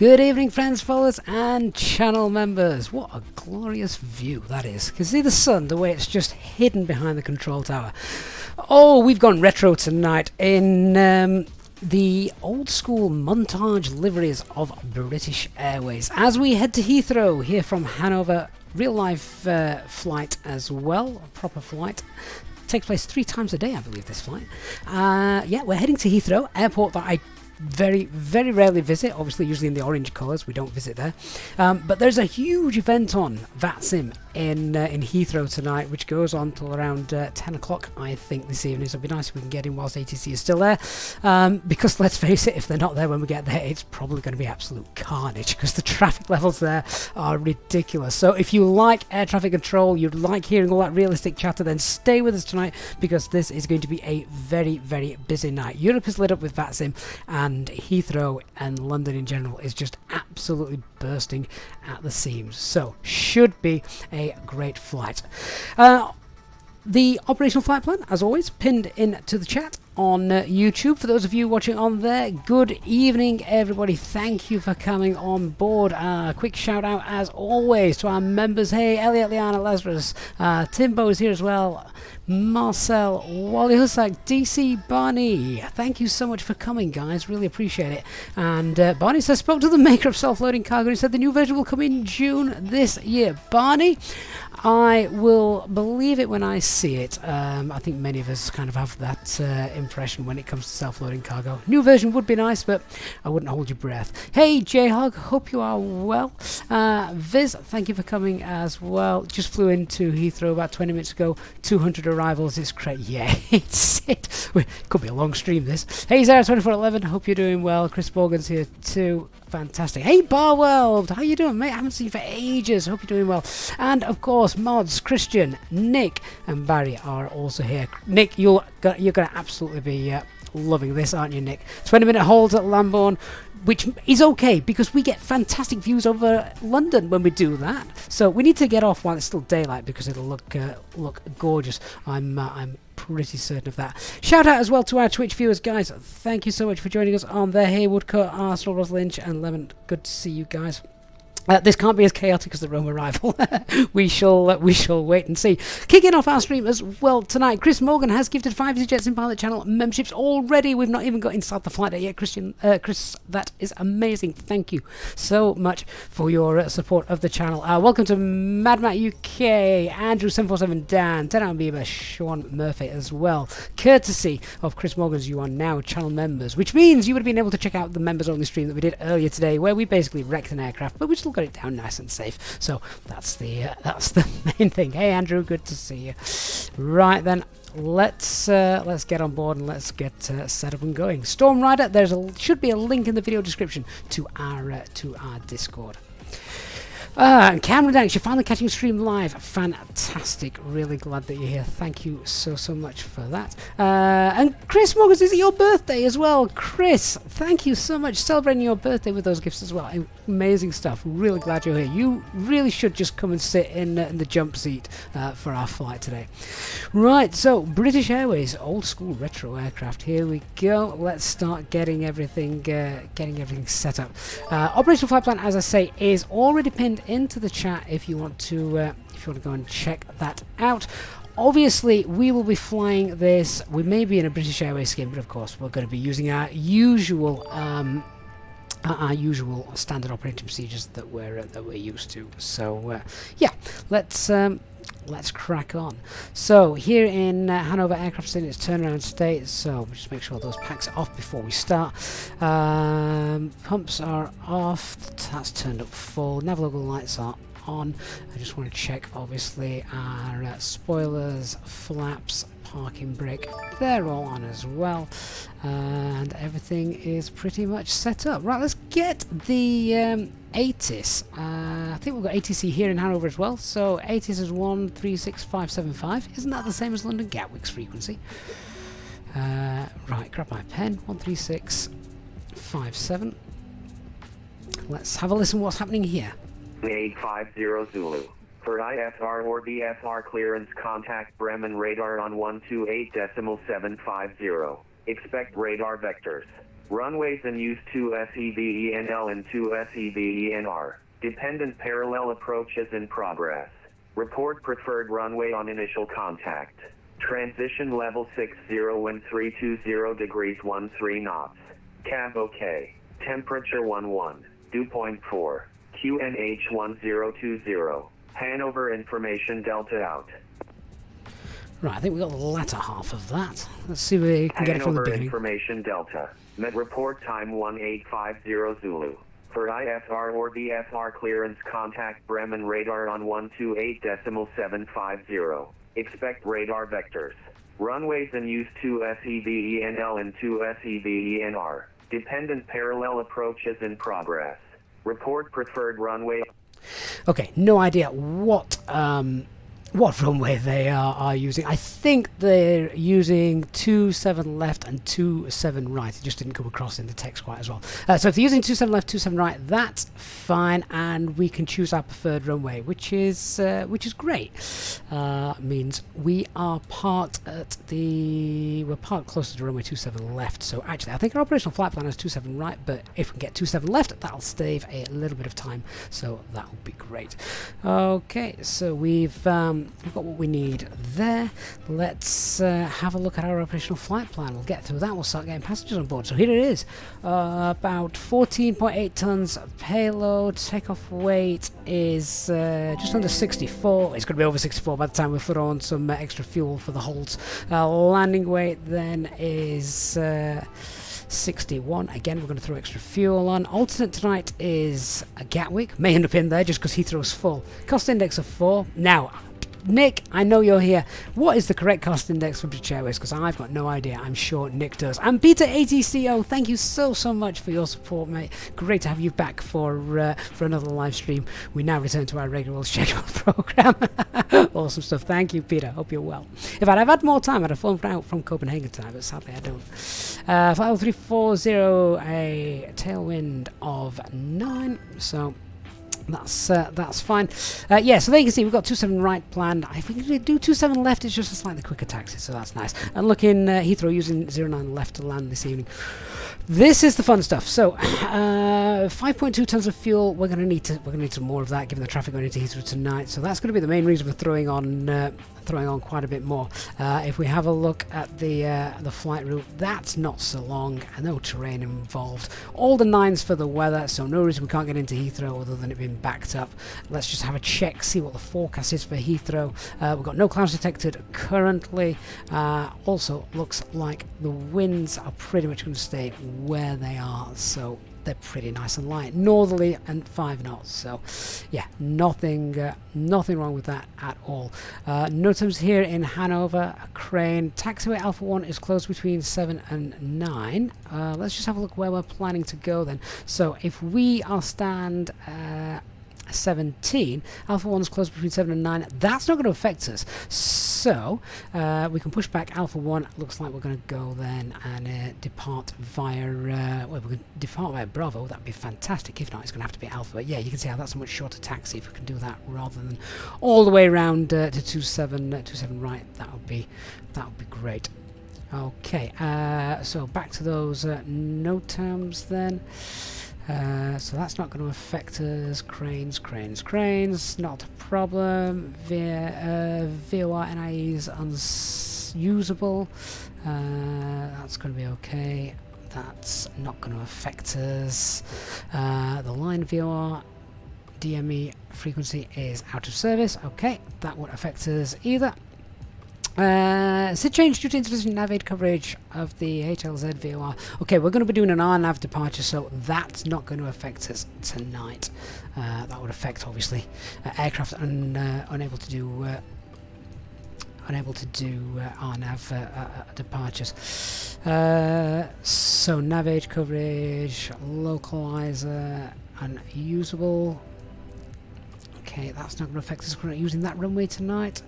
Good evening, friends, followers and channel members. What a glorious view that is. You can see the sun, the way it's just hidden behind the control tower. Oh, we've gone retro tonight in the old school montage liveries of British Airways. As we head to Heathrow here from Hanover, real life flight as well, a proper flight. Takes place 3 times a day, I believe, this flight. Yeah, we're heading to Heathrow, airport that I very rarely visit, obviously usually in the orange colours, we don't visit there, but there's a huge event on VATSIM in Heathrow tonight, which goes on till around 10 o'clock, I think, this evening. So it'd be nice if we can get in whilst ATC is still there. Because let's face it, if they're not there when we get there, it's probably going to be absolute carnage because the traffic levels there are ridiculous. So if you like air traffic control, you'd like hearing all that realistic chatter, then stay with us tonight because this is going to be a very, very busy night. Europe is lit up with VATSIM, and Heathrow and London in general is just absolutely bursting at the seams. So should be a great flight. The operational flight plan, as always, pinned into the chat on YouTube. For those of you watching on there, good evening, everybody. Thank you for coming on board. Quick shout out, as always, to our members. Hey, Elliot, Liana, Lazarus, Timbo is here as well. Marcel, Wally Hussack, DC, Barney. Thank you so much for coming, guys. Really appreciate it. And Barney says, spoke to the maker of self-loading cargo. He said the new version will come in June this year. Barney, I will believe it when I see it. I think many of us kind of have that impression when it comes to self-loading cargo. New version would be nice, but I wouldn't hold your breath. Hey, J-Hog, hope you are well. Viz, thank you for coming as well. Just flew into Heathrow about 20 minutes ago. 200 arrivals. It's great. Yeah, it could be a long stream, this. Hey, Zara2411, hope you're doing well. Chris Morgan's here too. Fantastic. Hey, Barwell, how you doing, mate? I haven't seen you for ages. Hope you're doing well. And of course, Mods, Christian, Nick, and Barry are also here. Nick, you're going to absolutely be loving this, aren't you, Nick? 20-minute holds at Lambourne, which is okay because we get fantastic views over London when we do that. So we need to get off while it's still daylight because it'll look gorgeous. I'm pretty certain of that. Shout out as well to our Twitch viewers, guys. Thank you so much for joining us on there. Hey, Woodcut, Arsenal, Ross Lynch, and Lemon. Good to see you guys. This can't be as chaotic as the Rome arrival. we shall wait and see. Kicking off our stream as well tonight, Chris Morgan has gifted 5 Easyjets in Pilot Channel memberships already. We've not even got inside the flight yet, Chris, that is amazing. Thank you so much for your support of the channel. Welcome to Mad Matt UK, Andrew747, Dan, 10 out Bieber, Sean Murphy as well. Courtesy of Chris Morgan's, you are now channel members, which means you would have been able to check out the members only stream that we did earlier today, where we basically wrecked an aircraft, but we still got it down nice and safe. So that's the main thing. Hey, Andrew, good to see you. Right then, let's get on board and let's get set up and going. Storm Rider, should be a link in the video description to our Discord. And Cameron Danks, you're finally catching stream live. Fantastic. Really glad that you're here. Thank you so much for that. And Chris Morgan, is it your birthday as well? Chris, thank you so much. Celebrating your birthday with those gifts as well. Amazing stuff. Really glad you're here. You really should just come and sit in the jump seat for our flight today. Right, so British Airways, old school retro aircraft. Here we go. Let's start getting everything set up. Operational flight plan, as I say, is already pinned into the chat if you want to go and check that out. Obviously, we will be flying this. We may be in a British Airways scheme, but of course, we're going to be using our usual standard operating procedures that we're used to. So yeah, let's crack on. So here in Hanover Aircraft in its turnaround state, so just make sure those packs are off before we start. Pumps are off, that's turned up full, nav logo lights are on. I just want to check obviously our spoilers, flaps, parking brake, they're all on as well, and everything is pretty much set up. Right, let's get the ATIS. I think we've got ATC here in Hanover as well, so ATIS is 136575. Isn't that the same as London Gatwick's frequency? Right, grab my pen. 13657. Let's have a listen what's happening here. 850 Zulu. For IFR or BFR clearance, contact Bremen radar on 128.750. Expect radar vectors. Runways in use 2 SEBENL and 2 SEBENR. Dependent parallel approaches in progress. Report preferred runway on initial contact. Transition level 60 wind 320 degrees 13 knots. Cab OK. Temperature 11. Dew point 4. QNH 1020. Hanover information Delta out. Right, I think we got the latter half of that. Let's see if we can get it from the beginning. Information Delta. Met report time 1850 Zulu. For ISR or VSR clearance, contact Bremen radar on 128.750. Expect radar vectors. Runways in use 2 SEVENL and 2 SEVENR. Dependent parallel approaches in progress. Report preferred runway. Okay, no idea what runway they are using. I think they're using 27 left and 27 right. It just didn't come across in the text quite as well. So if they're using 27 left, 27 right, that's fine, and we can choose our preferred runway, which is great. Means we are parked at we're parked closer to runway 27 left. So actually, I think our operational flight plan is 27 right, but if we can get 27 left, that'll save a little bit of time. So that would be great. Okay, so we've got what we need there. Let's have a look at our operational flight plan. We'll get through that. We'll start getting passengers on board. So here it is. About 14.8 tons of payload. Takeoff weight is just under 64. It's going to be over 64 by the time we throw on some extra fuel for the holds. Landing weight then is 61. Again, we're going to throw extra fuel on. Alternate tonight is a Gatwick. May end up in there just because Heathrow's full. Cost index of 4. Now, Nick, I know you're here. What is the correct cost index for British Airways? Because I've got no idea. I'm sure Nick does. And Peter ATCO, thank you so much for your support, mate. Great to have you back for another live stream. We now return to our regular scheduled program. Awesome stuff. Thank you, Peter. Hope you're well. In fact, I've had more time. I'd have flown out from Copenhagen tonight, but sadly I don't. Flight 0340, a tailwind of 9. So that's fine. Yeah, so there you can see we've got 27 right planned. If we can do 27 left, it's just a slightly quicker taxi, so that's nice. And looking Heathrow using 09 left to land this evening. This is the fun stuff. So 5.2 tons of fuel. We're going to need some more of that, given the traffic going into Heathrow tonight. So that's going to be the main reason for throwing on quite a bit more. If we have a look at the flight route, that's not so long, and no terrain involved. All the 9s for the weather, so no reason we can't get into Heathrow other than it being backed up. Let's just have a check, see what the forecast is for Heathrow. We've got no clouds detected currently. Also looks like the winds are pretty much going to stay where they are, so they're pretty nice and light, northerly and 5 knots. So yeah, nothing wrong with that at all. No times here in Hanover. A crane taxiway Alpha 1 is closed between 7 and 9. Let's just have a look where we're planning to go then. So if we are stand 17, Alpha 1 is closed between 7 and 9. That's not going to affect us, so we can push back Alpha 1. Looks like we're going to go then and depart via well, we can depart via Bravo. That'd be fantastic. If not, it's going to have to be Alpha. But yeah, you can see how that's a much shorter taxi if we can do that rather than all the way around to 27 right. That would be great. Okay, so back to those NOTAMs then. So that's not going to affect us. Cranes, not a problem. VOR NIE is unusable. That's going to be okay. That's not going to affect us. The line VOR DME frequency is out of service. Okay, that won't affect us either. SID change due to insufficient navigate coverage of the HLZ VOR. Okay, we're going to be doing an RNAV departure, so that's not going to affect us tonight. That would affect, obviously, aircraft unable to do RNAV departures. So navigate coverage, localizer, unusable. Okay, that's not going to affect us. We're not using that runway tonight.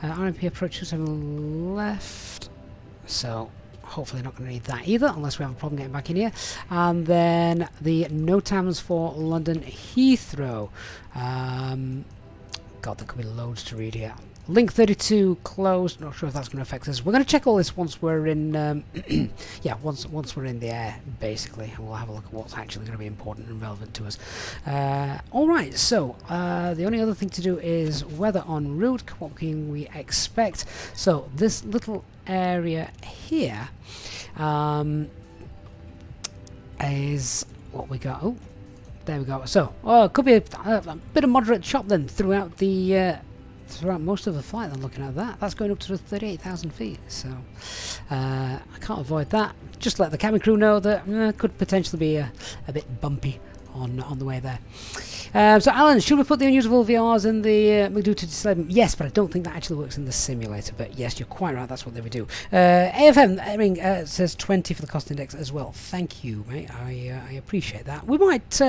RMP approach 27 left, so hopefully not going to need that either unless we have a problem getting back in here. And then the NOTAMs for London Heathrow. God, there could be loads to read here. Link 32 closed. Not sure if that's going to affect us. We're going to check all this once we're in. Yeah, once we're in the air, basically, and we'll have a look at what's actually going to be important and relevant to us. All right. So the only other thing to do is weather en route. What can we expect? So this little area here is what we got. Oh, there we go. So it could be a bit of moderate chop then throughout most of the flight. Then looking at that, that's going up to 38,000 feet, so I can't avoid that. Just let the cabin crew know that could potentially be a bit bumpy on the way there. So Alan, should we put the unusable VRs in the McDo to display them? Yes, but I don't think that actually works in the simulator. But yes, you're quite right. That's what they would do. AFM says 20 for the cost index as well. Thank you, mate. I appreciate that. We might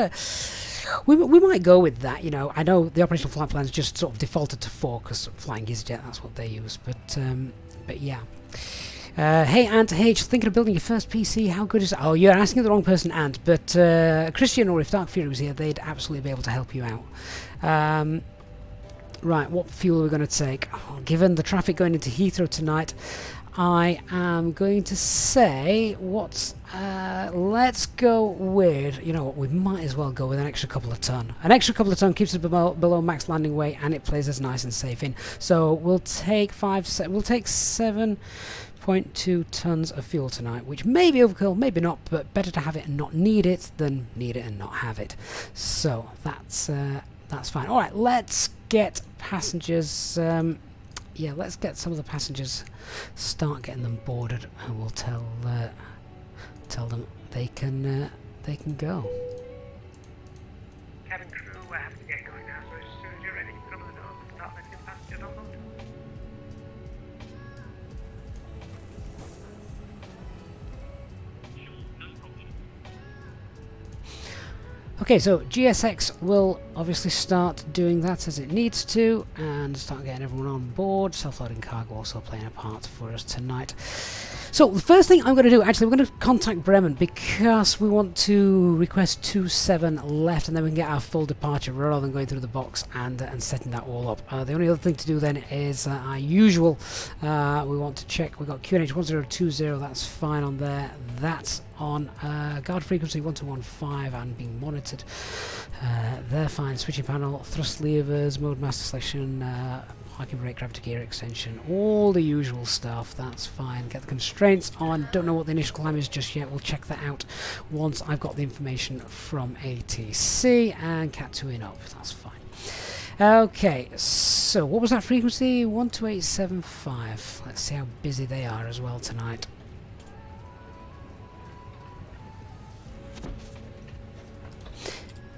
we might go with that. You know, I know the operational flight plans just sort of defaulted to 4 because flying Easyjet, that's what they use. But yeah. Hey Ant H, thinking of building your first PC, how good is it? Oh, you're asking the wrong person, Ant, but Christian, or if Dark Fury was here, they'd absolutely be able to help you out. Right, what fuel are we going to take? Oh, given the traffic going into Heathrow tonight, I am going to say, let's go with, you know what, we might as well go with an extra couple of ton. An extra couple of ton keeps us below max landing weight, and it plays us nice and safe in. So we'll take 7.2 tons of fuel tonight, which may be overkill, maybe not, but better to have it and not need it than need it and not have it. So that's fine. All right, let's get passengers. Yeah, let's get some of the passengers. Start getting them boarded, and we'll tell them they can go. Cabin crew, I have to get going now. So as soon as you're ready, come to the door. Start letting passengers on board. Okay, so GSX will obviously start doing that as it needs to and start getting everyone on board. Self-loading cargo also playing a part for us tonight. So the first thing I'm going to do, actually, we're going to contact Bremen because we want to request 27 left, and then we can get our full departure rather than going through the box and setting that all up. The only other thing to do then is our usual. We want to check. We've got QNH 1020, that's fine on there. That's on guard frequency 1215 and being monitored. They're fine. Switching panel, thrust levers, mode master selection, parking brake, gravity gear extension, all the usual stuff. That's fine. Get the constraints on. Don't know what the initial climb is just yet. We'll check that out once I've got the information from ATC, and Cat 2 in up. That's fine. Okay, so what was that frequency? 12875. Let's see how busy they are as well tonight.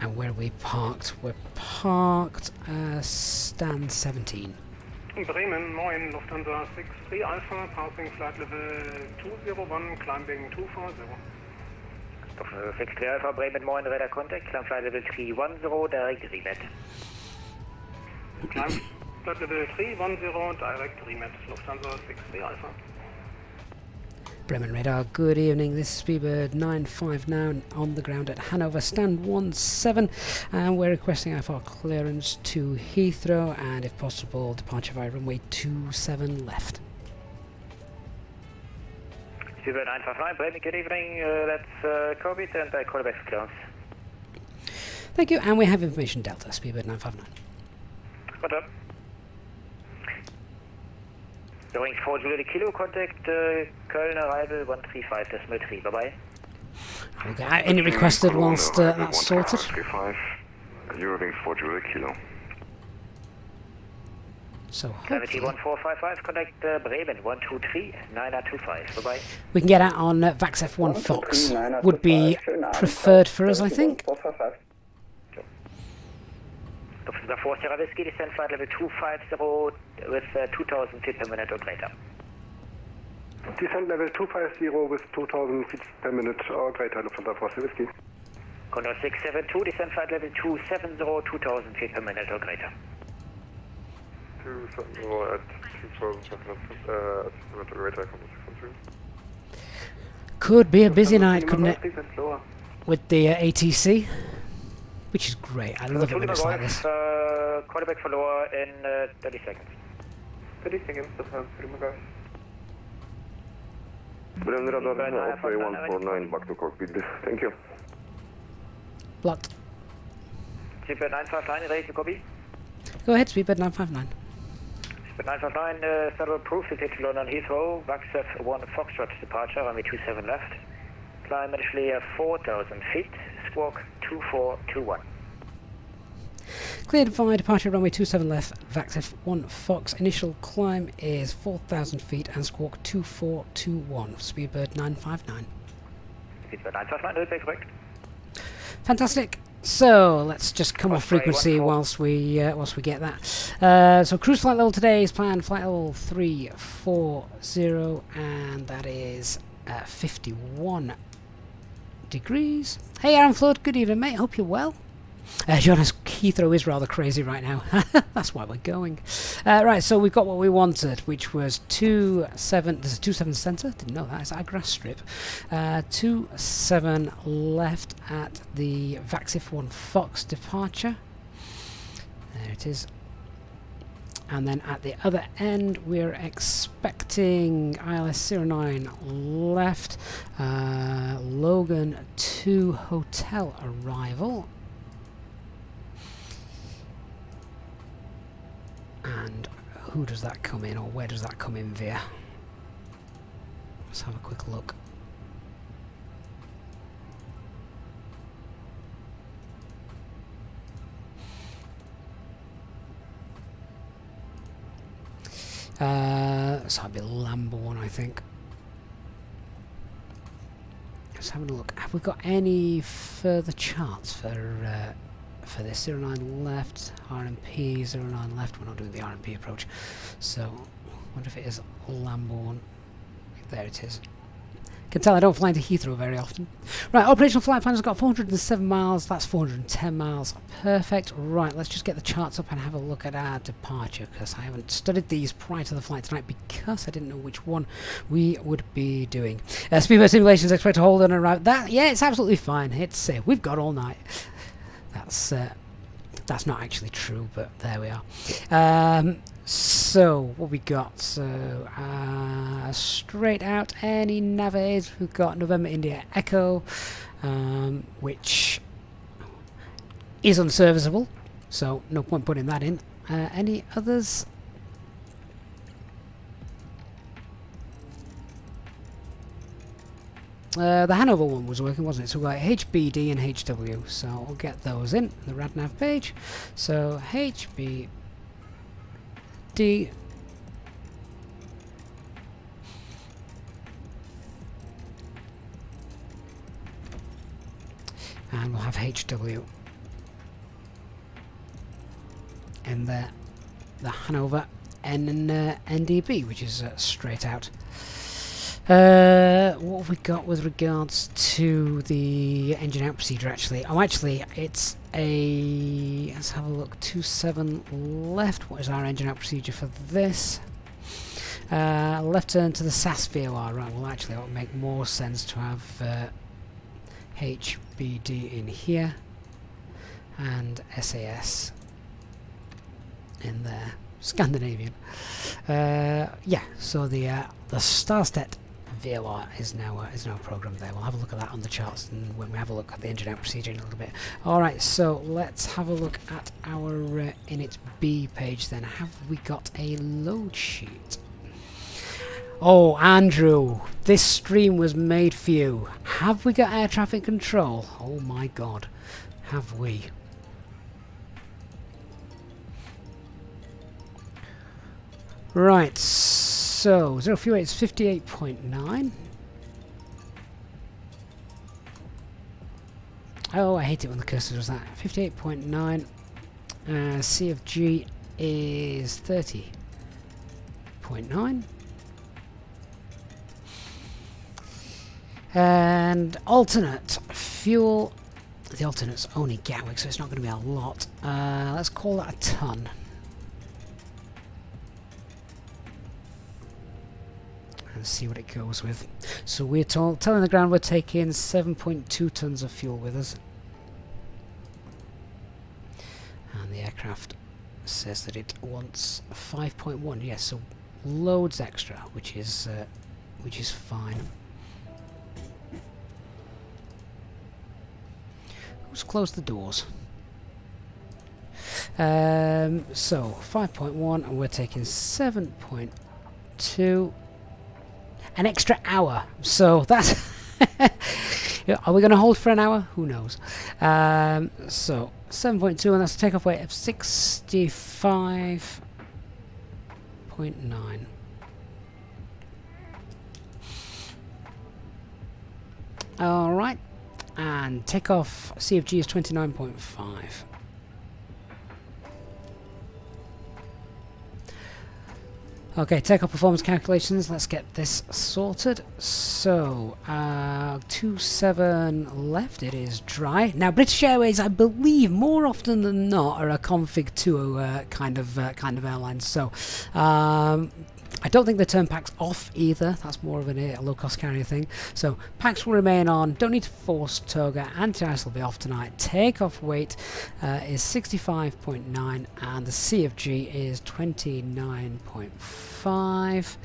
And where are we parked? We're parked stand 17. Bremen, moin, Lufthansa 63 Alpha, passing flight level 201, climbing 240. Lufthansa 63 Alpha, Bremen, moin, radar contact, climb flight level 310, direct remet. Climb flight level 310, direct remet, Lufthansa 63 Alpha. Bremen radar, good evening. This is Speedbird 95 on the ground at Hanover, stand 17, and we're requesting IFR clearance to Heathrow, and if possible, departure via runway 27 left. Speedbird 959, Bremen, good evening. That's Cockpit, and I call back for clearance. Thank you, and we have information Delta, Speedbird 959. What up? Going 4 Juliet Kilo, contact Köln arrival 135.3, bye-bye. Okay, any requested whilst that's sorted? 135, Eurowings 4 Juliet Kilo. So, 701455, contact Bremen 123.925, bye-bye. we can get out on VATSIM 1 Fox. Would be preferred for us, I think. Lufthansa 4 Sierra Whiskey, descent flight level 250 with 2000 feet per minute or greater. Descent level 250 with 2000 feet per minute or greater, Lufthansa 4 Sierra Whiskey. Condor 672, descent flight level 270, 2000 feet per minute or greater. 270 at 2000 feet per minute or greater, Condor 672. Could be a busy night, couldn't it? With the ATC. Which is great. I love it when it's like this. Quarterback for lower in 30 seconds. 30 seconds, Golf. Bremen radar, OK 149, back to cockpit. Thank you. Blocked. Speedbird 959, ready to copy? Go ahead, Speedbird 959. Speedbird 959, federal proof, ticket to London Heathrow, VATSIM 1 Foxtrot departure, runway 27 left. Climb initially 4,000 feet, squawk 2421. Cleared via departure runway 27 left, VATSIM 1 Fox. Initial climb is 4,000 feet and squawk 2421. Speedbird 959. Speedbird 959, correct. Fantastic. So let's just come off frequency whilst we get that. So cruise flight level today is planned flight level 340, and that is 51 degrees. Hey Aaron Flood, good evening mate, hope you're well. Jonas, Heathrow is rather crazy right now. That's why we're going. Right, so we've got what we wanted, which was 27. There's a 27 centre. Didn't know that. It's a grass strip. 27 left at the VATSIM 1 Fox departure. There it is. And then at the other end, we're expecting ILS 09 left. Logan 2 hotel arrival. And who does that come in, or where does that come in via? Let's have a quick look. So that'd be Lambourne, I think. Let's have a look. Have we got any further charts for this? 09 left, RMP 09 left. We're not doing the RMP approach, so I wonder if it is Lambourne. There it is. Can tell I don't fly into Heathrow very often. Right, operational flight plan has got 407 miles. That's 410 miles. Perfect. Right, let's just get the charts up and have a look at our departure, because I haven't studied these prior to the flight tonight because I didn't know which one we would be doing. Speedboat simulations expect to hold and arrive. Yeah, it's absolutely fine. It's we've got all night. That's not actually true, but there we are. So what we got? So straight out, any navies? We've got November India Echo, which is unserviceable, so no point putting that in. Any others? The Hanover one was working, wasn't it? So we've got HBD and HW, so we'll get those in the RadNav page. So HBD and we'll have HW in there, the Hanover NDB, which is straight out. What have we got with regards to the engine out procedure? Actually, it's a, let's have a look. 27 left. What is our engine out procedure for this? Left turn to the SAS VOR. Right, well actually it would make more sense to have HBD in here and SAS in there. Scandinavian. Yeah, so the Starstedt VOR is now programmed there. We'll have a look at that on the charts, and when we have a look at the engine out procedure in a little bit. Alright, so let's have a look at our init B page then. Have we got a load sheet? Oh, Andrew, this stream was made for you. Have we got air traffic control? Oh my god, have we? Right, so 0 fuel rate is 58.9. Oh, I hate it when the cursor does that. 58.9. CFG is 30.9. And alternate fuel. The alternate's only Gatwick, so it's not going to be a lot. Let's call that a ton. And see what it goes with. So we're telling the ground we're taking 7.2 tons of fuel with us. And the aircraft says that it wants 5.1. Yes, so loads extra, which is fine. Who's closed the doors? So 5.1, and we're taking 7.2. An extra hour. So that's are we going to hold for an hour? Who knows? So 7.2, and that's a takeoff weight of 65.9. All right. and takeoff CFG is 29.5. Okay, takeoff performance calculations. Let's get this sorted. So, 27 left. It is dry. Now, British Airways, I believe, more often than not, are a config 2 kind of airline. So, I don't think they turn packs off either. That's more of a low-cost carrier thing. So packs will remain on. Don't need to force toga. Anti-ice will be off tonight. Takeoff weight is 65.9 and the CFG is 29.5.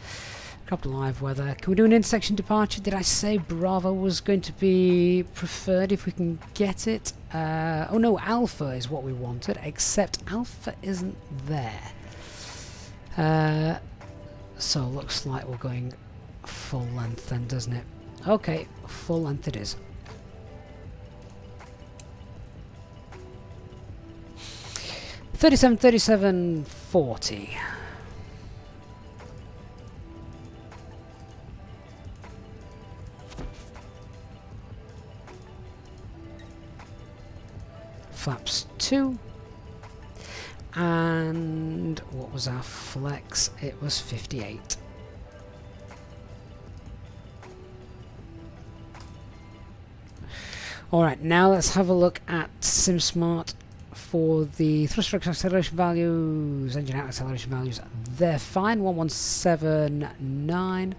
Couple of live weather. Can we do an intersection departure? Did I say Bravo was going to be preferred if we can get it? Oh no, Alpha is what we wanted, except Alpha isn't there. So looks like we're going full length then, doesn't it? Okay, full length it is. $37, $37.40. Flaps 2. And what was our flex? It was 58. Alright, now let's have a look at SimSmart for the thrust acceleration values, engine out acceleration values. They're fine, 1179.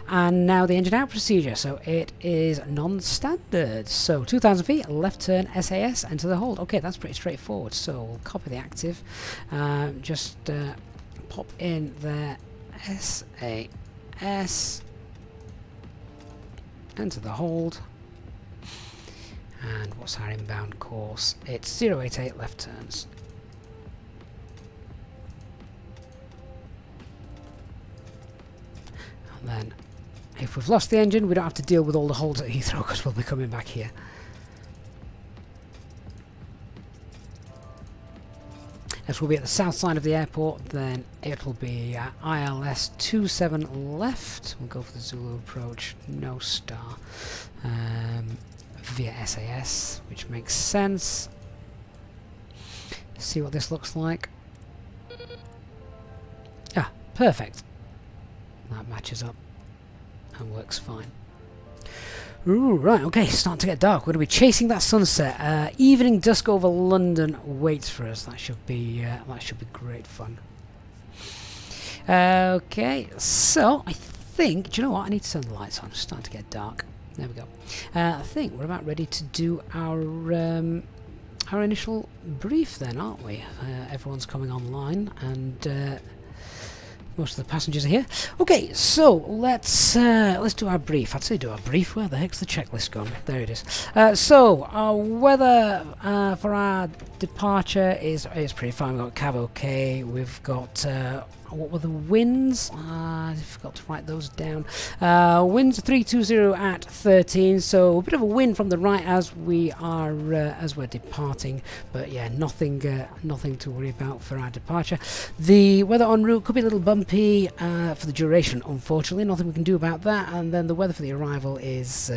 And now the engine out procedure. So it is non-standard. So 2,000 feet, left turn, SAS, enter the hold. Okay, that's pretty straightforward. So we'll copy the active. Just pop in there, SAS, enter the hold. And what's our inbound course? It's 088 left turns. And then, if we've lost the engine, we don't have to deal with all the holds at Heathrow because we'll be coming back here. As we'll be at the south side of the airport, then it will be ILS 27 left. We'll go for the Zulu approach, no star. Via SAS, which makes sense. See what this looks like. Ah, perfect. That matches up and works fine. Ooh, right, okay, starting to get dark. We're going to be chasing that sunset. Evening dusk over London waits for us. That should be great fun. Okay, so I think, do you know what? I need to turn the lights on. It's starting to get dark. There we go. I think we're about ready to do our initial brief then, aren't we? Everyone's coming online and most of the passengers are here. Okay, so let's do our brief. I'd say do our brief. Where the heck's the checklist gone? There it is. So our weather for our departure is pretty fine. We've got Cav OK. We've got what were the winds? I forgot to write those down. Winds 320 at 13, so a bit of a wind from the right as we're departing, but yeah, nothing to worry about for our departure. The weather en route could be a little bumpy for the duration, unfortunately. Nothing we can do about that. And then the weather for the arrival is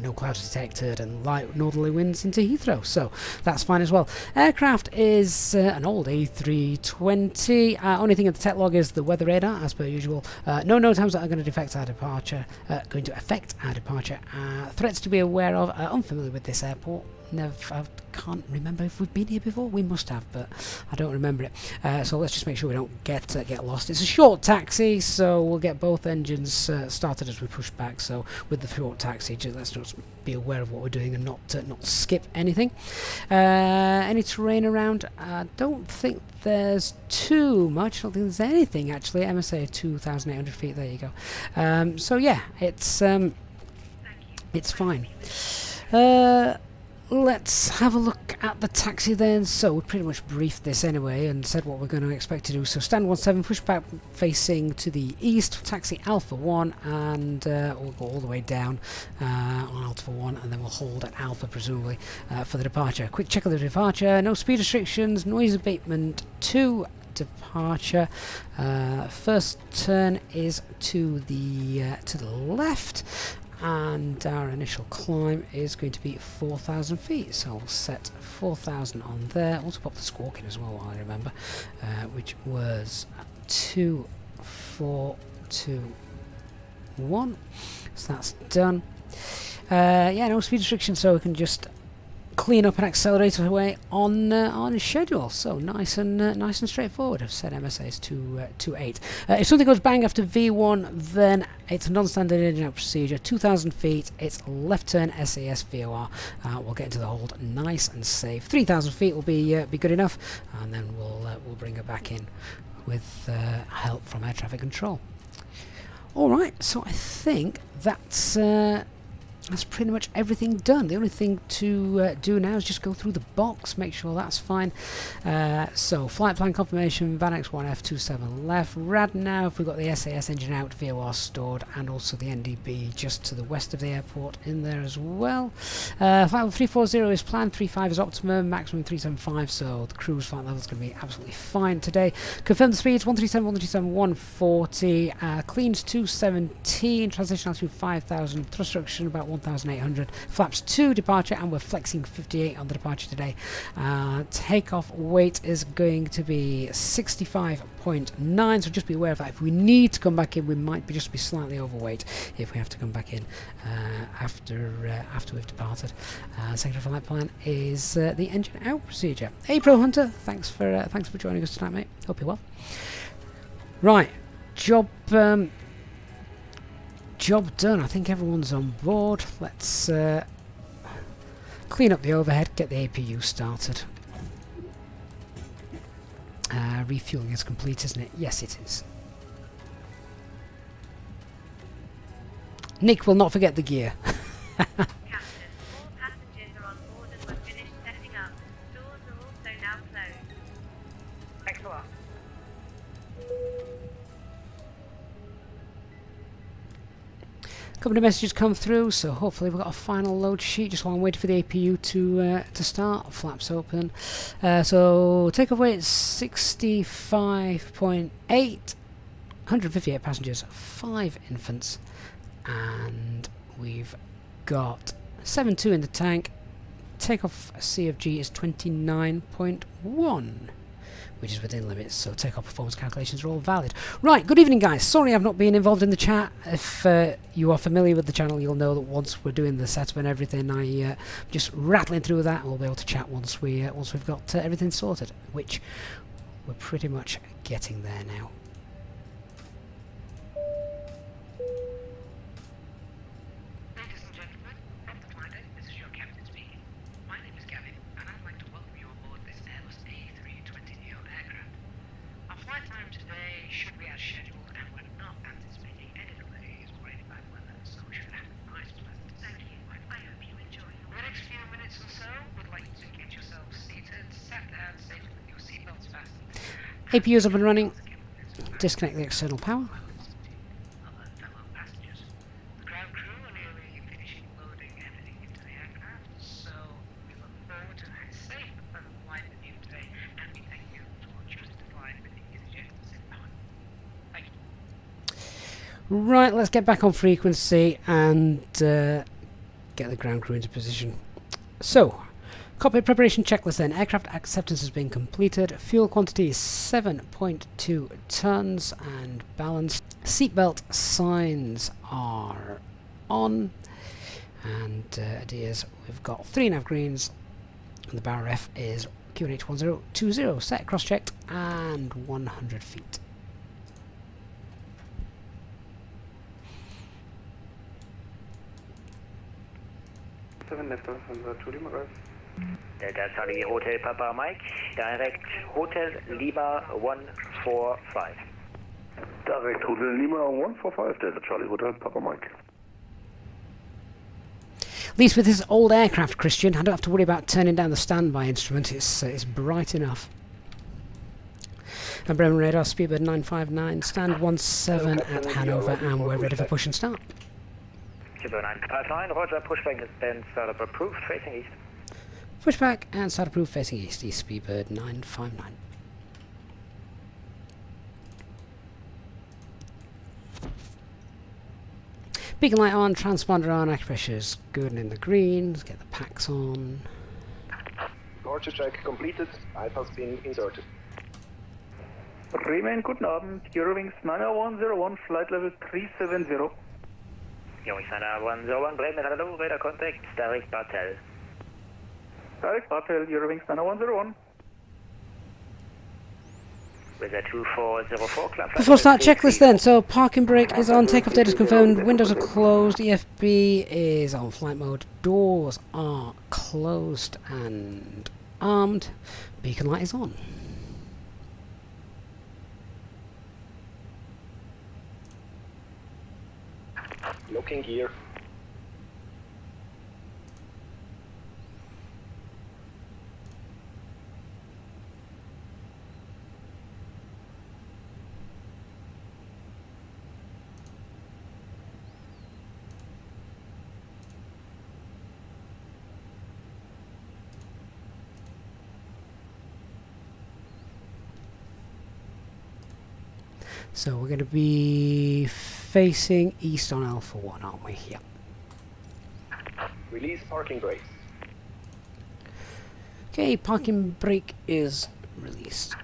no clouds detected and light northerly winds into Heathrow, so that's fine as well. Aircraft is an old A320. Only thing at the tech log is the weather radar, as per usual. No times that are going to affect our departure. Threats to be aware of. Unfamiliar with this airport. I can't remember if we've been here before. We must have, but I don't remember it. So let's just make sure we don't get lost. It's a short taxi, so we'll get both engines started as we push back. So with the short taxi, let's just be aware of what we're doing and not skip anything. Any terrain around? I don't think there's too much. I don't think there's anything actually. MSA 2,800 feet. There you go. So yeah, it's fine. Let's have a look at the taxi then. So we pretty much briefed this anyway and said what we're going to expect to do. So stand 17, pushback facing to the east, taxi Alpha 1, and we'll go all the way down on Alpha 1, and then we'll hold at Alpha presumably for the departure. Quick check of the departure. No speed restrictions, noise abatement 2. Departure. First turn is to the left. and our initial climb is going to be 4,000 feet. So we'll set 4,000 on there. Also pop the squawk in as well, while I remember, which was 2421. So that's done. Yeah, no speed restriction, so we can just clean up and accelerate away on schedule. So nice and straightforward. I've set MSA is 2.8. If something goes bang after V1, then it's a non-standard engine out procedure. 2,000 feet. It's left turn SAS VOR. We'll get into the hold nice and safe. 3,000 feet will be good enough, and then we'll bring her back in with help from air traffic control. All right. So I think that's pretty much everything done. The only thing to do now is just go through the box, make sure that's fine. So flight plan confirmation, VANX 1F27 left, rad nav, we've got the SAS engine out, VOR stored, and also the NDB just to the west of the airport in there as well. Flight level 340 is planned, 35 is optimum, maximum 375, so the cruise flight level is going to be absolutely fine today. Confirm the speeds, 137, 137, 140, cleans 217, transition altitude 5,000, thrust reduction about 1,800, flaps 2 departure, and we're flexing 58 on the departure today. Takeoff weight is going to be 65.9, so just be aware of that. If we need to come back in, we might just be slightly overweight if we have to come back in after we've departed. Second flight plan is the engine out procedure. Hey Pro Hunter, thanks for joining us tonight, mate. Hope you're well. Right, job done. I think everyone's on board. Let's clean up the overhead, get the APU started. Refueling is complete, isn't it? Yes, it is. Nick will not forget the gear. Captain, all passengers are on board and we're finished setting up. Doors are also now closed. Thanks a lot. Couple of messages come through, so hopefully we've got a final load sheet just while I'm waiting for the APU to start. Flaps open. So takeoff weight is 65.8, 158 passengers, 5 infants, and we've got 7.2 in the tank. Takeoff CFG is 29.1. which is within limits, so takeoff performance calculations are all valid. Right, good evening guys. Sorry I've not been involved in the chat. If you are familiar with the channel, you'll know that once we're doing the setup and everything, I just rattling through that, and we'll be able to chat once we've got everything sorted, which we're pretty much getting there now. Ladies and gentlemen, from the flight deck, this is your captain speaking. My name is Gavin, and I'd like to welcome you aboard this Airbus A320 aircraft. Our flight time today should be as scheduled, and we're not anticipating any delays or any bad weather, so we should have a nice, pleasant day. Thank you. I hope you enjoy For the next few minutes or so, we'd like you to get yourselves seated, sat down safely with your seatbelts fastened. APU is up and running. Disconnect the external power. Other fellow passengers. The ground crew are nearly finishing loading everything into the aircraft, so we look forward to a safe and flight with you today, and we thank you for choosing to fly with the Easyjet Pacific Power. Thank you. Right, let's get back on frequency and get the ground crew into position. So, cockpit preparation checklist then. Aircraft acceptance has been completed. Fuel quantity is 7.2 tons and balanced. Seatbelt signs are on. And ideas, we've got 3 nav greens. And the bar ref is QNH 1020. Set, cross-checked, and 100 feet. Left on the Lima guys. Delta Charlie Hotel Papa Mike, direct Hotel Lima 145. Direct Hotel Lima 145, Delta Charlie Hotel Papa Mike. At least with this old aircraft, Christian, I don't have to worry about turning down the standby instrument. It's bright enough. And Bremen radar, Speedbird 959, stand 17 at Hanover, and we're ready for push and start. Speedbird 959, Roger, pushback has been startup approved, facing east. Pushback and start approved facing east, Speedbird 959. Beacon light on, transponder on, acupressure's good and in the green. Let's get the packs on. Departure check completed. Alpha's been inserted. Remain, guten Abend. Eurowings 90101, flight level 370. Eurowings 90101, Bremen, hello, radar contact, Derek Bartel. Derek Bartel, Eurowings 90101. With a 2404 club. Before start checklist then, so parking brake is on, takeoff date is confirmed, windows are closed, EFB is on flight mode, doors are closed and armed, beacon light is on. Locking gear. So we're going to be facing east on Alpha 1, aren't we? Yeah. Release parking brakes. Okay, parking brake is released.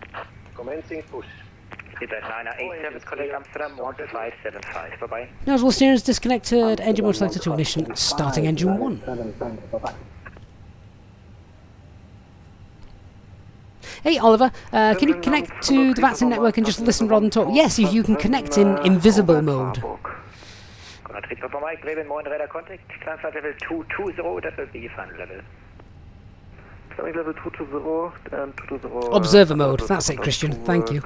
Commencing push. Speedbird 987, contact Amsterdam 1575, bye-bye. Nozzle steering is disconnected, engine mode selected to ignition, starting engine 1. Hey Oliver, can you connect to the VATSIM network and just listen rather than talk? Yes, you can connect in invisible mode. Papa Mike, Bremen, Moin, radar contact, climb flight level 220, that will be final level. Climbing level 220 and 220. Observer mode, that's it Christian, thank you.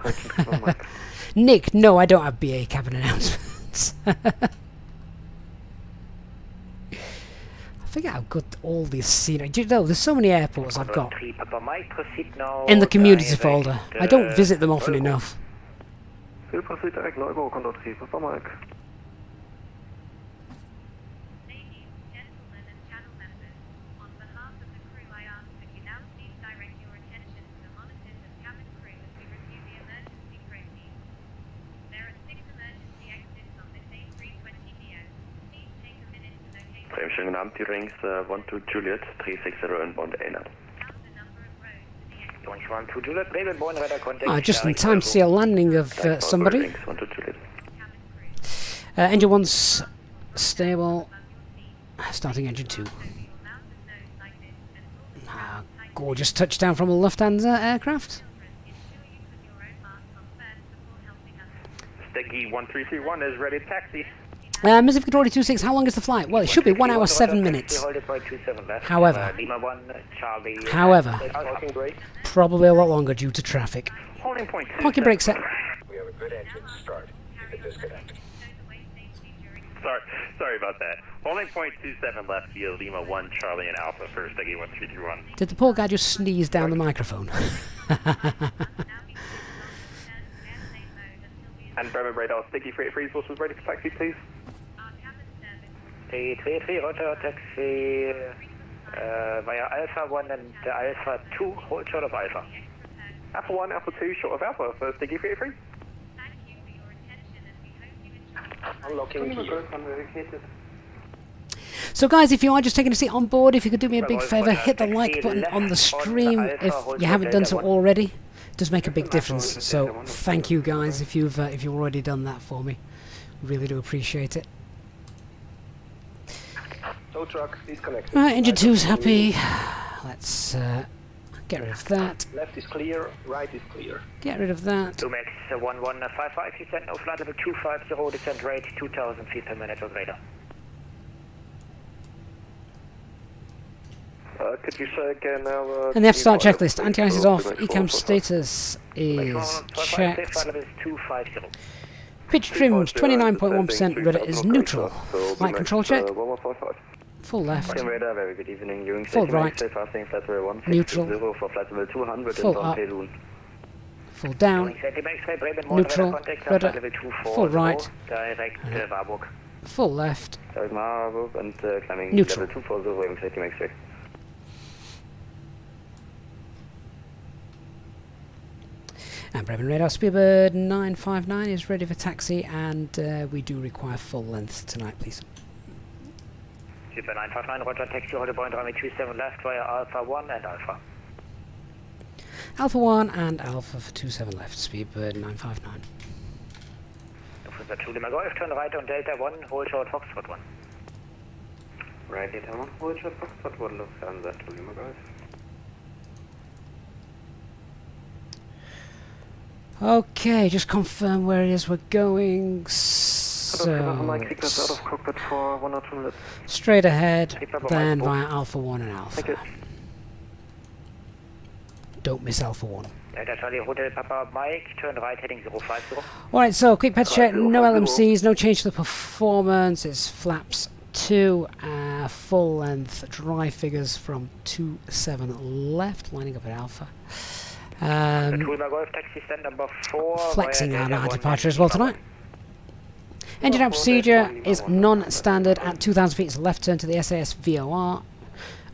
Nick, no I don't have BA cabin announcements. I forget how good all these scenery. Do you know, there's so many airports I've got in the community folder. I don't visit them often enough. We'll proceed direct Neubau, Condor 3, Papa Mike. Ladies, gentlemen and channel members, on behalf of the crew I ask that you now please direct your attention to the monitors of cabin crew as we review the emergency proceedings. There are 6 emergency exits on this A320neo. Please take a minute to locate Schönen Abend, Eurowings 12 Juliet 360 inbound ANA. count the number of rows to the exit. 12 Juliet, Bremen, Moin, radar contact. Just in time to see a landing of somebody. Eurowings 12 Juliet. Engine 1's stable, starting engine 2. Gorgeous touchdown from a Lufthansa aircraft. Steggy 1331 is ready to taxi. Mississippi Control 26, how long is the flight? Well, it should be 1 hour 7 minutes. However, probably a lot longer due to traffic. Parking brake set. We have a good engine start. You can disconnect. Sorry about that. Holding point 27 left via Lima 1 Charlie and Alpha for Steggy 1331. Did the poor guy just sneeze down the microphone? And Bremen radar, Steggy 383 was ready for taxi, please. 333, roger, taxi via Alpha 1 and Alpha 2, hold short of Alpha. Alpha 1, Alpha 2, short of Alpha for Steggy 383. Unlocking gear. So guys, if you are just taking a seat on board, if you could do me a big favour, hit the like button on the stream if you haven't done so already. It does make a big difference, so thank you guys if you've already done that for me. Really do appreciate it. Tow truck, disconnected. Right, engine 2's happy. Let's get rid of that. Left is clear, right is clear. Get rid of that. 2max 1155, descent no flight level 250, descent rate 2000 feet per minute or greater. Could you say again now? And the F-start checklist. Anti-ice is off. ECAM status is checked. Pitch trims 29.1%. Rudder is neutral. Light control check. Full left. Very good evening. Full right. Neutral. Full up. Full down. Neutral. Rudder. Full right. Full left. Neutral. And Bremen Radar Speedbird 959 is ready for taxi, and we do require full length tonight, please. Speedbird 959, Roger, taxi, hold a point runway 27 left via Alpha 1 and Alpha. Alpha 1 and Alpha for 27 left, Speedbird 959. Lufthansa 2 Lima Golf, turn right on Delta 1, hold short Foxtrot 1. Right, Delta 1, hold short Foxtrot 1, Lufthansa 2 Lima Golf. Okay, just confirm where it is we're going. So, out of cockpit for 1 or 2 minutes. Straight ahead, then via Alpha 1 and Alpha. Thank you. Don't miss Alpha 1. Delta Charlie Hotel Papa Mike, turn right heading 050. Alright, so quick patch check, no LMCs, no change to the performance, it's flaps 2, full length dry figures from 27 left, lining up at Alpha. Taxi stand number 4, flexing out our departure as well tonight. Engine out procedure is non-standard at 2,000 feet, it's a left turn to the SAS VOR,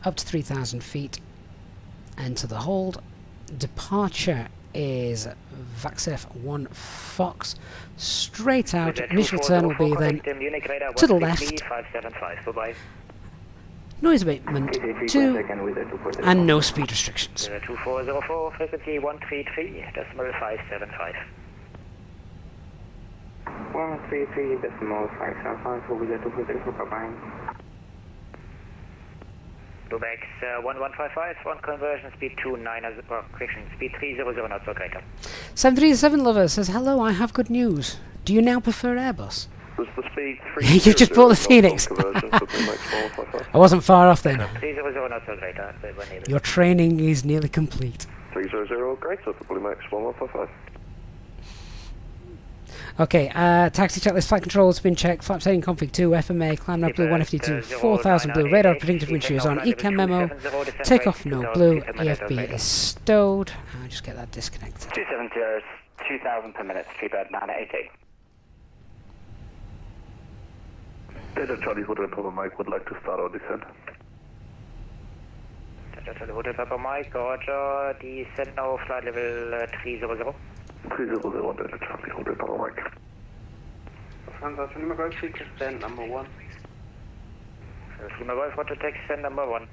up to 3,000 feet, enter the hold. Departure is VATSIM 1 Fox, straight out, initial turn will be then to the left, noise abatement 2, and no speed restrictions. 2404, frequency 133.575. 133.575, will be there to present for bye-bye. Lubex 1155, on conversion speed 29, correction, speed 300 knots or greater. 737 lover says, hello, I have good news. Do you now prefer Airbus? Was the speed You just bought the Phoenix. I wasn't far off then. 300 knots or greater. Your training is nearly complete. 300 greater for Max 1155. Okay, taxi checklist, flight control has been checked, flight setting config 2, FMA, climb now blue 152, 4000 blue, radar predictive wind shear is on, ECAM memo, takeoff no blue, EFB is stowed. I'll just get that disconnected. 270, 2000 per minute, Speedbird 988. Delta Charlie Hotel Papa Mike would like to start our descent. Delta Charlie Hotel Papa Mike, Roger, descent now, flight level 300. 300 Delta Charlie Hotel Papa Mike. Lufthansa Lima Golf, take stand number 1. Lima Golf, Roger, take stand number 1.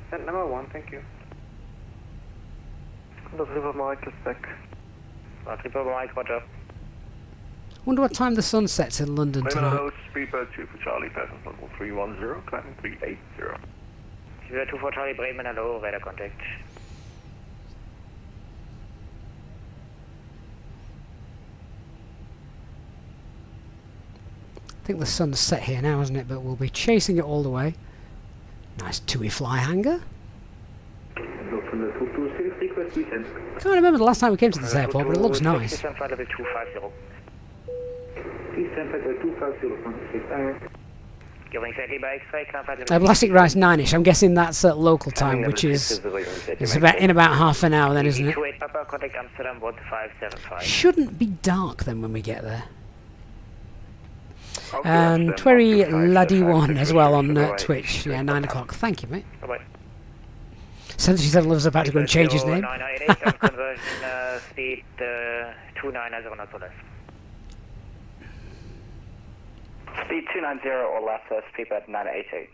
Stand number 1, thank you. Papa Mike is back. Papa Mike, Roger. Wonder what time the sun sets in London tonight. Speedbird 2 for Charlie, passing level 310, climbing 380. Speedbird 2 for Charlie, Bremen, hello, radar contact. I think the sun's set here now, isn't it? But we'll be chasing it all the way. Nice TUI fly hanger. Can't remember the last time we came to this airport, but it looks nice. Plastic Rice 9ish. I'm guessing that's at local time, which is about in about half an hour then, isn't it? Shouldn't be dark then when we get there. And Twerry Laddie1 as well on Twitch. Yeah, 9 o'clock. Thank you, mate. 77 Love's about to go and change his name. Conversion speed 290 or less. Speed 290 or less, Speedbird 988.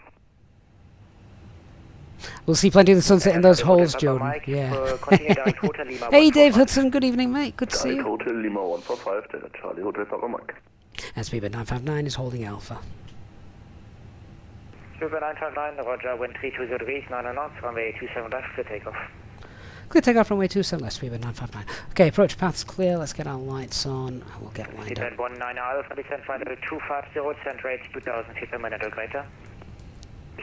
We'll see plenty of the sunset in those holes, Jordan. Yeah. Hey, Dave Hudson. Good evening, mate. Good to see you. Hotel Lima 145, Delta Charlie Hotel Papa Mike. And Speedbird 959 is holding Alpha. Speedbird 959, Roger, wind 320 degrees, 9 knots, runway 27 left, clear takeoff. Clear takeoff runway 27 left, Speedbird 959. Okay, approach path's clear, let's get our lights on, and we'll get lined up. Speedbird 19 Alpha, descent flight level 250, descent rate 2000 feet per minute or greater.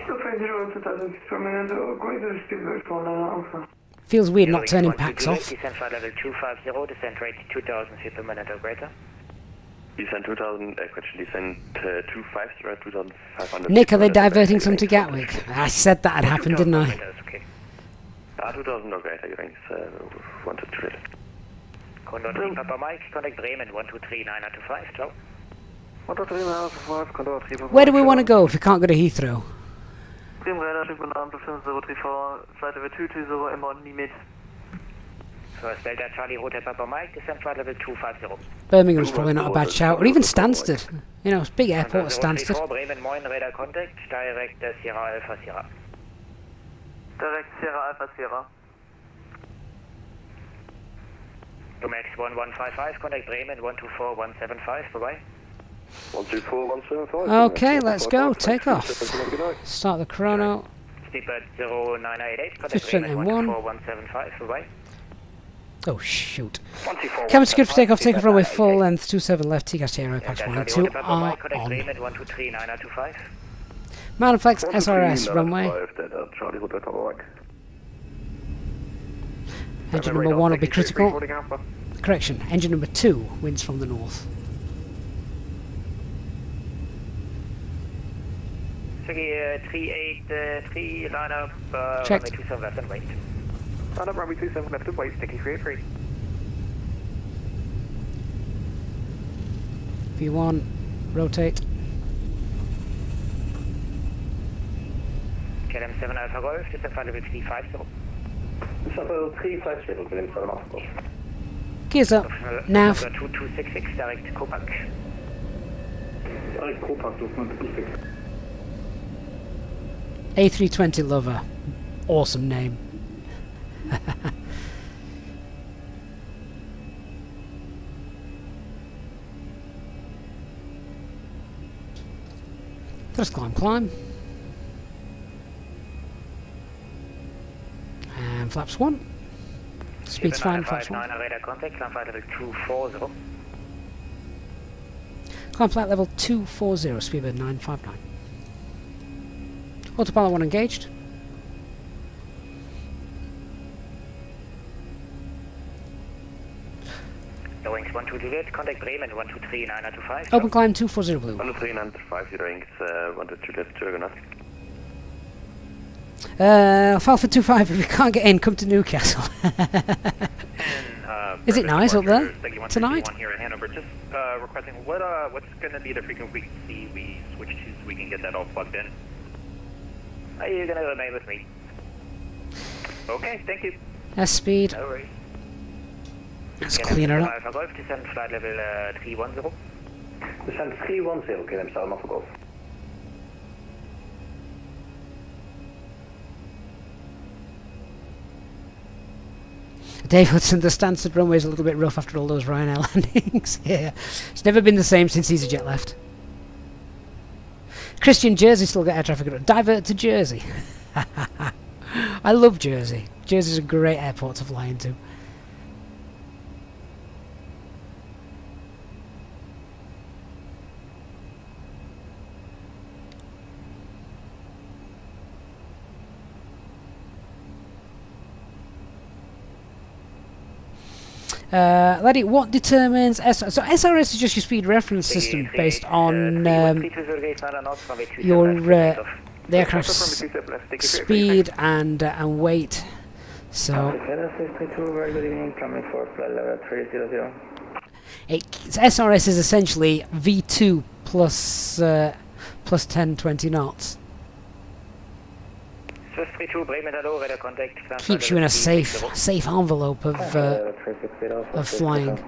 250, 2000 feet per minute or greater, Speedbird 19 Alpha. Feels weird not turning packs off. Descent flight level 250, descent rate 2000 feet per minute or greater. Descent 2000, question descent 250 or 2500. Nick, are they diverting some to Gatwick? I said that had happened, didn't I? 2000 or greater, ranks 123. Condor 3 Papa Mike, contact Bremen 123-925, ciao. 123-925, Condor 3 Papa Mike. Where do we want to go if we can't go to Heathrow? Bremen Radar, Typ 5034, flight level 220, M1 limit. First Delta Charlie Hotel Papa Mike, descend flight level 250. Birmingham's probably not a bad shout, or even Stansted. You know, it's a big airport, Stansted. Bremen, Moin, radar contact, direct Sierra Alpha Sierra. Direct Sierra Alpha Sierra. Max 1155, contact Bremen 124175, bye-bye. 124175. Okay, let's go. Take off. Start the chrono. Speedbird 0988, contact 50% Bremen M1. 14175, bye-bye. Oh shoot. Cabin secured for takeoff, takeoff runway full length, 27 left, TCAS Aero Pax 1 and 2 are on. Manflex SRS runway. Engine number 1 will be critical. Correction, engine number 2 winds from the north. Siggy 383, line up, Checked. runway 27 left and wait. Line up runway 27 left and wait, sticky 383. V1, rotate. KLM 7 Alpha Golf, descend flight level 350. Level 350, KLM 7 Alpha Golf. Gears up. Nav. 2266, direct Copac. Direct Copac, 2266. A320 lover. Awesome name. Thrust climb. And flaps 1. Speed's fine, flaps 1. Radar contact, climb flight level 240. Climb flight level 240, speedbird 959. Autopilot 1 engaged. Wings 12 Juliet, contact Bremen 123 925. Open climb 240 blue. 123 925, Wings 1 Juliet, Jurgenat. Alpha 25, if we can't get in, come to Newcastle. Is it nice up there tonight? Here at Hanover, just requesting what's going to be the frequency we switch to so we can get that all plugged in. Are you going to remain with me? Okay, thank you. S speed. No worries. Let's clean it up. Alpha Golf, descend flight level 310. Descend 310, KLM 7 Alpha Golf. Dave Hudson, the Stansted runway is a little bit rough after all those Ryanair landings. Yeah, it's never been the same since Easyjet left. Christian, Jersey still got air traffic. Divert to Jersey. I love Jersey. Jersey's a great airport to fly into. Lady, what determines SRS? So SRS is just your speed reference system based on your the aircraft's speed and weight. So SRS is essentially V2 plus 10-20 knots. Keeps you in a safe envelope of flying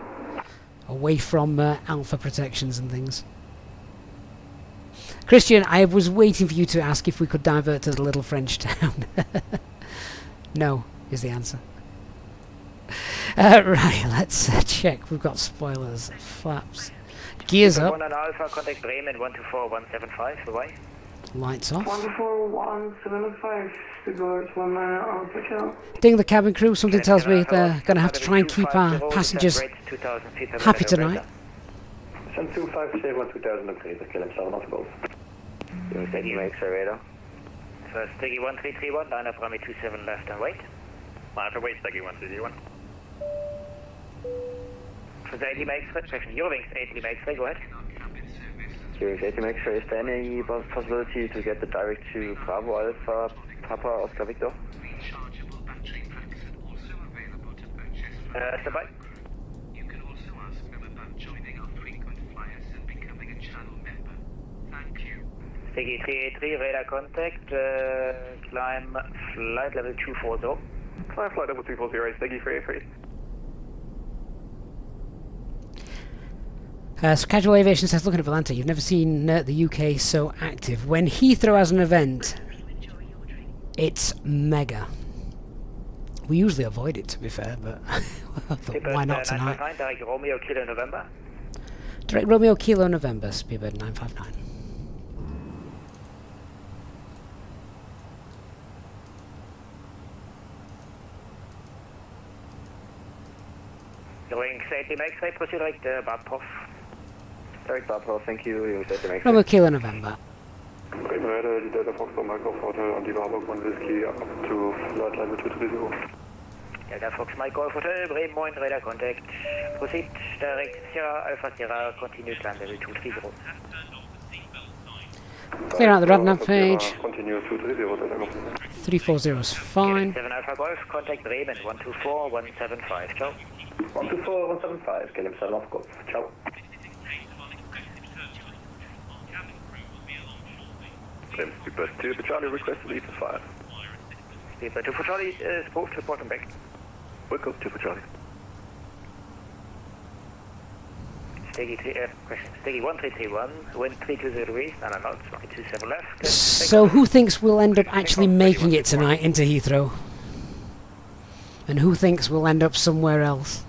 away from alpha protections and things. Christian, I was waiting for you to ask if we could divert to the little French town. No, is the answer. Right, let's check. We've got spoilers, flaps, gears up. Alpha, contact Bremen 124175. Bye. Lights off. 14175, speedbird 19 Alpha Charlie. Ding the cabin crew. Something tells me they're going to have to try and keep our passengers happy tonight. Send 257 2000 okay, the KLM 7 Alpha Golf. Doing steady makes a radar. First, Steggy 1331, line up runway 27 left and wait. Line up and wait, Steggy 1331. For the 80 makes right, section Eurowings 80 makes right, go ahead. Eurowings 80 makes right, is there any possibility to get the direct to Bravo Alpha Papa Oscar Victor? Stand by. You can also ask them about joining our frequent flyers and becoming a channel member. Thank you. Steggy 383, radar contact, climb flight level 240. Climb flight level 240, Steggy 383. So Casual Aviation says, looking at Volanta, you've never seen the UK so active. When Heathrow has an event, it's mega. We usually avoid it, to be fair, but I thought, why not tonight? 959, direct Romeo Kilo November. Direct Romeo Kilo November, Speedbird 959. Going safety max right, proceed direct Babhoff. Direct Babhoff, thank you. Romeo Kilo November. Bremen Radar, die Delta Fox on Mike Hotel on die Warburg 1 Whiskey up to flight level 230. Delta Fox Mike Golf Hotel, Bremen 1 radar contact. Proceed direct Sierra Alpha Sierra, continue climb level 230. Clear out the radar page. Continue 230. 340 is fine. 7 Alpha Golf, contact Bremen 124 175. Ciao. 124 175, Caleb 7 off Golf. Ciao. Speedbird 2 for Charlie, request to leave for 5. Speedbird 2 for Charlie, is approved, reporting back. Wickles 2 for Charlie. Steggy 1331, wind 320 degrees, 9 knots, 127 left. So who thinks we'll end up actually making it tonight into Heathrow? And who thinks we'll end up somewhere else?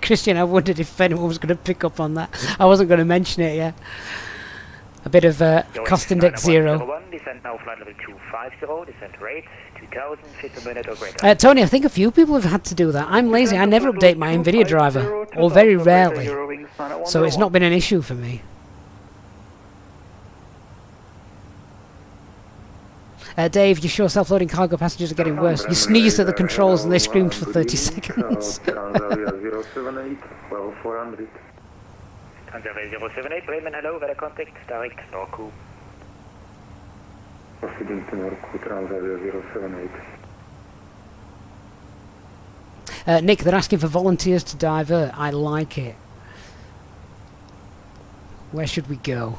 Christian, I wondered if anyone was going to pick up on that. I wasn't going to mention it yet. A bit of cost index 0. Descent now flight level 250, descent rate 2000 feet per minute or greater. Tony, I think a few people have had to do that. I'm lazy, I never update my NVIDIA driver, or very rarely, so it's not been an issue for me. Dave, you sure self-loading cargo passengers are getting worse. You sneezed at the controls and they screamed for 30 seconds. Well, 400. Tanzania 078, Bremen, hello, radar contact, direct Norku. Possibility Norku, Tanzania 078. Nick, they're asking for volunteers to divert. I like it. Where should we go?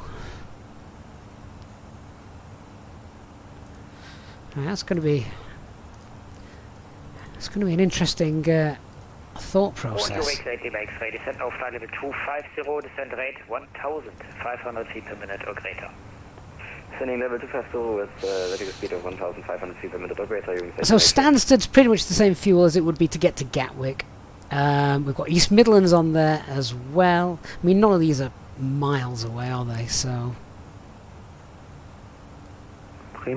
That's going to be an interesting thought process. Descent now flight level 250, descent rate 1,500 feet per minute or greater. Sending level 250 with vertical speed of 1,500 feet per minute or greater. So Stansted's pretty much the same fuel as it would be to get to Gatwick. We've got East Midlands on there as well. I mean, none of these are miles away, are they? So. I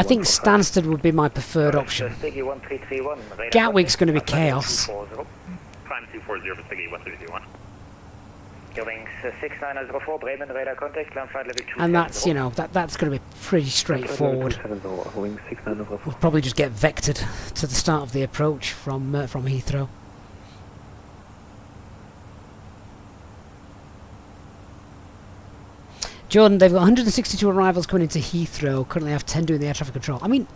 think Stansted would be my preferred option. Gatwick's going to be chaos. Climb 240 for Stiggy 1331. Going 6904, Bremen, radar contact, climb flight level 2. And that's, you know, that's going to be pretty straightforward. We'll probably just get vectored to the start of the approach from Heathrow. Jordan, they've got 162 arrivals coming into Heathrow. Currently have 10 doing the air traffic control. I mean,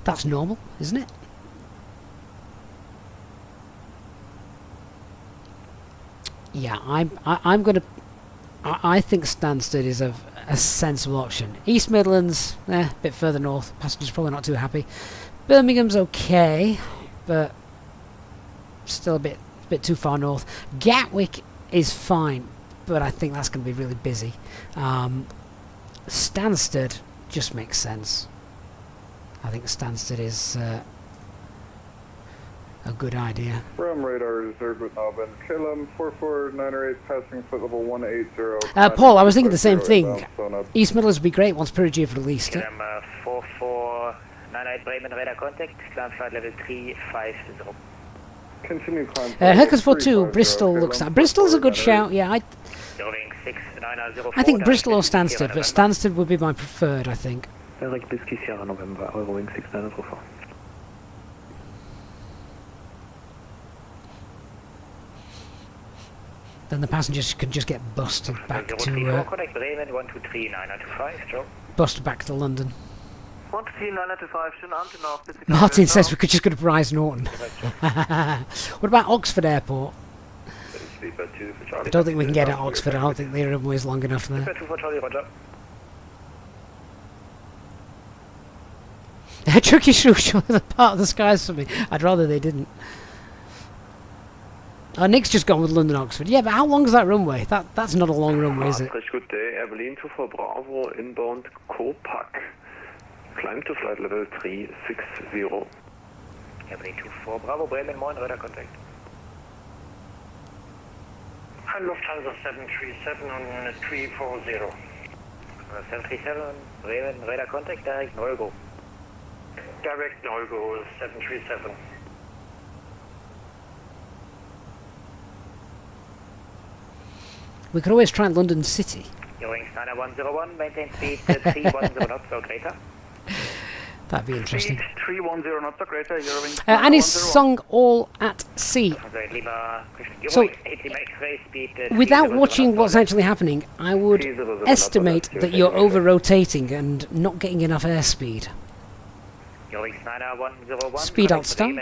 that's normal, isn't it? Yeah, I'm gonna. I think Stansted is a sensible option. East Midlands, a bit further north. Passengers probably not too happy. Birmingham's okay, but still a bit too far north. Gatwick is fine, but I think that's going to be really busy. Stansted just makes sense. I think Stansted is a good idea. Ram radar reserved with Melbourne. KLM 44908 passing foot level 180. Paul, I was thinking the same thing. East Midlands would be great once Perugia have released it. KLM 4498 Bremen, radar contact, climb flight level 350. Continue climb. Hercules 42, Bristol looks at. Bristol's a good shout, yeah. I think Bristol or Stansted, but Stansted would be my preferred, I think. Eric Bisky Sierra November, Eurowing 6904. Then the passengers can just get busted back to busted back to London. 13925, Martin says we could just go to Bryce Norton. What about Oxford Airport? I don't think we can get at Oxford. I don't think the runway is long enough there. Turkish should show the part of the skies for me. I'd rather they didn't. Nick's just gone with London Oxford. Yeah, but how long is that runway? That's not a long runway, is it? Good day, Abilene to for Bravo, inbound Copac. Climb to flight level 360. Abilene 24 Bravo, Bremen, moin, radar contact. Lufthansa 737 on 340. 737, Bremen, radar contact, direct no-go. Direct no-go, 737. We could always try London City. Eurowings 9101, maintain speed 310 knots or greater. That'd be interesting. 310 knots or greater, Eurowings. And is sung all at sea. So, without watching what's actually happening, I would estimate that you're over-rotating and not getting enough airspeed. Speed out start.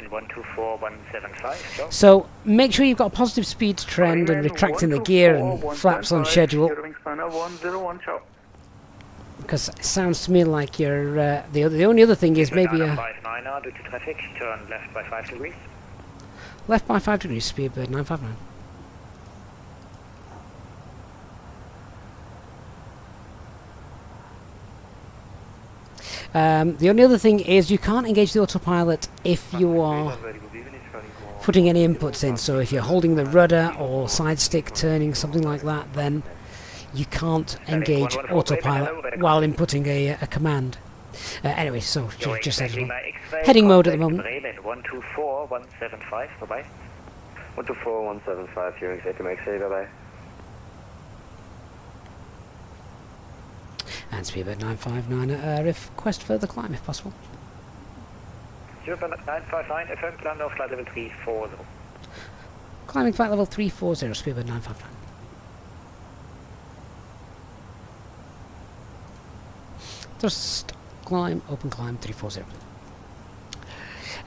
So make sure you've got a positive speed trend and retracting the gear and flaps on schedule. Because it sounds to me like you're the only other thing is maybe a traffic, turn left by 5 degrees. Left by 5 degrees, Speedbird 959. The only other thing is you can't engage the autopilot if you are putting any inputs in. So if you're holding the rudder or side stick turning, something like that, then you can't engage autopilot while inputting a command. Anyway, so just heading mode at the moment. 124175, bye-bye. 124175, hearing set to make say bye-bye. And Speedbird 959, request further climb if possible. 959, FM, climb now flight level 340. Climbing flight level 340, Speedbird 959. Just climb, open climb 340.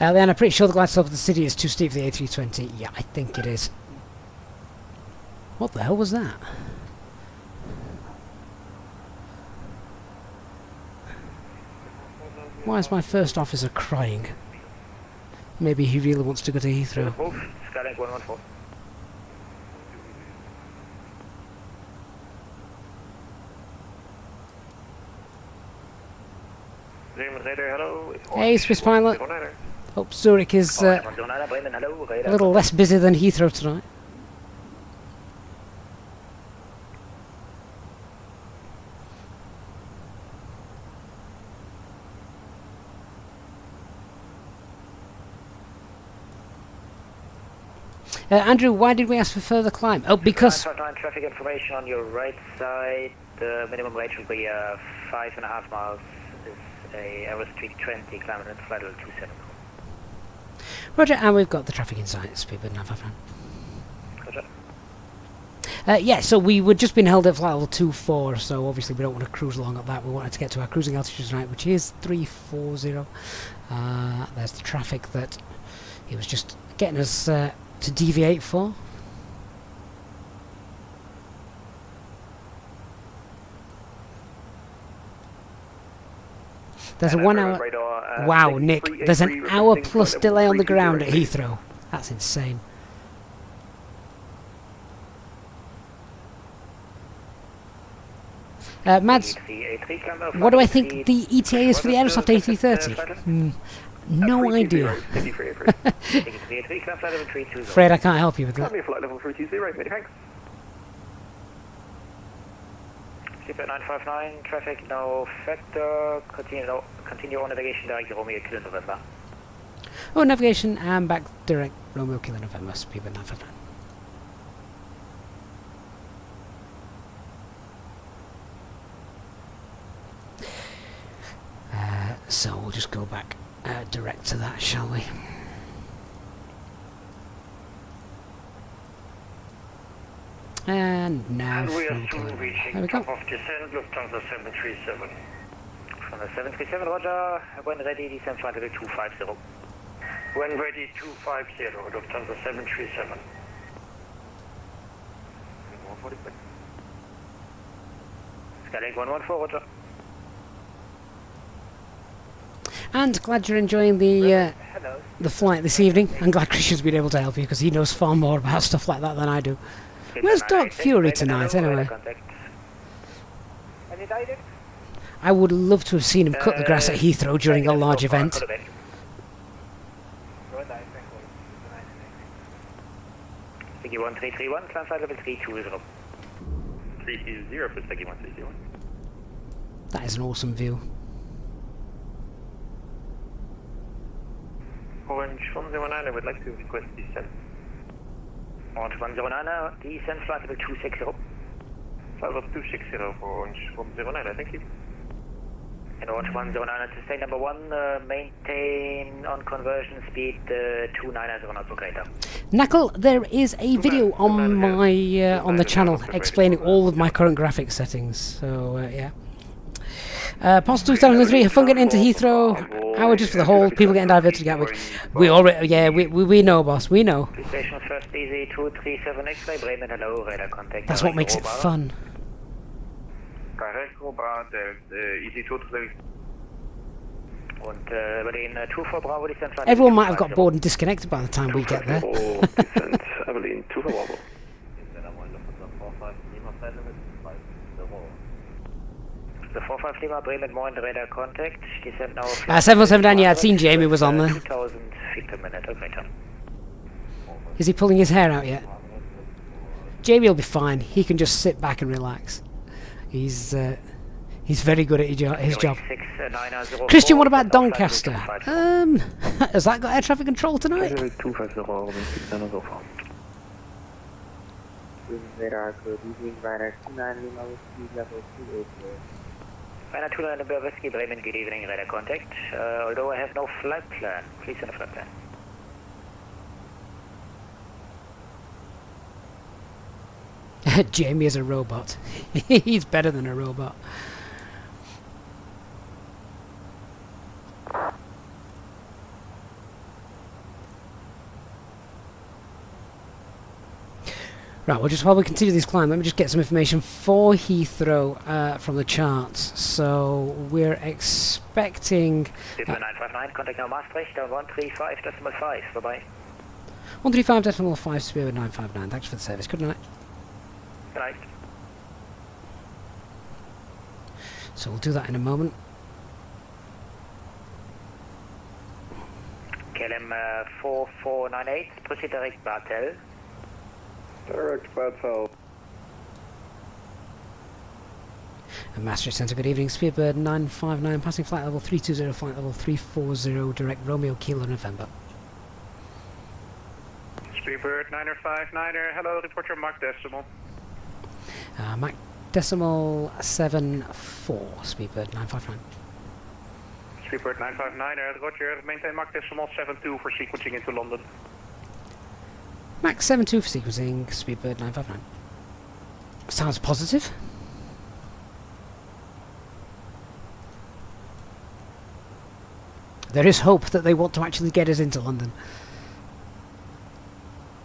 Leanne, I'm pretty sure the glide slope of the city is too steep for the A320. Yeah, I think it is. What the hell was that? Why is my first officer crying? Maybe he really wants to go to Heathrow. Skylink 114. Hey, Swiss pilot. Hope Zurich is a little less busy than Heathrow tonight. Andrew, why did we ask for further climb? Oh, because... Traffic information on your right side. The minimum range will be 5.5 miles. This is a Airbus 320 climbing into flight level 27. Roger, and we've got the traffic insight, Speedbird 959. Roger. Yeah, so we were just been held at flight level 24, so obviously we don't want to cruise along at that. We wanted to get to our cruising altitude tonight, which is 340. There's the traffic that he was just getting us to deviate for. There's a 1 hour... wow, Nick, there's an hour plus delay on the ground at Heathrow. That's insane. Mads, what do I think the ETA is for the Aerosoft A330? No idea. Afraid I can't help you with that. Flight level 320, many thanks. Super 959, traffic no factor, continue on navigation direct Romeo Kilo November. Oh, navigation and back direct Romeo Kilo November, Speedbird 959. So we'll just go back direct to that, shall we? And now and we are soon reaching top of descent, Lufthansa 737. From the 737, Roger. When ready, descent flight level 250. When ready, 250, Lufthansa 737. Skylink 114, Roger. And glad you're enjoying the flight this evening. I'm glad Christian's been able to help you because he knows far more about stuff like that than I do. Where's Dark Fury tonight, anyway? I would love to have seen him cut the grass at Heathrow during a large event. Sticky 1331, climb flight level 320. 320 for Sticky 1331. That is an awesome view. Orange 109, I would like to request descent. Orange 109, descent flight level 260. Flight level 260 for Orange 109, thank you. And Orange 109 to stay number 1, maintain on conversion speed 290 knots per greater. Knuckle, there is a video on my on the channel explaining all of my current graphics settings. So yeah. Past 2003, have fun getting into Heathrow. Hour just for the whole. People getting diverted to Gatwick. We already, yeah, we know, boss. We know. Station first easy 237 X-ray, Bremen, hello, radar contact. That's what makes it fun. Direct Robert, easy 223. Und Berlin 24 Bravo, descent flight. Everyone might have got bored and disconnected by the time we get there. Descent, Berlin 24 Bravo. The 45 Lima, Bremen, Moin, radar contact. Descent now. 779, yeah, I'd seen Jamie was on there. 2000 feet per minute, okay. Is he pulling his hair out yet? Jamie will be fine. He can just sit back and relax. He's very good at his job. Christian, what about Doncaster? Has that got air traffic control tonight? Radar 29 Whiskey, Bremen, good evening, radar contact. Although I have no flight plan, please send a flight plan. Jamie is a robot. He's better than a robot. Right, well, just while we continue this climb, let me just get some information for Heathrow from the charts. So we're expecting... 959, contact now Maastricht, 135.5, bye-bye. 135.5, Spirit 959, thanks for the service, good night. Good night. So we'll do that in a moment. KLM 4498, proceed direct Bartel. Direct Bartel. And Maastricht Centre, good evening. Speedbird 959, passing flight level 320, flight level 340, direct Romeo Kilo November. Speedbird 959, hello, report your Mach decimal. Mach decimal 74, Speedbird 959. Speedbird 959, Roger, maintain Mach decimal 72 for sequencing into London. Mach 72 for sequencing, Speedbird 959. Sounds positive. There is hope that they want to actually get us into London.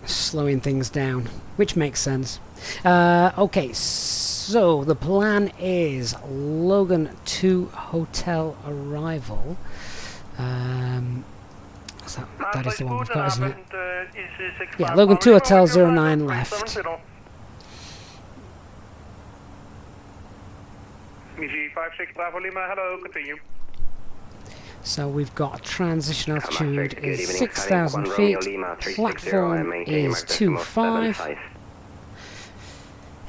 Slowing things down, which makes sense. Okay, so the plan is Logan 2 hotel arrival. So that is the one we've got, isn't it? Yeah, Logan 2 hotel 09 left. Easy 56 Bravo Lima, hello, continue. So we've got transition altitude is 6,000 feet, platform is 25,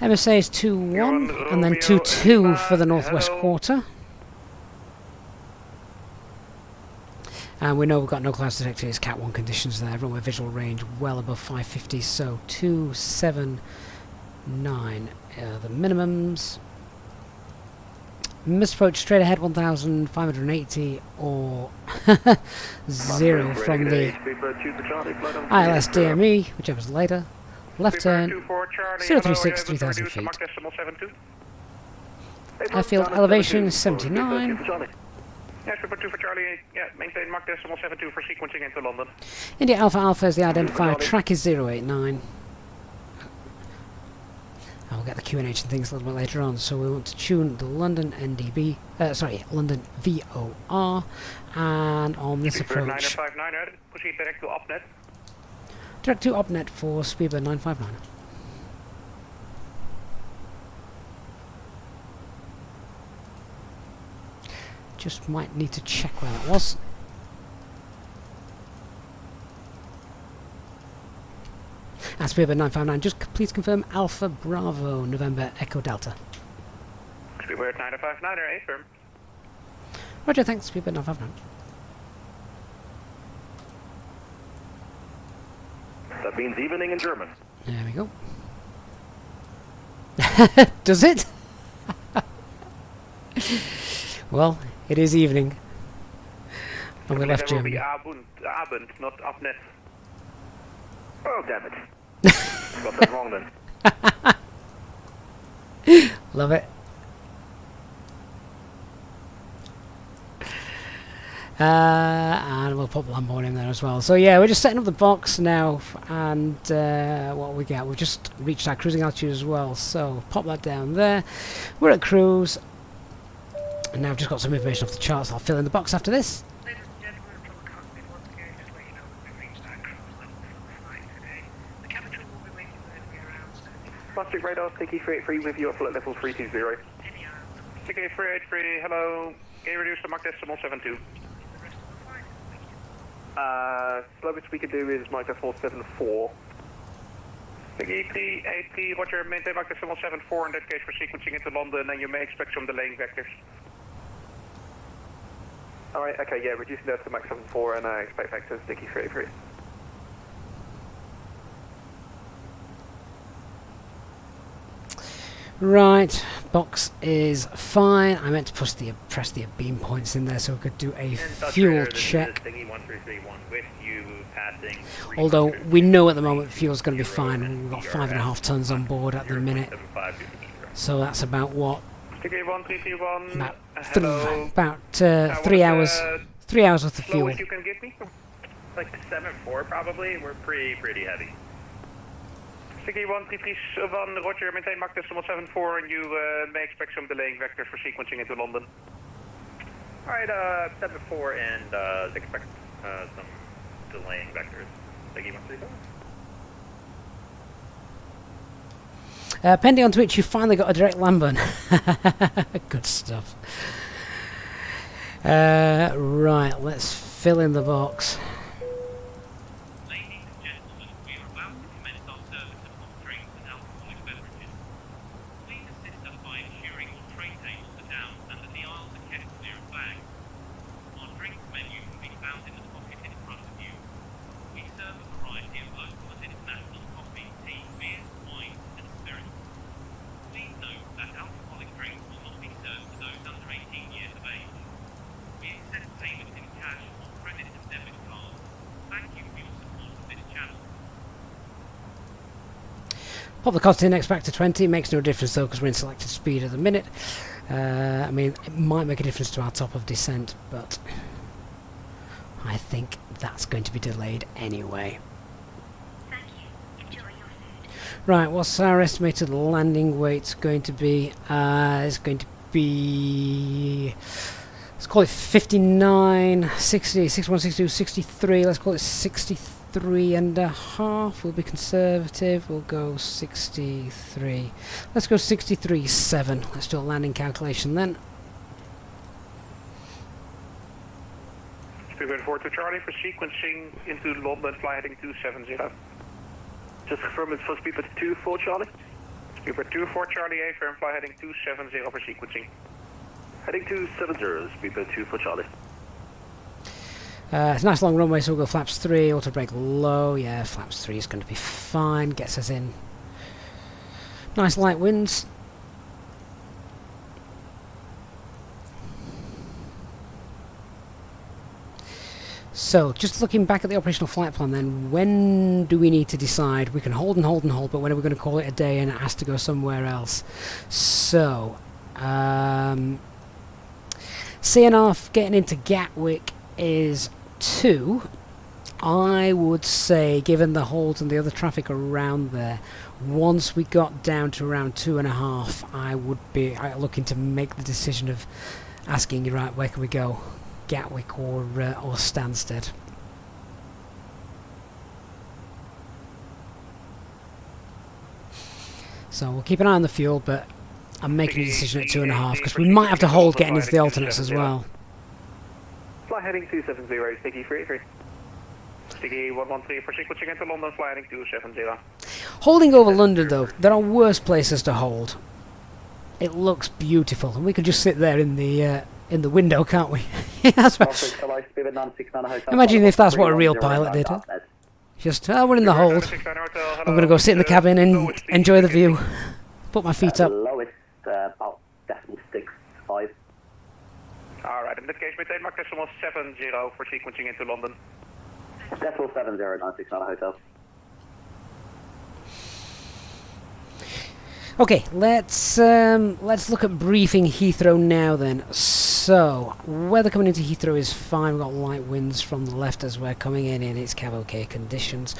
MSA is 21, and then 22 for the northwest quarter. And we know we've got no clouds detected, it's Cat 1 conditions there, runway visual range well above 550, so 279 the minimums. Misapproach straight ahead 1,580 or 0 from the ILS DME, whichever's later. Left turn 036 3,000 feet. Airfield elevation 79. Yes, report 2 for Charlie, yeah, maintain Mach decimal 72 for sequencing into London. India Alpha Alpha is the identifier, track is 089. And we'll get the QNH and things a little bit later on. So we want to tune the London NDB, London VOR, and on this approach, 959, proceed direct to OpNet. direct to OpNet for Speedbird 959. Just might need to check where that was. And Speedbird 959, just please confirm Alpha Bravo November Echo Delta. Speedbird 959, affirm. Roger, thanks, Speedbird 959. That means evening in German. There we go. Does it? Well, it is evening. And we left Germany. Abend, not OpNet. Oh, damn it. Got that wrong then. Love it. And we'll put Lamborn in there as well. So yeah, we're just setting up the box now, and what we get, we've just reached our cruising altitude as well. So pop that down there. We're at cruise, and now I've just got some information off the charts. I'll fill in the box after this. Ladies and gentlemen, from the cockpit once again, just let you know that we've reached our cruise level for the flight today. The cabin crew will be waiting there to be around. Plastic radar, Sticky 383 with you at flight level 320. Sticky 383, hello. Can you reduce the Mach decimal 72? Slowest we can do is Mach decimal 74. Sticky 383, roger, maintain Mach decimal 74 in that case for sequencing into London, and you may expect some delaying vectors. Alright, okay, yeah, reducing that to Mach 74 and expect vectors, Sticky 383. Right, box is fine. I meant to press the beam points in there so we could do a fuel check. Although we know at the moment fuel's going to be fine. We've got 5.5 tons on board at the minute. So that's about what? About 3 hours. 3 hours worth of fuel. You can get me? Like 7.4 probably. We're pretty heavy. Sticky 133 roger, maintain Mach decimal 74, and you may expect some delaying vectors for sequencing into London. Alright, 74 and expect some delaying vectors. Sticky 134. Pending on Twitch, you finally got a direct Lamborn. Good stuff. Right, let's fill in the box. Pop the cost index back to 20, makes no difference though because we're in selected speed at the minute. I mean, it might make a difference to our top of descent, but I think that's going to be delayed anyway. Right, what's our estimated landing weight going to be? It's going to be, let's call it 59, 60, 61, 62, 63, let's call it 63.5, we'll be conservative, we'll go 63, let's go 63.7, let's do a landing calculation then. Speedbird 42 Charlie for sequencing into London, fly heading 270. Just confirm it's for Speedbird 24 Charlie. Speedbird 24 Charlie, affirm, fly heading 270 for sequencing. Heading 270, Speedbird 24 Charlie. It's a nice long runway, so we'll go flaps 3, auto brake low, yeah, flaps 3 is going to be fine, gets us in. Nice light winds. So, just looking back at the operational flight plan then, when do we need to decide? We can hold and hold and hold, but when are we going to call it a day and it has to go somewhere else? So, CNR getting into Gatwick is 2. I would say, given the holds and the other traffic around there, once we got down to around 2.5, I would be looking to make the decision of asking you, right, where can we go? Gatwick or Stansted? So we'll keep an eye on the fuel, but I'm making a decision at 2.5 because we might have to hold getting into the alternates as well. Fly heading 270, sticky 33. Sticky 113 for sequencing into London, fly heading 270. Holding over London though, there are worse places to hold. It looks beautiful, and we could just sit there in the window, can't we? That's right. Imagine if that's what a real pilot did. Huh? Just, we're in the hold. I'm going to go sit in the cabin and enjoy the view. Put my feet up. Lowest, about decimal 6.5. Alright, in this case, maintain Mach decimal 70 for sequencing into London. Decimal 70, 96 on a hotel. Okay, let's look at briefing Heathrow now then. So, weather coming into Heathrow is fine. We've got light winds from the left as we're coming in it's cav-okay conditions.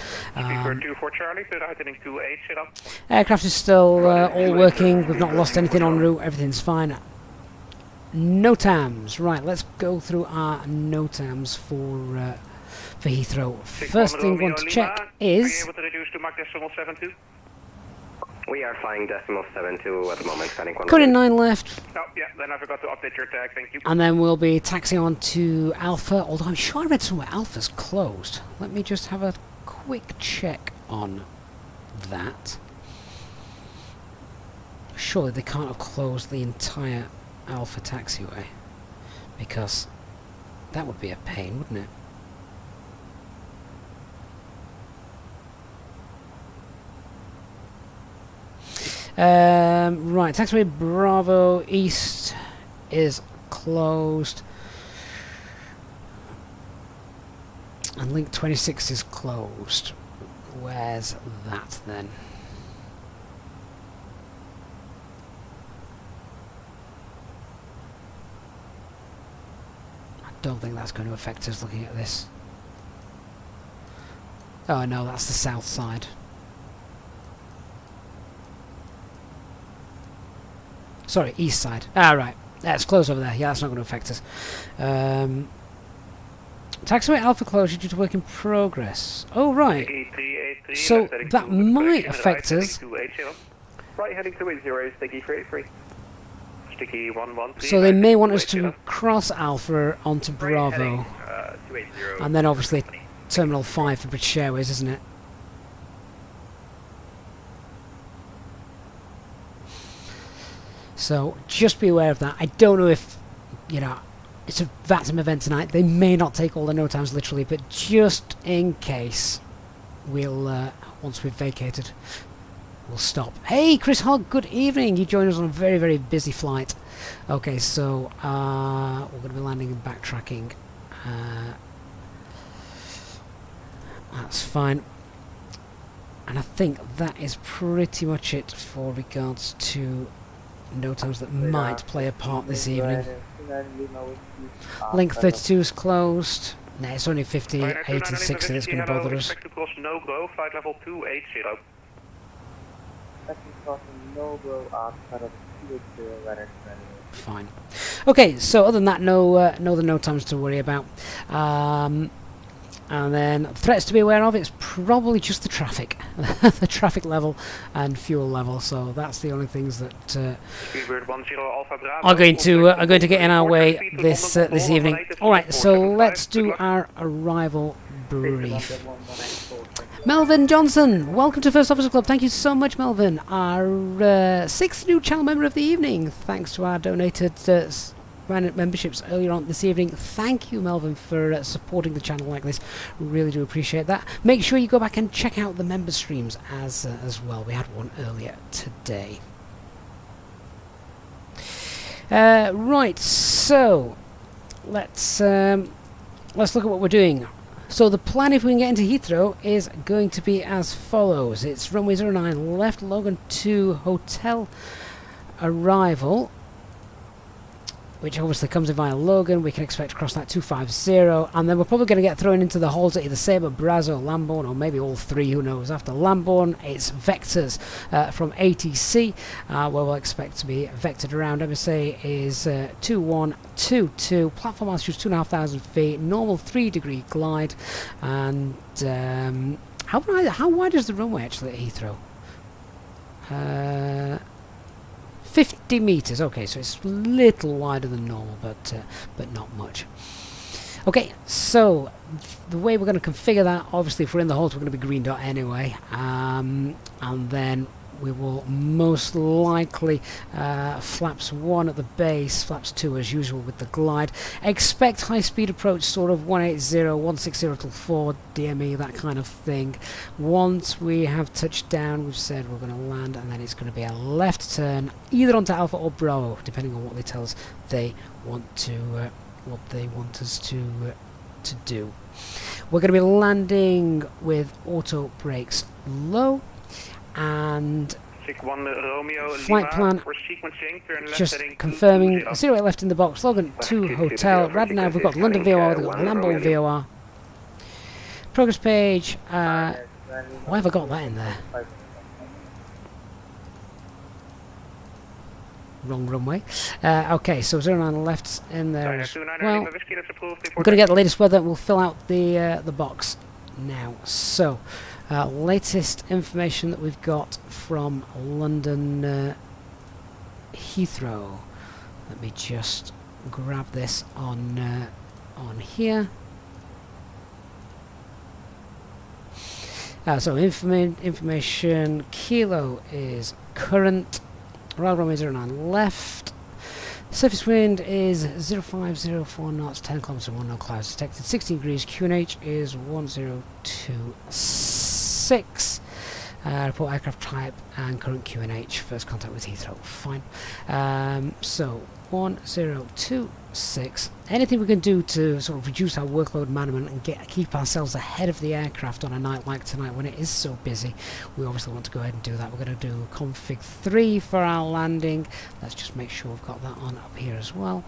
Aircraft is still all working. We've not lost anything en route. Everything's fine. NOTAMs. Right, let's go through our NOTAMs for Heathrow. First thing we want to check is... We are flying decimal 72 at the moment, standing 1. Current 9 left. Oh, yeah, then I forgot to update your tag, thank you. And then we'll be taxiing on to Alpha, although I'm sure I read somewhere Alpha's closed. Let me just have a quick check on that. Surely they can't have closed the entire Alpha taxiway, because that would be a pain, wouldn't it? Right, taxiway Bravo East is closed, and link 26 is closed. Where's that then? I don't think that's going to affect us looking at this. Oh no, that's the south side. Sorry, east side. Ah, right. That's closed over there. Yeah, that's not going to affect us. Taxiway Alpha closure due to work in progress. Oh, right. So that might affect us. Right, heading 280, sticky 33. Sticky 113. So they may want us to cross Alpha onto Bravo. And then obviously Terminal 5 for British Airways, isn't it? So just be aware of that. I don't know if, you know, it's a VATSIM event tonight. They may not take all the NOTAMs literally, but just in case, we'll, once we've vacated, we'll stop. Hey, Chris Hogg, good evening. You joined us on a very, very busy flight. Okay, so we're going to be landing and backtracking. That's fine. And I think that is pretty much it for regards to NOTAMs that might play a part this evening. Link 32 is closed. No, it's only 50, 8 and 60 that's going to bother us. Flight level 280. Fine. Okay, so other than that, no other NOTAMs to worry about. And then threats to be aware of, it's probably just the traffic. The traffic level and fuel level, so that's the only things that are going to get in our way this evening. Alright, so let's do our arrival brief. Melvin Johnson, welcome to First Officer Club. Thank you so much, Melvin. Our 6th new channel member of the evening, thanks to our donated memberships earlier on this evening. Thank you, Melvin, for supporting the channel like this. Really do appreciate that. Make sure you go back and check out the member streams as well. We had one earlier today. Right, so let's look at what we're doing. So the plan, if we can get into Heathrow, is going to be as follows. It's runway 09 left, Logan 2 hotel arrival. which obviously comes in via Logan. We can expect to cross that 250, and then we're probably going to get thrown into the halls at either Sabre, Brazo, Lambourne, or maybe all three, who knows. After Lambourne, it's vectors from ATC, where we'll expect to be vectored around. MSA is 2122, platform altitude 2,500 feet, normal 3-degree glide, and how wide is the runway actually at Heathrow? 50 meters. Okay, so it's a little wider than normal, but not much. Okay, so the way we're going to configure that, obviously, if we're in the halls, we're going to be green dot anyway, and then we will most likely flaps 1 at the base, flaps 2 as usual with the glide. Expect high speed approach, sort of 180, 160 till 4 DME, that kind of thing. Once we have touched down, we've said we're going to land, and then it's going to be a left turn either onto Alpha or Bravo, depending on what they tell us they want to us to do. We're going to be landing with auto brakes low, and flight plan just confirming 08 left in the box, Logan 2 Hotel, Radnav, we've got London VOR, we've got Lambourne VOR. Progress page, why have I got that in there? Wrong runway. Okay, so 09 left in there as well. We're going to get the latest weather, we'll fill out the box now. So, latest information that we've got from London Heathrow. Let me just grab this on here. So information, Kilo is current, Royal runway 09 left, surface wind is 0504 knots, 10 kilometers and 1 no clouds detected, 16 degrees, QNH is 1026. Report aircraft type and current QNH, first contact with Heathrow, fine. So 1026. Anything we can do to sort of reduce our workload management and keep ourselves ahead of the aircraft on a night like tonight when it is so busy, we obviously want to go ahead and do that. We're going to do config 3 for our landing. Let's just make sure we've got that on up here as well.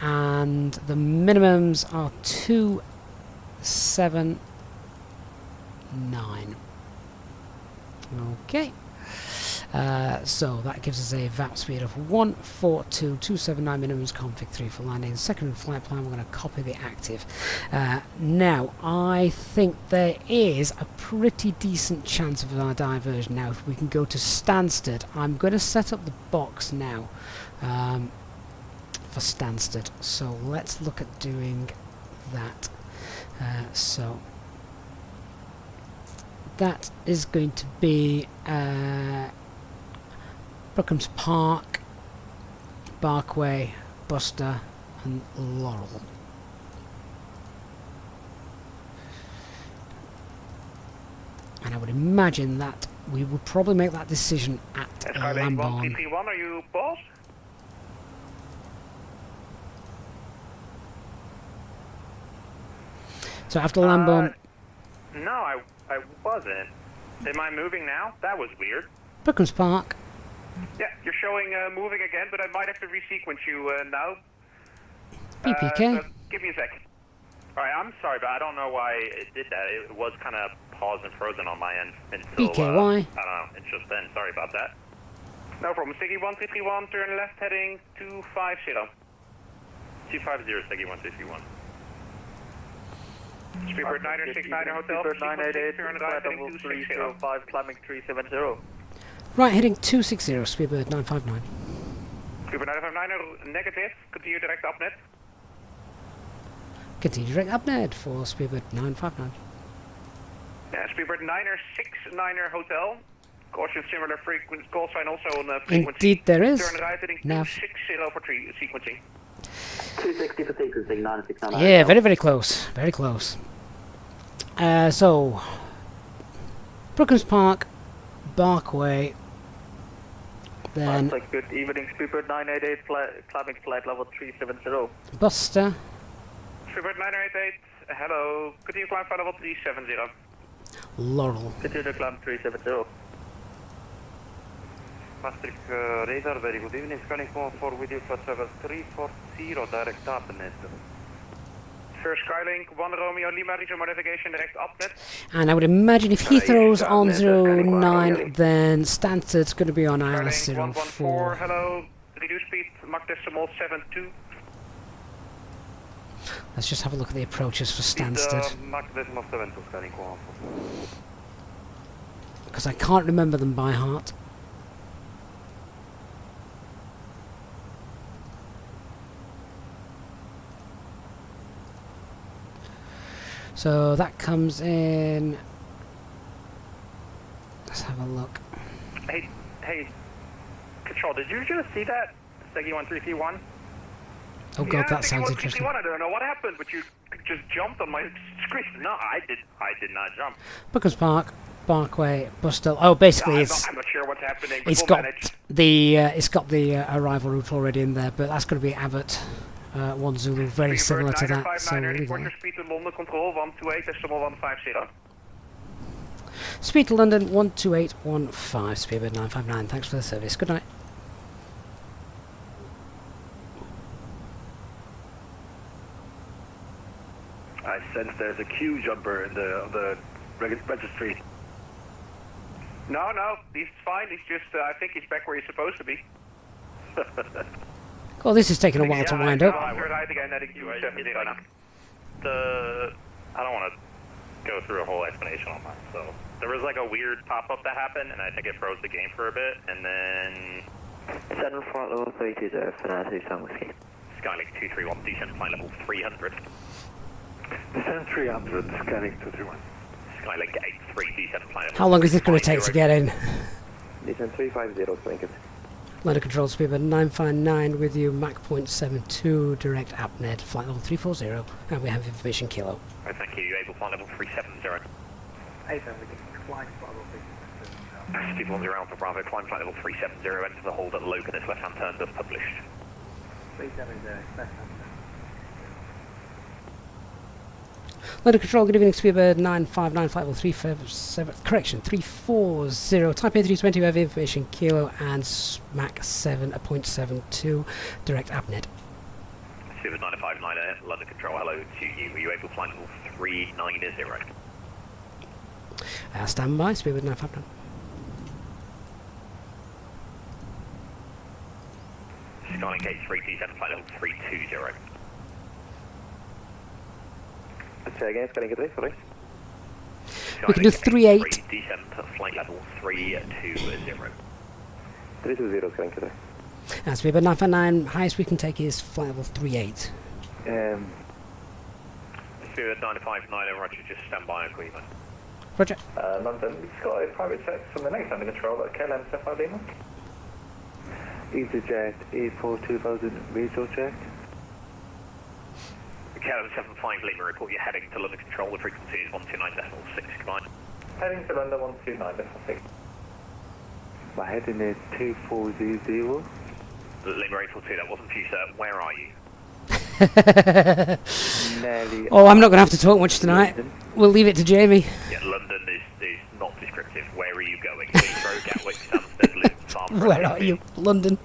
And the minimums are 279. Okay, so that gives us a VAP speed of 142,279 minimums, config 3 for landing. Second flight plan, we're going to copy the active. Now, I think there is a pretty decent chance of our diversion now if we can go to Stansted. I'm going to set up the box now for Stansted, so let's look at doing that. So that is going to be Brookham's Park, Barkway, Buster and Laurel. And I would imagine that we would probably make that decision at Lambourne. 1331, are you boss? So after Lambourne... No, I wasn't. Am I moving now? That was weird. Brookham's Park. Yeah, you're showing moving again, but I might have to resequence you now. BPK. So give me a second. Alright, I'm sorry, but I don't know why it did that. It was kind of paused and frozen on my end until, BKY. I don't know, it's just then. Sorry about that. No problem. Sticky 1331, turn left heading 250. 250, Sticky 1331. Speedbird 969 Hotel, Speedbird 988, turn right heading 305, climbing 370. Right, heading 260, Speedbird 959. Speedbird 959, negative, continue direct upnet. Continue direct upnet for Speedbird 959. Yeah, Speedbird 969 Hotel, caution similar frequency, call sign also on frequency. Indeed there is. Turn right heading 260 for sequencing. 260 for sequencing, 969. Yeah, very, very close. Very close. So, Brookham's Park, Barkway, then... Sounds like good evening, Speedbird 988, climbing flight level 370. Buster. Speedbird 988, hello, continue climb flight level 370. Laurel. Continue to climb 370. Maastricht radar, very good evening. Scanning 4 with you, flight level 340, direct upnet. First Skylink, 1 Romeo Lima, regional navigation, direct upnet. And I would imagine if Heathrow's on 09, then Stansted's going to be on ILS 04. Hello, reduce speed, Mach decimal 72. Let's just have a look at the approaches for Stansted. Mach decimal 72, scanning 1. Because I can't remember them by heart. So that comes in. Let's have a look. Hey, Control, did you just see that? Steggy 1331? Oh god, that sounds interesting. I don't know what happened, but you just jumped on my screen. No, I did not jump. Bookers Park, Barkway, Bustle. Oh, basically I'm not sure what's happening. It's got the arrival route already in there, but that's going to be Abbott 1 Zulu, very similar to that. So we'll leave that. Speed to London, control 128, decimal 150. Speed to London 12815, Speedbird 959. Thanks for the service. Good night. I sense there's a queue jumper in the registry. No, he's fine. He's just, I think he's back where he's supposed to be. Well, this is taking a while to wind up. I don't want to go through a whole explanation on that. So there was like a weird pop-up that happened, and I think it froze the game for a bit, and then 7 flight level 320, Fenix A320. Skylink 231, descent flight level 300. Descent 300, scanning 231. Skylink 83, descent flight level. How long is this going to take to get in? Descent 350, Blanket. London Control Speedbird 959 with you, Mach .72, direct AppNet, flight level 340, and we have information kilo. Right, thank you. Able flight level 370. Steve 10 Alpha Bravo, climb flight level 370, enter the hold at Logan, it's left-hand turn, as published. 370, left-hand turn. London Control, good evening, Speedbird 959, flight level 357, correction, 340, Type A320, we have information kilo, and Mach 7.72, direct AppNet. Speedbird 959, London Control, hello to you, were you able to flight level 390? Stand by, Speedbird 959. Skylink 83, descent flight level 320. Say again, Skylink 3, sorry. We can do 38. Descent flight level 320. 320, Skylink 3. Speedbird 959, highest we can take is flight level 38. Speedbird 959, roger, just stand by and agreement. Roger. London, we've got a private check from the next under control at KLM 75 Lima. Easyjet E4 2000, visual check. KLM 75 Lima, report you're heading to London Control, the frequency is 129.6, combined. Heading to London 129.6. My heading is 2400. Lima 842, that wasn't for you, sir. Where are you? Oh, I'm not going to have to talk much tonight. We'll leave it to Jamie. Yeah, London is not descriptive. Where are you going? Heathrow, Gatwick, Stansted, Luton, Farnborough. Where are you? London.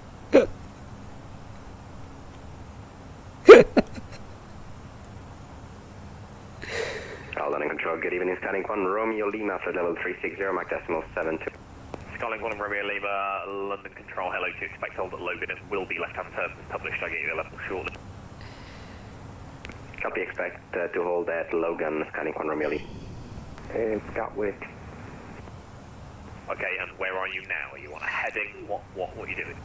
London Control, good evening, Scanning 1, Romeo Lima, flight level 360, Mach decimal 72. Skylink 1 Romeo Lima, London Control, hello to expect hold at Logan, it will be left-hand turn as published, I'll get you the level shortly. Copy, expect to hold at Logan, Scanning 1 Romeo Lima. Gatwick. Okay, and where are you now? Are you on a heading? What are you doing?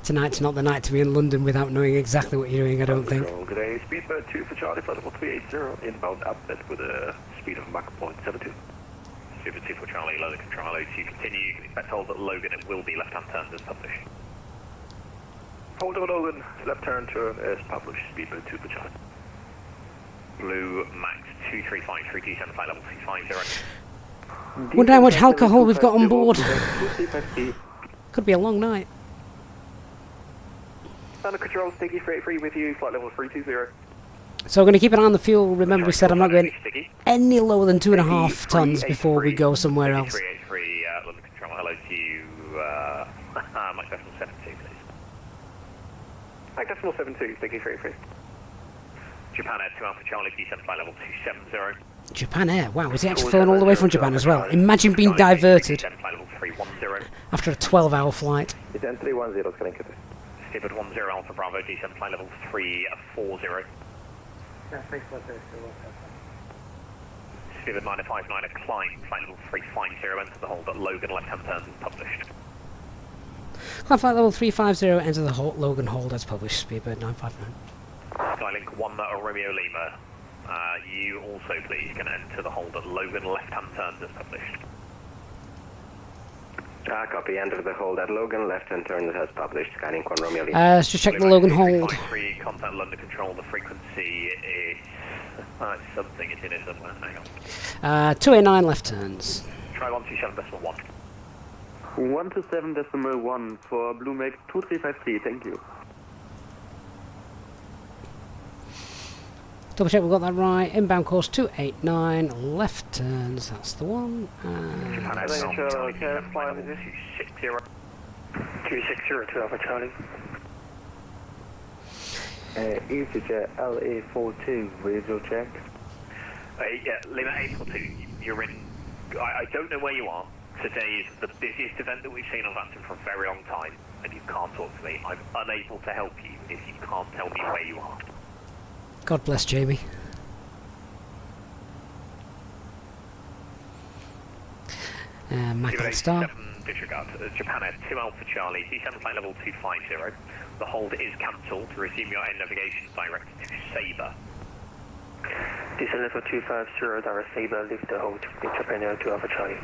Tonight's not the night to be in London without knowing exactly what you're doing, I don't think. Today, Speedbird 2 for Charlie, flight level 380, inbound upnet with a speed of Mach .72. Speedbird 2 for Charlie, London Control, hello to continue, you can expect hold at Logan, it will be left-hand turn as published. Hold on Logan, left-hand turn as published, Speedbird 2 for Charlie. Blue Max 235, 327, flight level 350. Wonder how much alcohol we've got on board. Could be a long night. London Control, Sticky 383 with you, flight level 320. So we're going to keep an eye on the fuel. Remember we said I'm not going any lower than 2.5 tons before we go somewhere else. 383, London Control, hello to you, Mike Decimal 72, please. Mike Decimal 72, Sticky 33. Japan Air 2 Alpha Charlie, descent flight level 270. Japan Air, wow, is he actually flown all the way from Japan as well? Imagine being diverted after a 12-hour flight. Descent 310, scanning Qatar. Steward 10 Alpha Bravo, descent flight level 340. Steward 959, a climb, flight level 350, enter the hold at Logan, left-hand turn, published. Climb flight level 350, enter the Logan hold as published, Speedbird 959. Skylink 1 Romeo Lima, you also please can enter the hold at Logan, left-hand turn as published. Copy, enter the hold at Logan, left-hand turn as published, Skylink 1 Romeo Lima. Let's just check the Logan hold. Contact London Control, the frequency is something, it's in it somewhere, hang on. 289 left turns. Try 127.1. 127.1 for Blue Make 2353, thank you. Double check we've got that right. Inbound course 289, left turns, that's the one. And 260 Alpha Charlie. Easyjet LA42, visual check. Yeah, Lima 842, you're in. I don't know where you are. Today is the busiest event that we've seen on VATSIM for a very long time, and you can't talk to me. I'm unable to help you if you can't tell me where you are. God bless Jamie. Michael Star. Disregard. Japan Air 2 Alpha Charlie, descent flight level 250. The hold is cancelled. Resume your air navigation direct to Sabre. Descent level 250, direct Sabre, leave the hold. Japan Air 2 Alpha Charlie.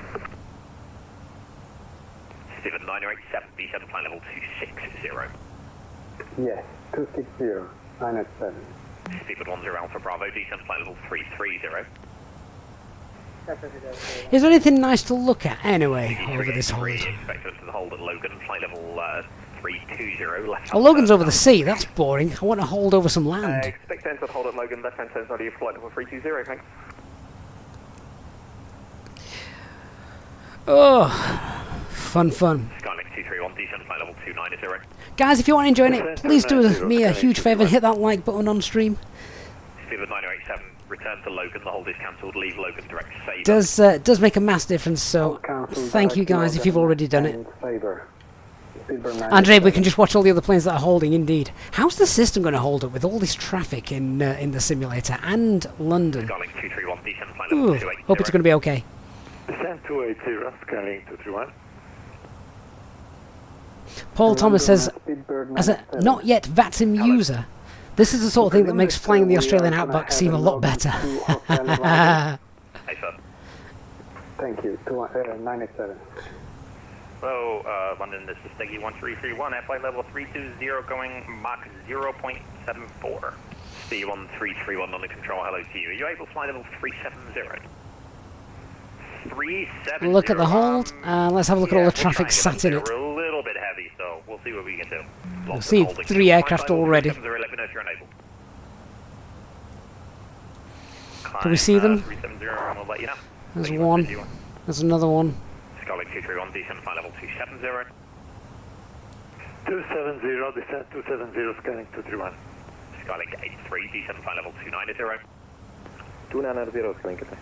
Steward 987, descent flight level 260. Yes, 260, 987. Steward 10 Alpha Bravo, descent flight level 330. Is there anything nice to look at anyway over this hold? Expect us to the hold at Logan, flight level 320, left. Oh, Logan's over the sea, that's boring. I want to hold over some land. Expect to enter the hold at Logan, left-hand turn, not you, flight level 320, thanks. Oh, fun. Skylink 231, descent flight level 290. Guys, if you are enjoying it, please do me a huge favour and hit that like button on stream. Steward 987, return to Logan, the hold is cancelled, leave Logan direct Sabre. Does make a mass difference, so thank you guys if you've already done it. Andre, we can just watch all the other planes that are holding, indeed. How's the system going to hold up with all this traffic in the simulator and London? Skylink 231, descent flight level 280. Hope it's going to be okay. Descent 280, Skylink 231. Paul Thomas says, as a not yet VATSIM user, this is the sort of thing that makes flying the Australian outback seem a lot better. Hey, sir. Thank you. 987. Hello, London, this is Steggy 1331 at flight level 320 going Mach 0.74. C1331 on the control, hello to you. Are you able to fly level 370? 370. Look at the hold. Let's have a look at all the traffic sat in it. We're a little bit heavy, so we'll see what we can do. We'll see 3 aircraft already. Let me know if you're unable. Can we see them? 370, and we'll let you know. There's one. There's another one. Skylink 231, descent flight level 270. 270, descent 270, Skylink 231. Skylink 83, descent flight level 290. 290, Skylink.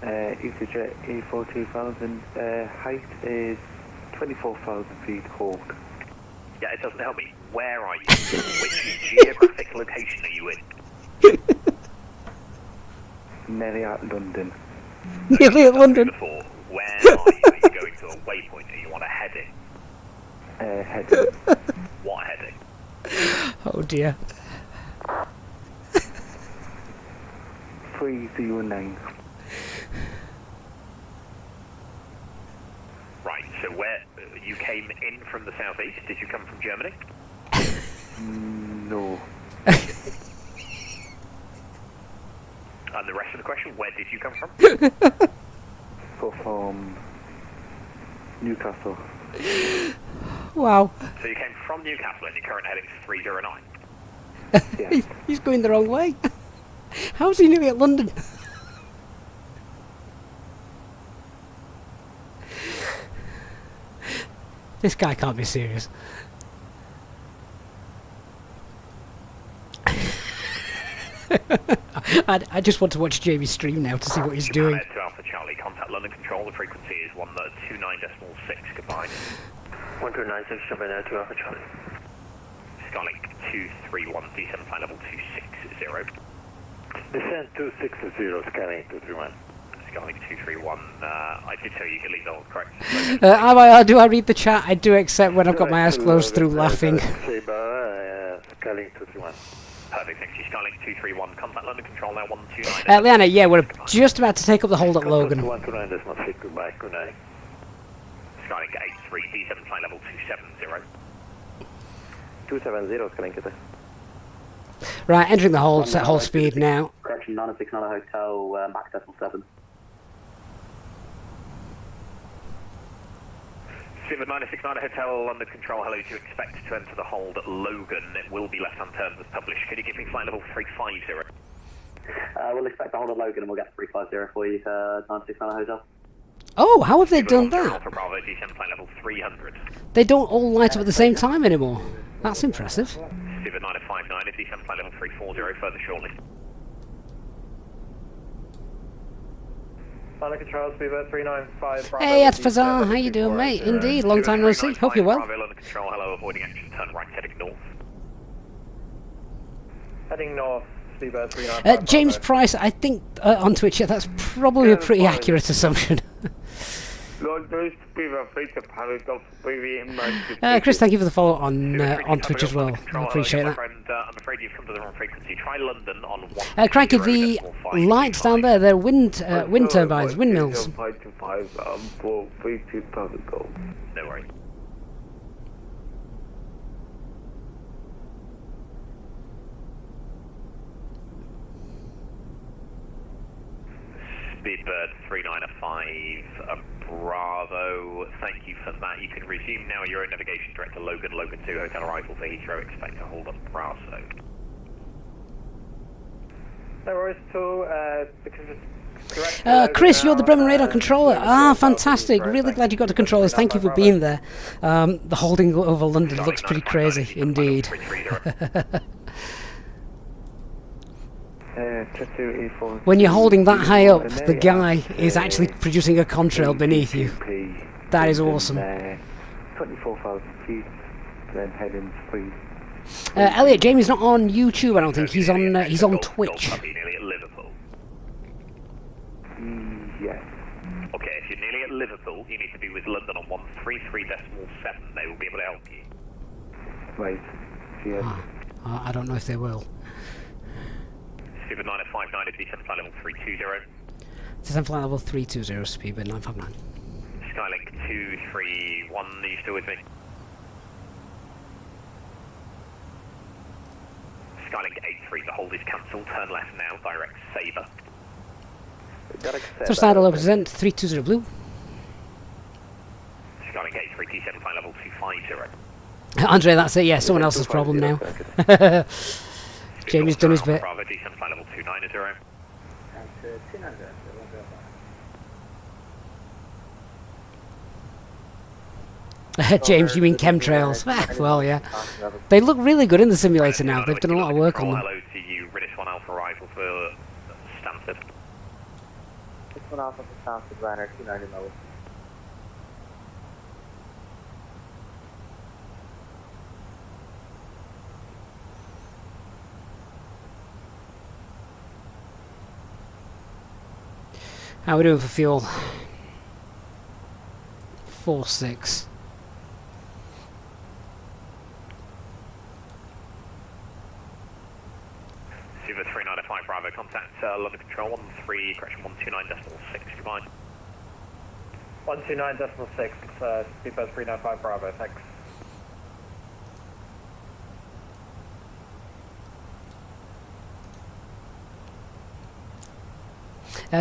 Easyjet A42000, height is 24,000 feet, hold. Yeah, it doesn't help me. Where are you? Which geographic location are you in? Nearly at London. Nearly at London. Before. Where are you? Are you going to a waypoint? Are you on a heading? Heading. What heading? Oh dear. 309. Right, so where you came in from the southeast? Did you come from Germany? No. And the rest of the question, where did you come from? From Newcastle. Wow. So you came from Newcastle and your current heading is 309? He's going the wrong way. How's he nearly at London? This guy can't be serious. I just want to watch Jamie's stream now to see what he's doing. To Alpha Charlie, contact London Control. The frequency is 129.6. Goodbye. 129.6, jumping out to Alpha Charlie. Skylink 231, descent flight level 260. Descent 260, scanning 231. Skylink 231, I did tell you could leave the hold, correct? Do I read the chat? I do, except when I've got my eyes closed through laughing. Skylink 231. Perfect, thank you. Skylink 231, contact London Control now 129. Leanna, yeah, we're just about to take up the hold at Logan. 129.6, goodbye, good night. Skylink 83, descent flight level 270. 270, Skylink is it? Right, entering the hold, set hold speed now. Correction, 969 Hotel, Max 7. Silver 969 Hotel, London Control, hello, do you expect to enter the hold at Logan? It will be left unturned as published. Can you give me flight level 350? We'll expect the hold at Logan and we'll get 350 for you, 969 Hotel. Oh, how have they done that? For Bravo, descent flight level 300. They don't all light up at the same time anymore. That's impressive. Silver 959, descent flight level 340, further shortly. London Control, Speedbird 395. Hey, it's Fazar. How you doing, mate? Indeed, long time no see. Hope you're well. Bravo, London Control, hello, avoiding action, turn right, heading north. Heading north, Speedbird 395. James Price, I think on Twitch, yeah, that's probably a pretty accurate assumption. Chris, thank you for the follow on Twitch as well. I appreciate that. I'm afraid you've come to the wrong frequency. Try London on 1. Cranky, the lights down there, they're wind turbines, windmills. No worries. Speedbird 395, Bravo, thank you for that. You can resume now your own navigation direct to Logan, Logan 2, hotel arrival for Heathrow, expect to hold on Bravo. No worries at all, because it's correct. Chris, you're the Bremen radar controller. Ah, fantastic. Really glad you got the controllers. Thank you for being there. The holding over London looks pretty crazy, indeed. When you're holding that high up, the guy is actually producing a contrail beneath you. That is awesome. 24,000 feet, then heading free. Elliot, Jamie's not on YouTube, I don't think. He's on Twitch. Yes. Okay, if you're nearly at Liverpool, you need to be with London on 133.7. They will be able to help you. Right. Yes. I don't know if they will. Speedbird 959 is descent flight level 320. Descent flight level 320, Speedbird 959. Skylink 231, are you still with me? Skylink 83, the hold is cancelled, turn left now, direct Sabre. So start low descent, 320 blue. Skylink 83, descent flight level 250. Andre, that's it, yeah, someone else's problem now. Jamie's done his bit. Bravo, descent flight level 290. James, you mean chemtrails? Well, yeah. They look really good in the simulator now. They've done a lot of work on them. Hello to you, British 1 Alpha arrival for Stansted. British 1 Alpha for Stansted, Ryanair 290 level. How are we doing for fuel? 4.6. Super 395 Bravo, contact London Control 13, correction 129.6, goodbye. 129.6, Speedbird 395 Bravo, thanks.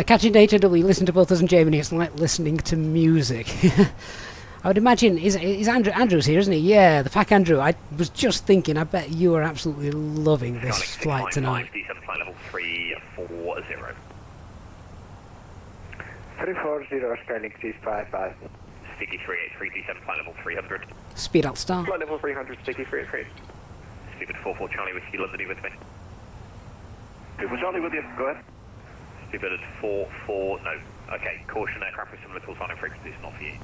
Catching data, we listen to both us and Jamie, it's like listening to music. I would imagine, is Andrew's here, isn't he? Yeah, the Pack Andrew. I was just thinking, I bet you are absolutely loving this flight tonight. Descent flight level 340. 340, Skyling 655. Sticky 383, descent flight level 300. Speed out star. Flight level 300, sticky 383. Stupid 44 Charlie Whiskey London, you with me? Stupid Charlie with you, go ahead. Stupid 44, no. Okay, caution aircraft with similar to autonomic frequencies, not for you.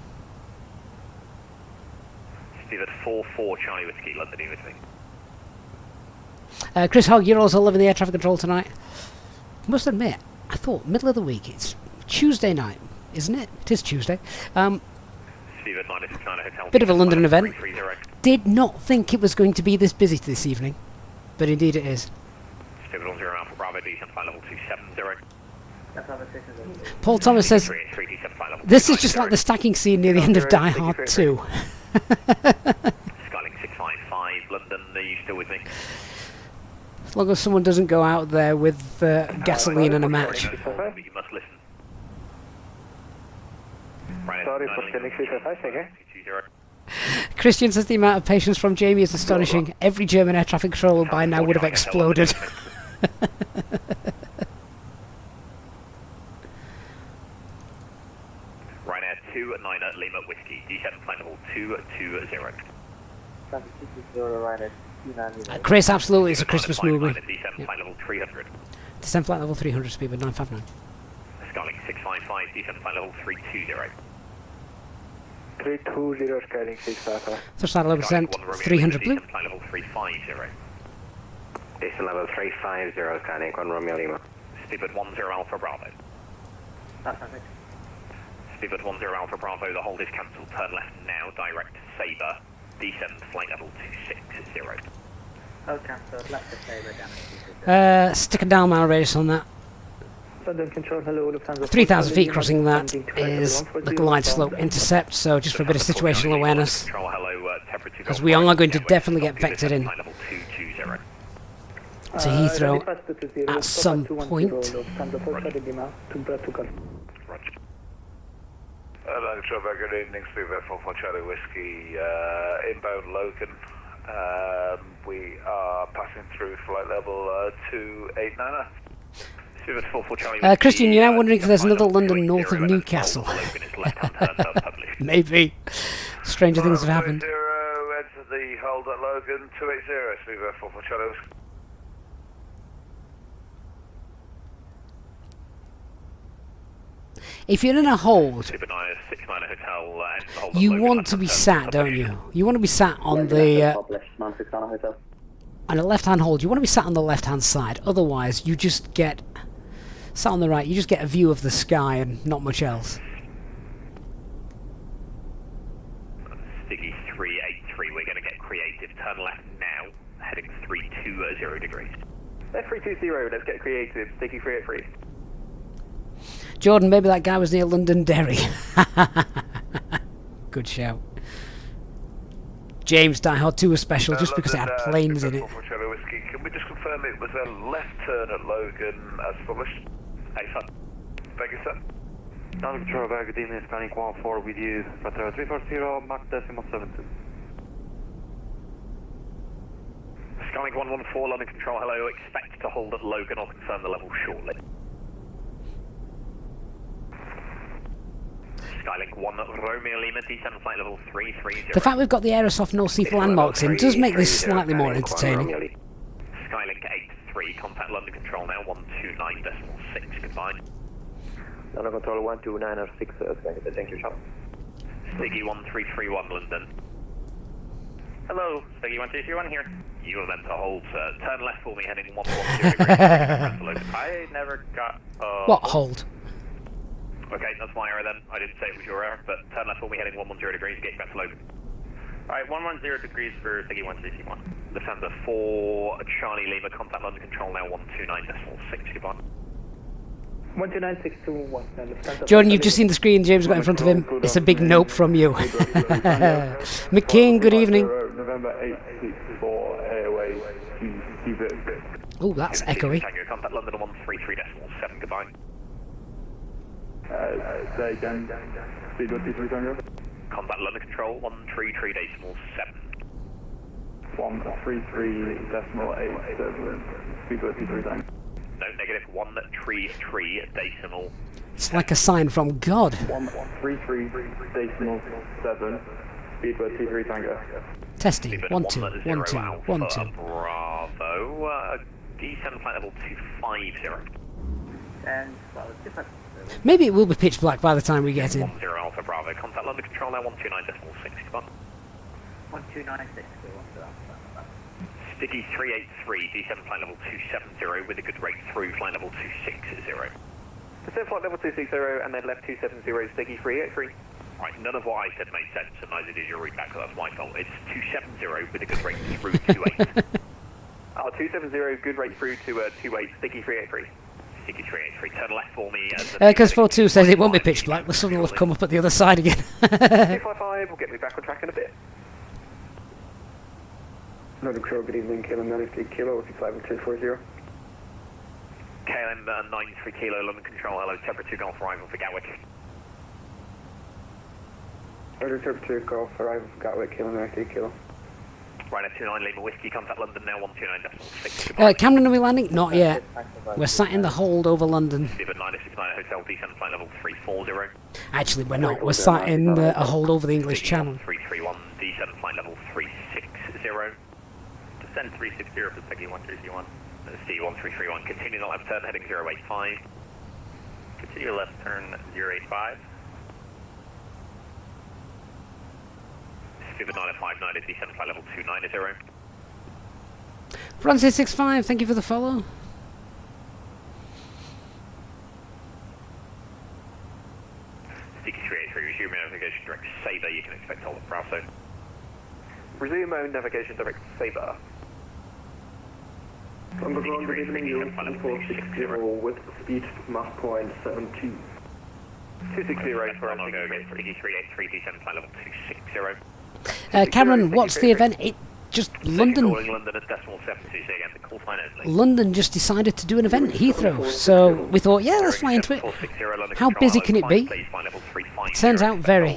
Stupid 44 Charlie Whiskey London, you with me? Chris Hogg, you're also loving the air traffic control tonight. I must admit, I thought middle of the week, it's Tuesday night, isn't it? It is Tuesday. Bit of a London event. Did not think it was going to be this busy this evening, but indeed it is. Paul Thomas says, this is just like the stacking scene near the end of Die Hard 2. Skyling 655, London, are you still with me? As long as someone doesn't go out there with gasoline and a match. You must listen. Sorry for Fenix A320, okay? Christian says the amount of patience from Jamie is astonishing. Every German air traffic controller by now would have exploded. Ryanair 29 at Lima Whiskey, descent flight level 220. Chris, absolutely, it's a Christmas movie. Descent flight level 300. Descent flight level 300, speed with 959. Skyling 655, descent flight level 320. 320, Skyling 655. First flight level descent 300 blue. Descent flight level 350. Descent level 350, Skyling 1 Romeo Lima. Speedbird 10 Alpha Bravo. Speedbird 10 Alpha Bravo, the hold is cancelled. Turn left now, direct to Sabre. Descent flight level 260. Oh, cancelled. Left to Sabre, damage. Stick a down mile radius on that. London Control, hello, Lufthansa. 3,000 feet crossing that is the glide slope intercept, so just for a bit of situational awareness, because we are going to definitely get vectored in to Heathrow at some point. London Control, good evening, Speedbird 44 Charlie Whiskey, inbound Logan. We are passing through flight level 289. Christian, you're now wondering if there's another London north of Newcastle. Maybe. Stranger things have happened. Enter the hold at Logan 280, Speedbird 44 Charlie Whiskey. If you're in a hold, you want to be sat, don't you? You want to be sat on the on a left-hand hold. You want to be sat on the left-hand side. Otherwise, you just get sat on the right. You just get a view of the sky and not much else. Sticky 383. We're going to get creative. Turn left now, heading 320 degrees. 320. Let's get creative. Sticky 383. Jordan, maybe that guy was near London Derry. Good shout. James, Die Hard 2 was special just because it had planes in it. Can we just confirm it was a left turn at Logan as published? Hey, sir. Thank you, sir. London Control, good evening, Spanning 14 with you, Patrol 340, Mach decimal 72. Skyling 114, London Control, hello, expect to hold at Logan, I'll confirm the level shortly. Skylink 1 Romeo Lima, descent flight level 330. The fact we've got the Aerosoft North Sea landmarks in does make this slightly more entertaining. Skylink 83, contact London Control now, 129.6, goodbye. London Control 129.6, thank you, Sean. Stiggy 1331, London. Hello, Stiggy 1231 here. You are meant to hold, sir. Turn left for me, heading 110 degrees. I never got... What hold? Okay, that's my error then. I didn't say it was your error, but turn left for me, heading 110 degrees, get back to Logan. Alright, 110 degrees for Stiggy 1331. Lufthansa 4, Charlie Lima, contact London Control now, 129.6, goodbye. 129.621. Jordan, you've just seen the screen James got in front of him. It's a big nope from you. McKing, good evening. November 864 Airways. Oh, that's echoey. Contact London 133.7, goodbye. Say again. Speed 123 Tango. Contact London Control 133.7. 133.87. Speedbird 23 Tango. No, negative 133.7. It's like a sign from God. 133.7. Speedbird 23 Tango. Testing. Speedbird 1 2 1 1 2 Alpha 1 2. Bravo. Descend flight level 250. And Maybe it will be pitch black by the time we get in. 10 Alpha Bravo. Contact London Control now 129.6. Goodbye. 1296. Sticky 383, descend flight level 270 with a good rate through flight level 260. Descend flight level 260 and then left 270, Sticky 383. Right, none of what I said made sense, and neither did your route back, so that's my fault. It's 270 with a good rate through 28. 270, good rate through to 28, Sticky 383. Sticky 383, turn left for me. Because 42 says it won't be pitch black, the sun will have come up at the other side again. 255 will get me back on track in a bit. London Control, good evening, KLM 93 Kilo, 65240. KLM 93 Kilo, London Control, hello, temperature Golf arrival for Gatwick. Order temperature Golf arrival for Gatwick, KLM 93 Kilo. Ryanair 29 Lima Whiskey, contact London now 129.6. Cameron, are we landing? Not yet. We're sat in the hold over London. Speedbird 969 Hotel, descend flight level 340. Actually, we're not. We're sat in a hold over the English Channel. 331, descend flight level 360. Descend 360 for Sticky 1331. C1331, continue the left turn heading 085. Continue left turn 085. Speedbird 959 descend flight level 290. Francis 65, thank you for the follow. Sticky 383, resume navigation direct Sabre, you can expect hold at Bravo. Resume own navigation direct Sabre. Underground, good evening, you 460 with speed Mach point 72. 260 for Sticky 383, descend flight level 260. Cameron, what's the event? It just London. London at decimal 72, say again, the call sign only. London just decided to do an event at Heathrow, so we thought, yeah, let's fly into it. How busy can it be? Turns out very.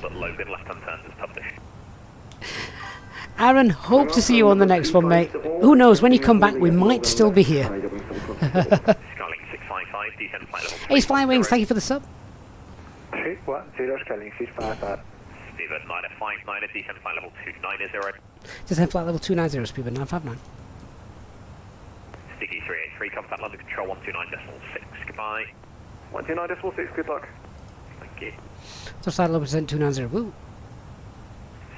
Aaron, hope to see you on the next one, mate. Who knows, when you come back, we might still be here. Ace Flying Wings, thank you for the sub. 310, Skyling 655. Speedbird 959, descend flight level 290. Descend flight level 290, Speedbird 959. Sticky 383, contact London Control 129.6, goodbye. 129.6, good luck. Thank you. Just side level 290, woo.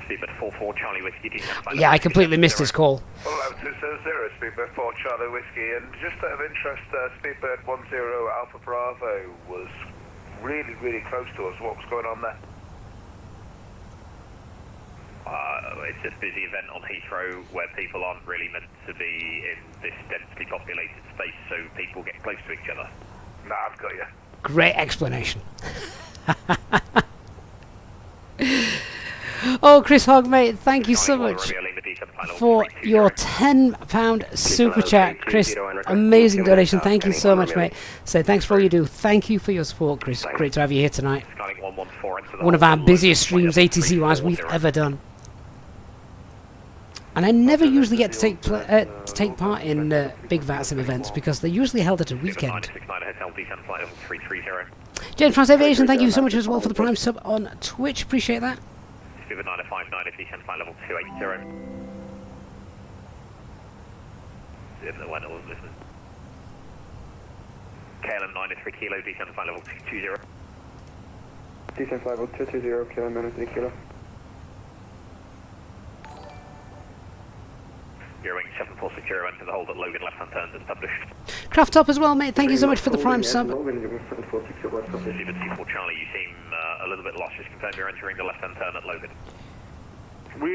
Speedbird 44, Charlie Whiskey, descend flight Yeah, I completely missed his call. Hello, 270, Speedbird 4 Charlie Whiskey, and just out of interest, Speedbird 10 Alpha Bravo was really, really close to us. What was going on there? It's a busy event on Heathrow where people aren't really meant to be in this densely populated space, so people get close to each other. Nah, I've got you. Great explanation. Oh, Chris Hogg, mate, thank you so much for your £10 super chat. Chris, amazing donation. Thank you so much, mate. So thanks for all you do. Thank you for your support, Chris. Great to have you here tonight. One of our busiest streams, ATC-wise, we've ever done. And I never usually get to take part in big VATSIM events because they're usually held at a weekend. James France Aviation, thank you so much as well for the Prime sub on Twitch. Appreciate that. Speedbird 959, descend flight level 280. When I wasn't listening. KLM 93 Kilo, descend flight level 220. Descend flight level 220, KLM 93 Kilo. Eurowing 746 enter the hold at Logan, left-hand turn as published. Craft Top as well, mate. Thank you so much for the Prime sub. Speedbird 24 Charlie, you seem a little bit lost. Just confirm you're entering the left-hand turn at Logan. No.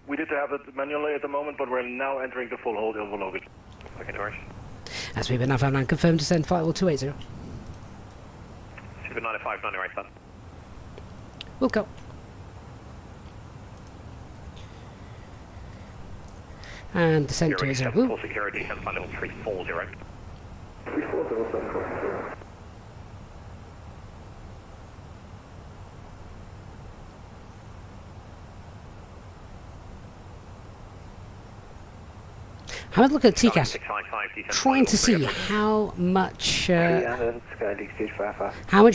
We did have it manually at the moment, but we're now entering the full hold over Logan. Okay, no worries. That's Speedbird 959, confirmed descend flight level 280. Speedbird 959, right then. We'll go. And descend to 0. 460, descend flight level 340. 340, I'm going to look at TCAS, trying to see how much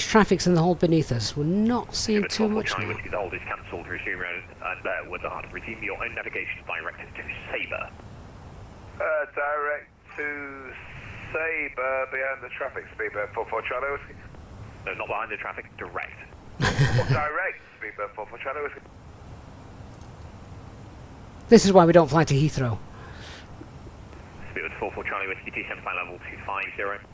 traffic's in the hold beneath us. We're not seeing too much now. The hold is cancelled. Resume and with the hard. Resume your own navigation direct to Sabre. Direct to Sabre behind the traffic, speedbird 44 Charlie Whiskey. No, not behind the traffic, direct. Direct, speedbird 44 Charlie Whiskey. This is why we don't fly to Heathrow. Speedbird 44 Charlie Whiskey, descent flight level 250.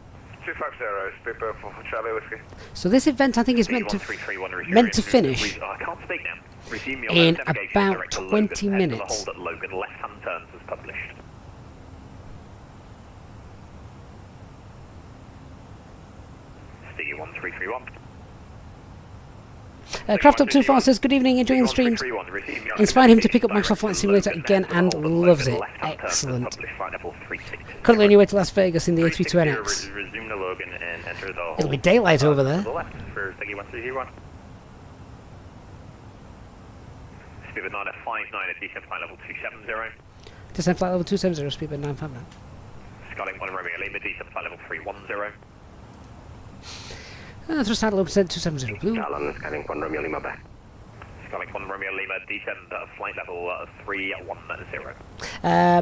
250, speedbird 44 Charlie Whiskey. So this event, I think, is meant to finish I can't speak now. Resume your in navigation about direct to 20 Logan, minutes. The hold at Logan, left-hand turns as published. Sticky 1331. Craft Up 24 says, good evening, enjoying the streams. Inspired him to pick up Microsoft Flight Simulator again and loves it. Excellent. Currently on your way to Las Vegas in the A320X. It'll be daylight over there. Speedbird 959 at descent flight level 270. Descent flight level 270, Speedbird 959. Skyline 1 Romeo Lima, descent flight level 310. Thrust handle open 270 blue. Skyline 1 Romeo Lima back. Skyline 1 Romeo Lima, descent flight level 310.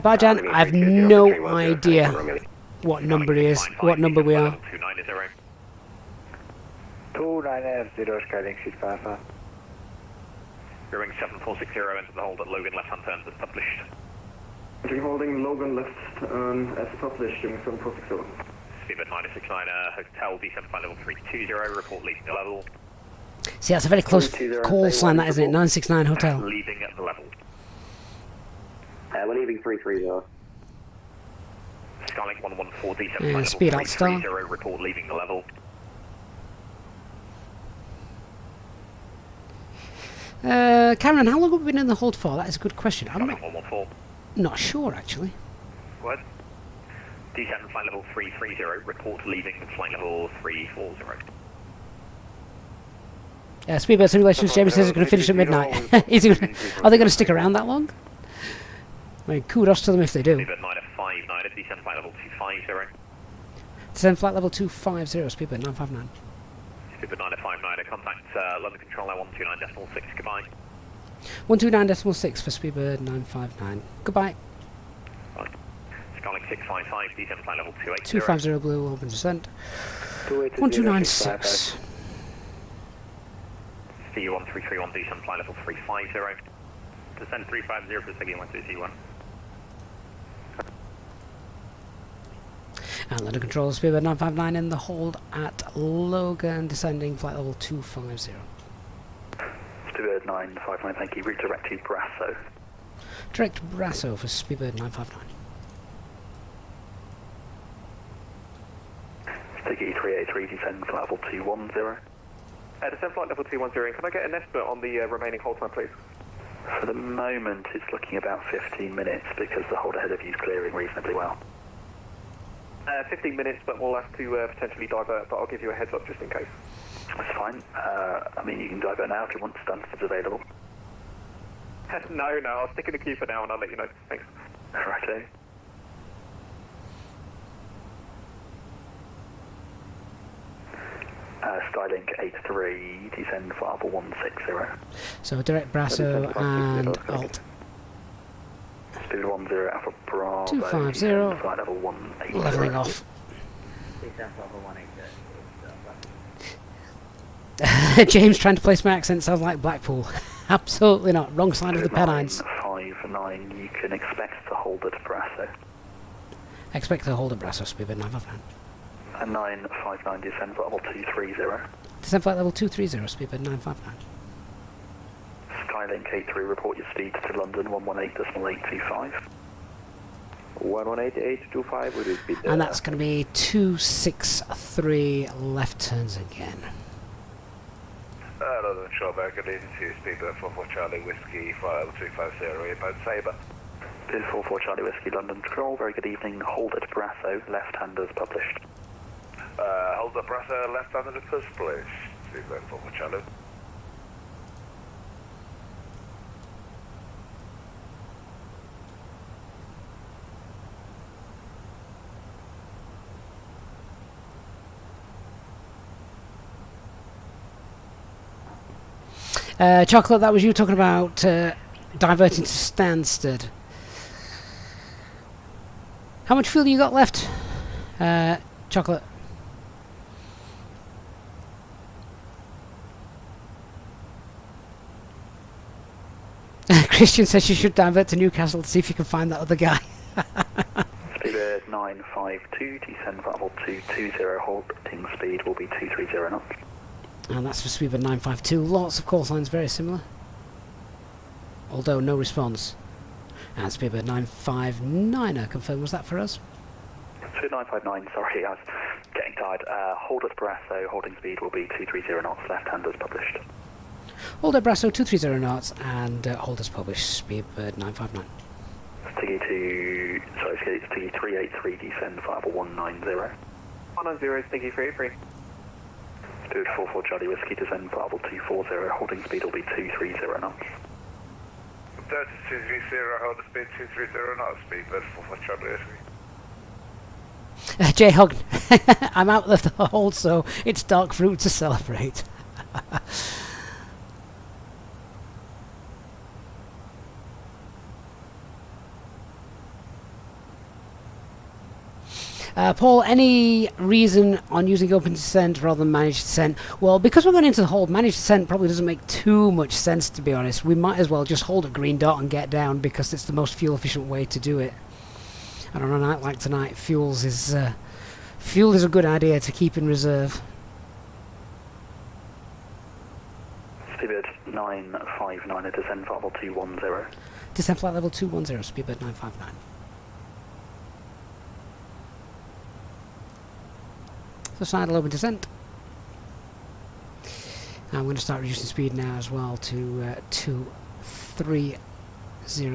Barjan, I have no idea what number he is, what number we are. 2990, Skyline 655. Bearing 7460, enter the hold at Logan, left-hand turns as published. Holding Logan left as published, during 7460. Speedbird 969, hotel, descent flight level 320, report leaving the level. See, that's a very close call sign, that, isn't it? 969 hotel. Leaving at the level. We're leaving 330. Skylink 114, descent flight level speed out star. 330, report leaving the level. Cameron, how long have we been in the hold for? That is a good question. I'm not sure, actually. What? Descent flight level 330, report leaving flight level 340. Speedbird Simulations, Jamie says it's going to finish at midnight. Are they going to stick around that long? I mean, kudos to them if they do. Speedbird 959, descent flight level 250. Descent flight level 250, Speedbird 959. Speedbird 959, contact London Control 129.6, goodbye. 129.6 for Speedbird 959. Goodbye. Skylink 655, descent flight level 280. 250 blue, open descent. 1296. CU1331, descent flight level 350. Descent 350 for Siggy 12C1. And London Control, Speedbird 959 in the hold at Logan, descending flight level 250. Speedbird 959, thank you. Route direct to Brasso. Direct Brasso for Speedbird 959. Sticky 383, descend flight level 210. Descend flight level 210, can I get an estimate on the remaining hold time, please? For the moment, it's looking about 15 minutes because the hold ahead of you is clearing reasonably well. 15 minutes, but we'll have to potentially divert, but I'll give you a heads up just in case. That's fine. I mean, you can divert now if you want, Stanford's available. No, I'll stick in the queue for now and I'll let you know. Thanks. Righto. Skylink 83, descend flight level 160. So direct Brasso and Alt. Speed 10 Alpha Bravo. 250. Flight level 180. Leveling off. James trying to place my accent sounds like Blackpool. Absolutely not. Wrong side of the Pennines. 59, you can expect to hold at Brasso. Expect to hold at Brasso, Speedbird 959. And 959, descend flight level 230. Descend flight level 230, Speedbird 959. Skylink 83, report your speed to London 118.825. 118.825 with your speed. And that's going to be 263 left turns again. London Control back at into Speedbird 44 Charlie Whiskey, flight level 250, about Sabre. Speedbird 44 Charlie Whiskey, London Control, very good evening. Hold at Brasso, left-handers published. Hold at Brasso, left-handers published. Speedbird 44 Charlie. Chocolate, that was you talking about diverting to Stansted. How much fuel you got left, Chocolate? Christian says you should divert to Newcastle to see if you can find that other guy. Speedbird 952, descend level 220, holding speed will be 230 knots. And that's for Speedbird 952. Lots of call signs very similar, although no response. And Speedbird 959, confirm, was that for us? Speedbird 959, sorry, I was getting tired. Hold at Brasso, holding speed will be 230 knots, left-hand as published. Hold at Brasso 230 knots and hold as published, Speedbird 959. Sticky 383, descend level 190. 190, Sticky 383. Speedbird 44 Charlie Whiskey, descend level 240, holding speed will be 230 knots. Delta 230, hold the speed 230 knots, Speedbird 44 Charlie Whiskey. J-Hog, I'm out of the hold, so it's dark fruit to celebrate. Paul, any reason on using open descent rather than managed descent? Well, because we're going into the hold, managed descent probably doesn't make too much sense, to be honest. We might as well just hold a green dot and get down because it's the most fuel efficient way to do it. And on a night like tonight, fuel is a good idea to keep in reserve. Speedbird 959, a descent level 210. Descent flight level 210, Speedbird 959. So sidle open descent. I'm going to start reducing speed now as well to 230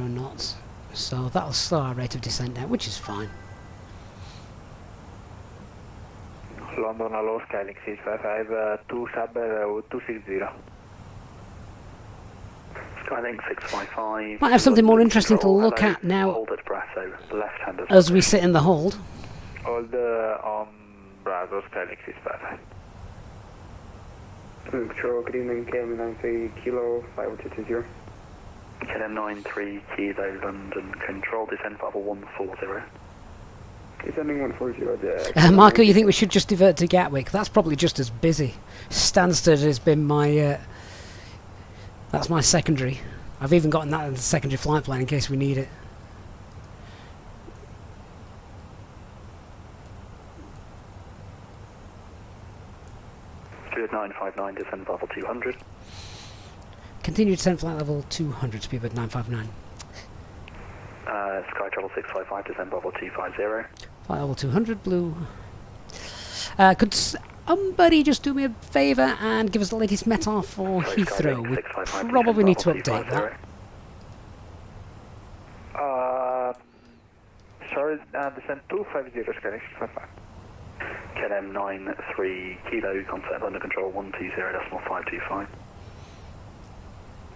knots. So that'll slow our rate of descent down, which is fine. London Hello, Skylink 655, 2 sub 260. Skylink 655. Might have something more interesting to look at now Hold at Brasso, left hand as we sit in the hold. Hold on Bravo, Skylink 655. Control, good evening, KLM 93 Kilo 5220. KLM 93 Kilo London Control, descent level 140. Descending 140. Marco, you think we should just divert to Gatwick? That's probably just as busy. Stansted has been my... that's my secondary. I've even gotten that in the secondary flight plan in case we need it. Speedbird 959, descend level 200. Continue descent flight level 200, Speedbird 959. Sky Travel 655, descend level 250. Flight level 200, blue. Could somebody just do me a favour and give us the latest METAR for Heathrow? We probably need to update that. Sorry, descend 250, Skylink 655. KLM 93 Kilo, contact under control 120.525.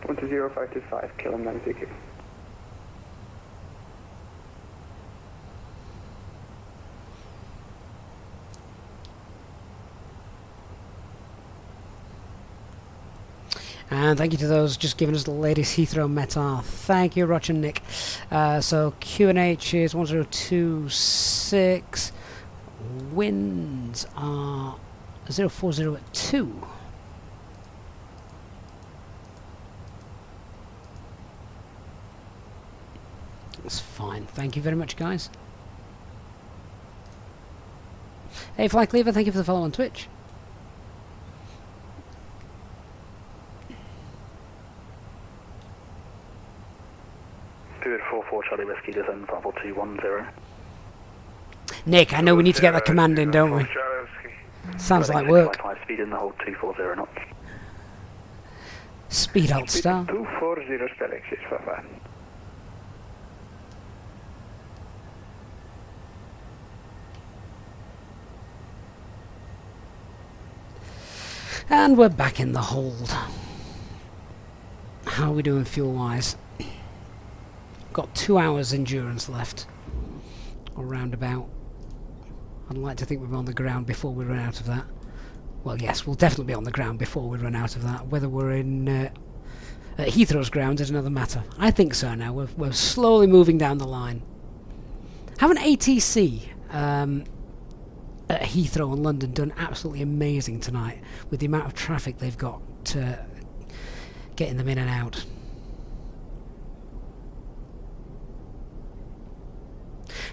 120.525, KLM 93 Kilo. And thank you to those just giving us the latest Heathrow METAR. Thank you, Roger and Nick. So QNH is 1026. Winds are 040 at 2. That's fine. Thank you very much, guys. Hey, Fly Cleaver, thank you for the follow on Twitch. Spirit 44 Charlie Whiskey, descend level 210. Nick, I know we need to get that command in, don't we? Sounds like work. Speed in the hold 240 knots. Speed hold star. 240, Skylink 655. And we're back in the hold. How are we doing fuel wise? Got 2 hours endurance left, or roundabout. I'd like to think we're on the ground before we run out of that. Well, yes, we'll definitely be on the ground before we run out of that. Whether we're in Heathrow's ground is another matter. I think so now. We're slowly moving down the line. Haven't ATC at Heathrow and London done absolutely amazing tonight with the amount of traffic they've got to getting them in and out?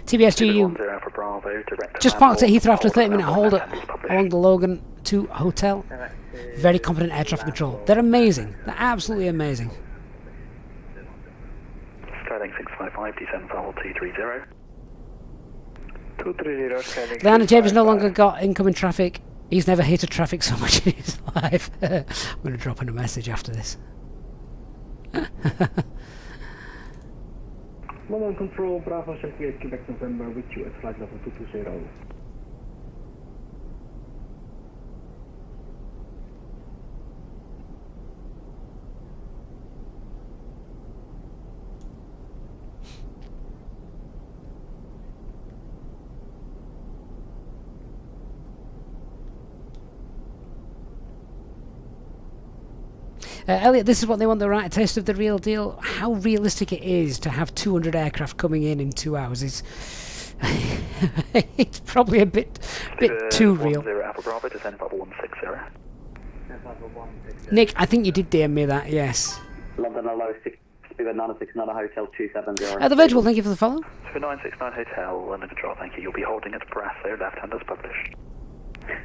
TBSGU just parked at Heathrow after a 30-minute hold along the Logan 2 hotel. Very competent air traffic control. They're amazing. They're absolutely amazing. Starting 655, descend level 230. 230, Leanna James no longer got incoming traffic. He's never hated traffic so much in his life. I'm going to drop in a message after this. London Control, Bravo 78, Quebec November, with you at flight level 220. Elliot, this is what they want, the right taste of the real deal. How realistic it is to have 200 aircraft coming in 2 hours is it's probably a bit too real. Nick, I think you did DM me that, yes. London Hello, 969 Hotel 270. The Virtual, thank you for the follow. 969 Hotel, London Control, thank you. You'll be holding at Brasso, left-hand as published.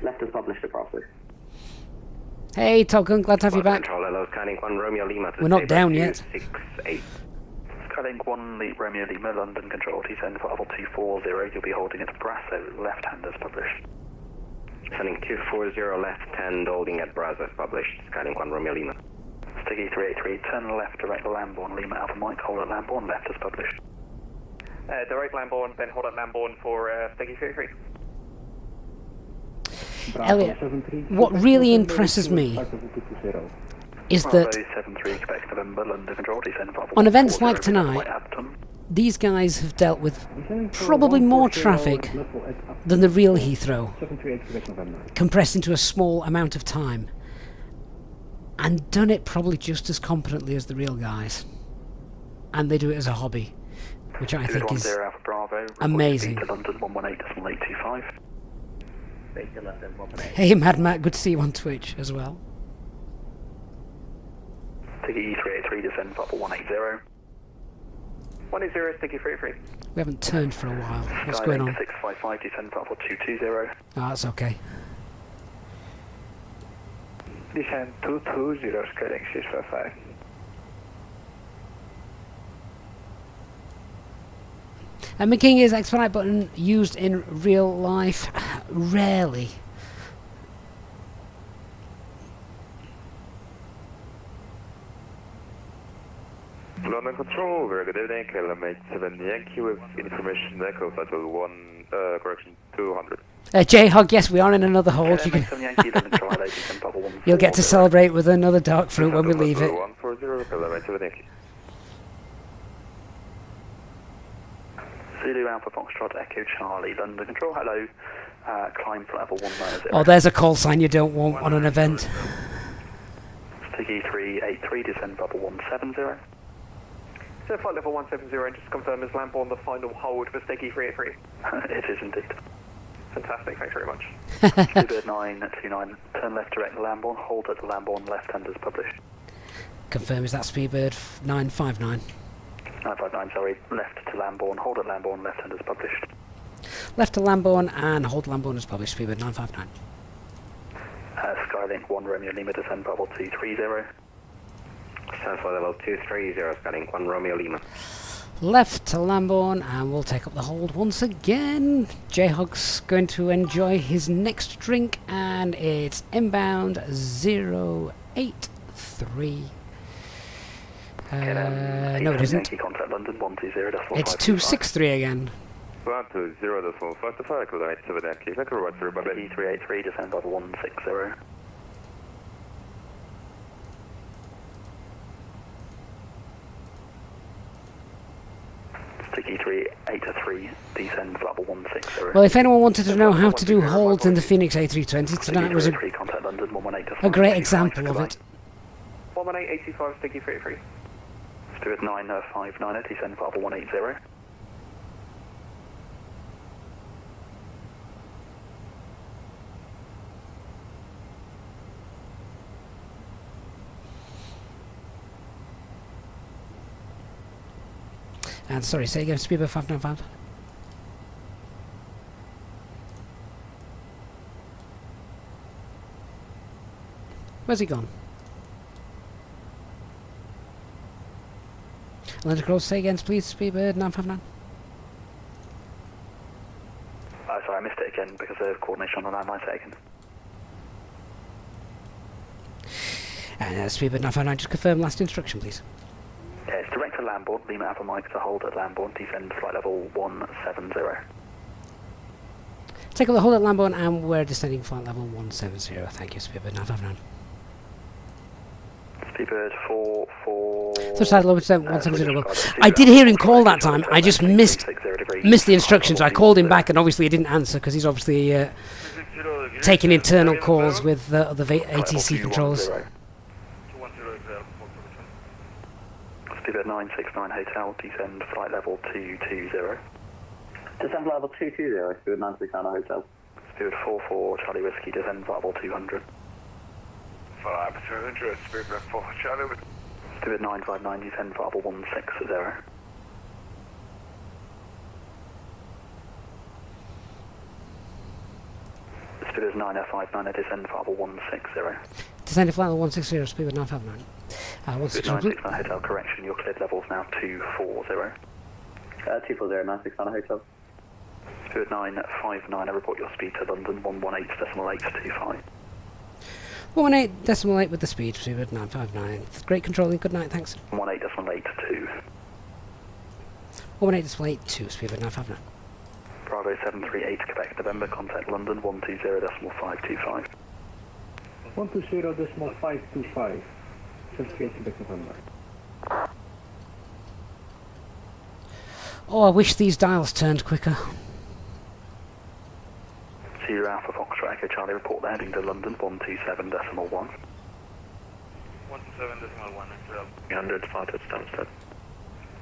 Left as published at Brasso. Hey, Top Gun, glad to have you back. Control, hello, scanning 1 Romeo Lima. We're not down yet. 68. Skyling 1 Romeo Lima, London Control, descend for level 240. You'll be holding at Brasso, left-hand as published. Sending 240 left-hand, holding at Brasso as published. Scanning 1 Romeo Lima. Sticky 383, turn left, direct Lambourne, Lima Alpha Mike, hold at Lambourne, left as published. Direct Lambourne, then hold at Lambourne for Sticky 383. Elliot, what really impresses me is that on events like tonight, these guys have dealt with probably more traffic than the real Heathrow, compressed into a small amount of time, and done it probably just as competently as the real guys. And they do it as a hobby, which I think is amazing. Hey Mad Matt, good to see you on Twitch as well. Sticky 383, descend for 180. 180, Sticky 383. We haven't turned for a while. What's going on? 655, descend for 220. Oh, that's okay. Descend 220, scaling 655. And McKing is expedite button used in real life? Rarely. London Control, very good evening, kilometer 7 Yankee with information echo cycle 1, correction 200. J-Hog, yes, we are in another hold. You'll get to celebrate with another dark fruit when we leave it. 140, kilometer 7 Yankee. Zulu Alpha Foxtrot Echo Charlie, London Control, hello, climb for level 190. Oh, there's a call sign you don't want on an event. Sticky 383, descend level 170. So flight level 170, and just confirm is Lambourne the final hold for Sticky 383? It is indeed. Fantastic, thanks very much. Seabird 929, turn left direct Lambourne, hold at Lambourne, left-hand as published. Confirm, is that Speedbird 959? 959, sorry, left to Lambourne, hold at Lambourne, left-hand as published. Left to Lambourne and hold Lambourne as published, Speedbird 959. Skylink 1 Romeo Lima, descend level 230. Stand for level 230, Skylink 1 Romeo Lima. Left to Lambourne, and we'll take up the hold once again. J-Hog's going to enjoy his next drink, and it's inbound 083. No, it isn't. It's 263 again. 120.55, kilometer 7 Yankee, thank you very much, everybody. 383, descend level 160. Sticky 383, descend level 160. Well, if anyone wanted to know how to do holds in the Fenix A320, tonight was a great example of it. 118, 825, sticky 33. Spirit 959, descend for level 180. And sorry, say again, Speedbird 595. Where's he gone? Atlantic Road, say again, please, Speedbird 959. Sorry, I missed it again because of coordination on the landline taken. And Speedbird 959, just confirm last instruction, please. Yeah, it's direct to Lambourne, Lima Alpha Mike to hold at Lambourne, descend flight level 170. Take a hold at Lambourne and we're descending flight level 170. Thank you, Speedbird 959. Speedbird 44... So side level 170. I did hear him call that time, I just missed the instructions. I called him back and obviously he didn't answer because he's obviously taking internal calls with the ATC controllers. Speedbird 969 Hotel, descend flight level 220. Descend level 220, Speedbird 969 Hotel. Speedbird 44 Charlie Whiskey, descend flight level 200. Flight level 200, Speedbird 4 Charlie Whiskey. Speedbird 959, descend flight level 160. Speedbird 959, descend flight level 160. Descend flight level 160, Speedbird 959. 969 Hotel, correction, your cleared levels now 240. 240, 969 Hotel. Spirit 959, I report your speed to London 118.825. 118.8 with the speed, Speedbird 959. Great controlling, good night, thanks. 118.82. 118.82, Speedbird 959. Bravo 738, Quebec, November, contact London 120.525. 120.525. 78 Quebec, November. Oh, I wish these dials turned quicker. Sierra Alpha Foxtrot Echo Charlie, report the heading to London 127.1. 127.1, 300, flight at Stansted.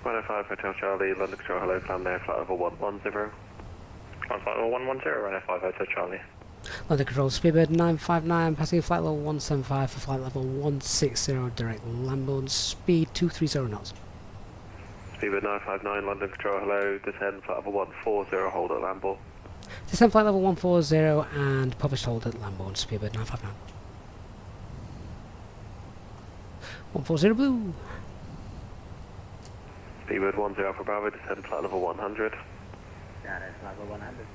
105 Hotel Charlie, London Control, hello, climb there, flight level 110. On flight level 110, 105 Hotel Charlie. London Control, Speedbird 959, passing flight level 175 for flight level 160, direct Lambourne, speed 230 knots. Speedbird 959, London Control, hello, descend flight level 140, hold at Lambourne. Descend flight level 140 and published hold at Lambourne, Speedbird 959. 140 blue. Speedbird 10 for Bravo, descend flight level 100. Yeah, that's level 100.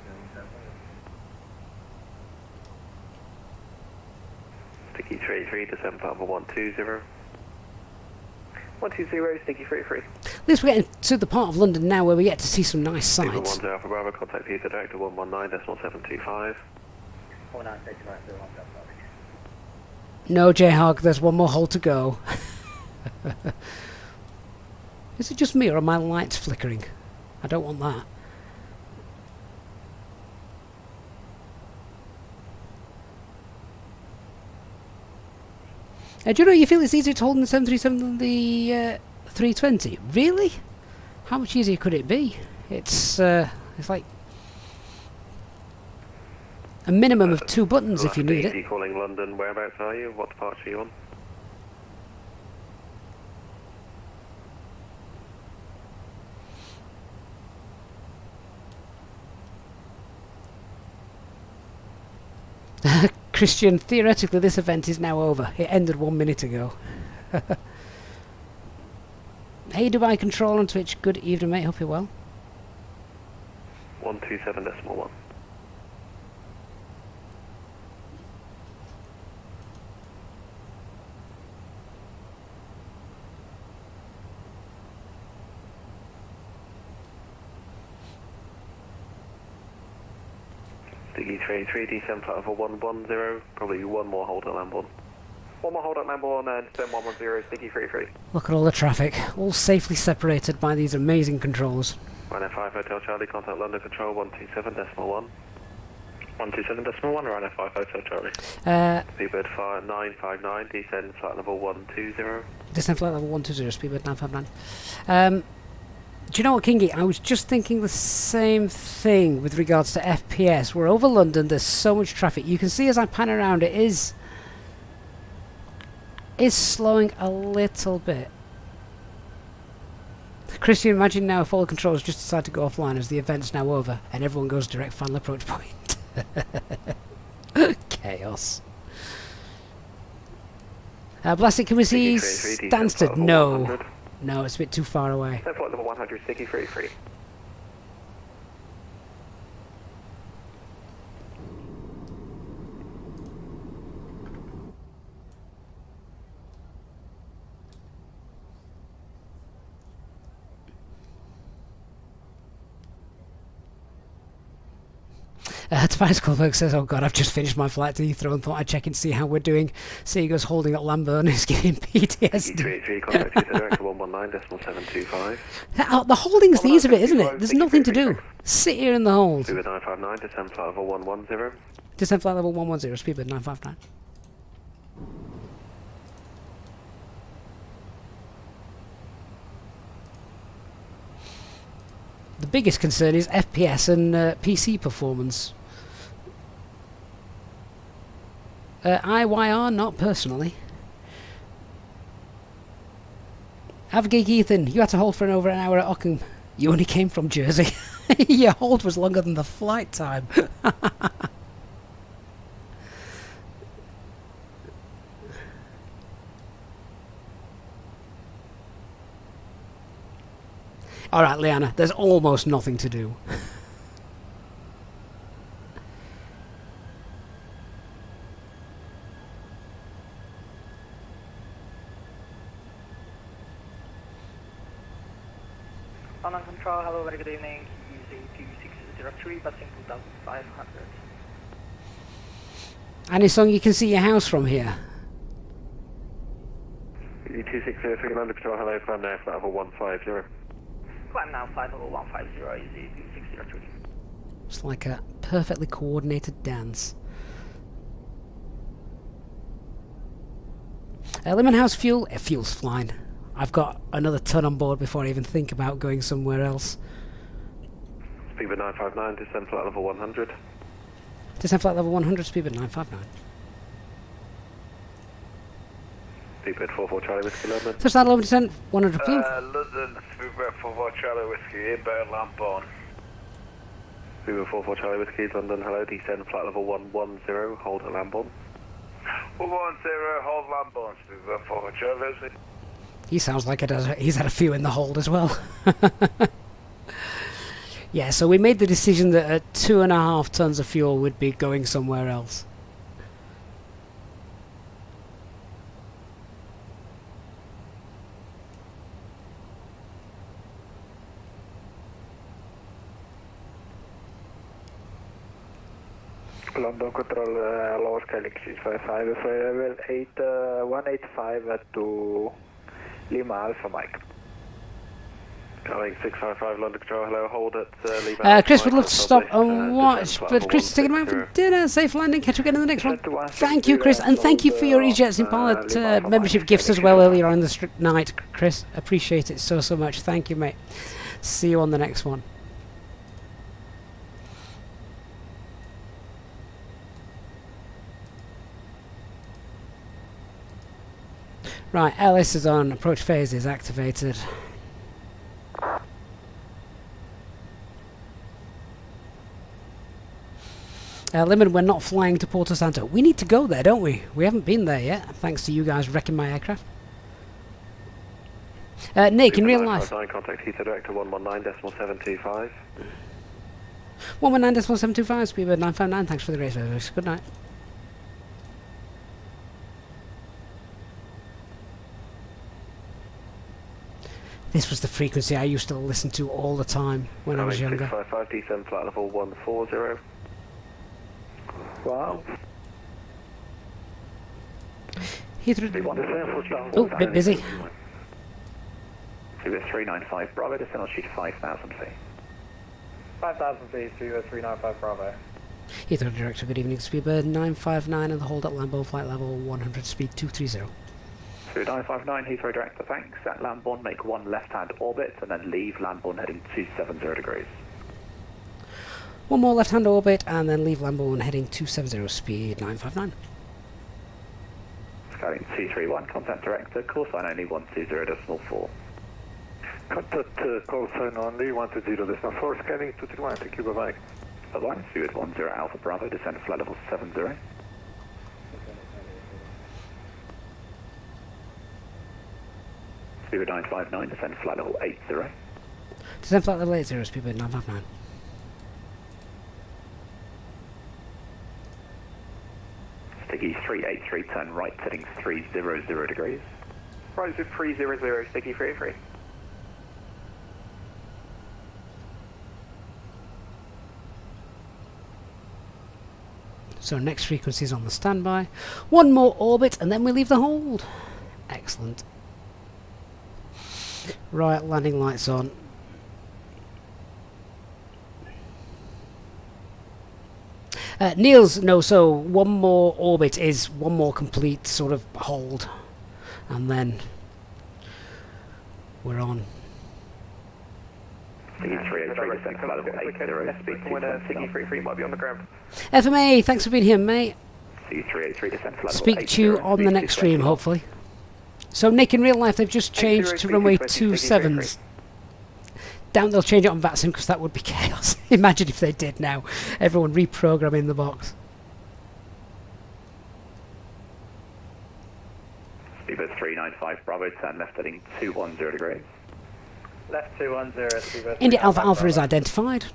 Sticky 33, descend flight level 120. 120, sticky 33. At least we're getting to the part of London now where we get to see some nice sights. Speedbird 10 for Bravo, contact Peter Director 119.725. No, J-Hog, there's one more hole to go. Is it just me or are my lights flickering? I don't want that. Do you know, you feel it's easier to hold in the 737 than the 320? Really? How much easier could it be? It's like a minimum of 2 buttons if you need it. Calling London, whereabouts are you? What departure are you on? Christian, theoretically this event is now over. It ended 1 minute ago. Hey Dubai Control on Twitch, good evening mate, hope you're well. 127.1. Sticky 33, descend flight level 110, probably one more hold at Lambourne. One more hold at Lambourne and descend 110, sticky 33. Look at all the traffic, all safely separated by these amazing controls. 105 Hotel Charlie, contact London Control 127.1. 127.1 around F5 Hotel Charlie. Speedbird 959, descend flight level 120. Descend flight level 120, Speedbird 959. Do you know what, Kingy? I was just thinking the same thing with regards to FPS. We're over London, there's so much traffic. You can see as I pan around, it is slowing a little bit. Christian, imagine now if all the controls just decide to go offline as the event's now over and everyone goes direct final approach point. Chaos. Blastic, can we see Stansted? No. No, it's a bit too far away. Flight level 100, sticky free. Tobias Kohlberg says, oh god, I've just finished my flight to Heathrow and thought I'd check and see how we're doing. Seago's holding at Lamburn is getting PTSD. The holding's the ease of it, isn't it? There's nothing to do. Sit here in the hold. Speedbird 959, descend flight level 110. Descend flight level 110, Speedbird 959. The biggest concern is FPS and PC performance. IYR, not personally. Avgeek Ethan, you had to hold for over an hour at Ockham. You only came from Jersey. Your hold was longer than the flight time. Alright, Liana, there's almost nothing to do. London Control, hello, very good evening. Easy 2603, passing 2500. Any song you can see your house from here? E2603, London Control, hello, climb now, flight level 150. Climb now, flight level 150, easy 2603. It's like a perfectly coordinated dance. Lemon House fuel? Fuel's fine. I've got another ton on board before I even think about going somewhere else. Speedbird 959, descend flight level 100. Descend flight level 100, Speedbird 959. Speedbird 44 Charlie Whiskey London. Touchdown low descent, 100 blue. London, Speedbird 44 Charlie Whiskey, inbound Lamborn. Speedbird 44 Charlie Whiskey, London, hello, descend flight level 110, hold at Lamborn. 110, hold Lamborn, Speedbird 44 Charlie Whiskey. He sounds like he's had a few in the hold as well. Yeah, so we made the decision that at 2.5 tons of fuel would be going somewhere else. London Control, lower scaling 655, level 185 to Lima Alpha Mike. Calling 655 London Control, hello, hold at Lima. Chris would love to stop and watch, but Chris is taking him out for dinner. Safe landing, catch you again in the next one. Thank you, Chris, and thank you for your Easyjet Impala membership gifts as well earlier on the night, Chris. Appreciate it so much. Thank you, mate. See you on the next one. Right, LS is on, approach phase is activated. Limit, we're not flying to Porto Santo. We need to go there, don't we? We haven't been there yet, thanks to you guys wrecking my aircraft. Nick, in real life. Contact Heathrow Director 119.725. 119.725, Speedbird 959, thanks for the great service. Good night. This was the frequency I used to listen to all the time when I was younger. 655, descend flight level 140. Wow. Heathrow. Oh, bit busy. Speedbird 395 Bravo, descend altitude 5,000 feet. 5,000 feet, Speedbird 395 Bravo. Heathrow Director, good evening, Speedbird 959 and the hold at Lambo, flight level 100, speed 230. 959, Heathrow Director, thanks. At Lamborn, make one left-hand orbit and then leave Lamborn heading 270 degrees. One more left-hand orbit and then leave Lamborn heading 270, speed 959. Skyline 231, contact director, call sign only 120.4. Contact call sign only 120.4, scanning 231, thank you, bye-bye. Bye-bye, Stuart 10 Alpha Bravo, descend to flight level 70. Speedbird 959, descend to flight level 80. Descend flight level 80, Speedbird 959. Sticky 383, turn right, heading 300 degrees. Right, so 300, sticky 383. So next frequency is on the standby. One more orbit and then we leave the hold. Excellent. Right, landing lights on. Neil's, no, so one more orbit is one more complete sort of hold. And we're on. Sticky 383, descend to flight level 80, speed 270. Might be on the ground. FMA, thanks for being here, mate. C383, descend to flight level 80. Speak to you on the next stream, hopefully. So, Nick, in real life, they've just changed to runway 27s. Doubt they'll change it on VATSIM because that would be chaos. Imagine if they did now. Everyone reprogramming the box. Speedbird 395, Bravo, turn left heading 210 degrees. Left 210, Speedbird. India Alpha Alpha is identified.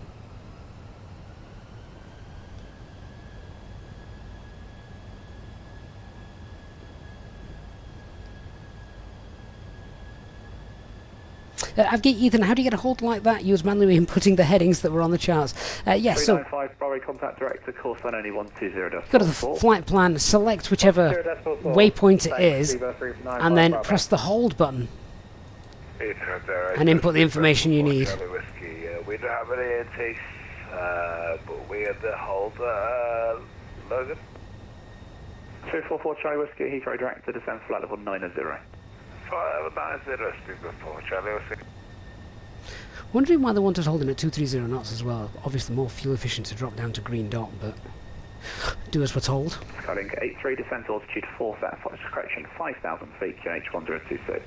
Ethan, how do you get a hold like that? You was manually inputting the headings that were on the charts. Yes, so 395, Bravo, contact director, call sign only 120.4. go to the flight plan, select whichever waypoint it is, and then press the hold button and input the information you need. We don't have any ATs, but we have the hold, Logan. 244 Charlie Whiskey, Heathrow Director, descend flight level 90. 590, Speedbird 4 Charlie Whiskey. Wondering why they want us holding at 230 knots as well. Obviously more fuel efficient to drop down to green dot, but do as we're told. Skylink 83, descent altitude 4,000, correction 5,000 feet, QNH 1026.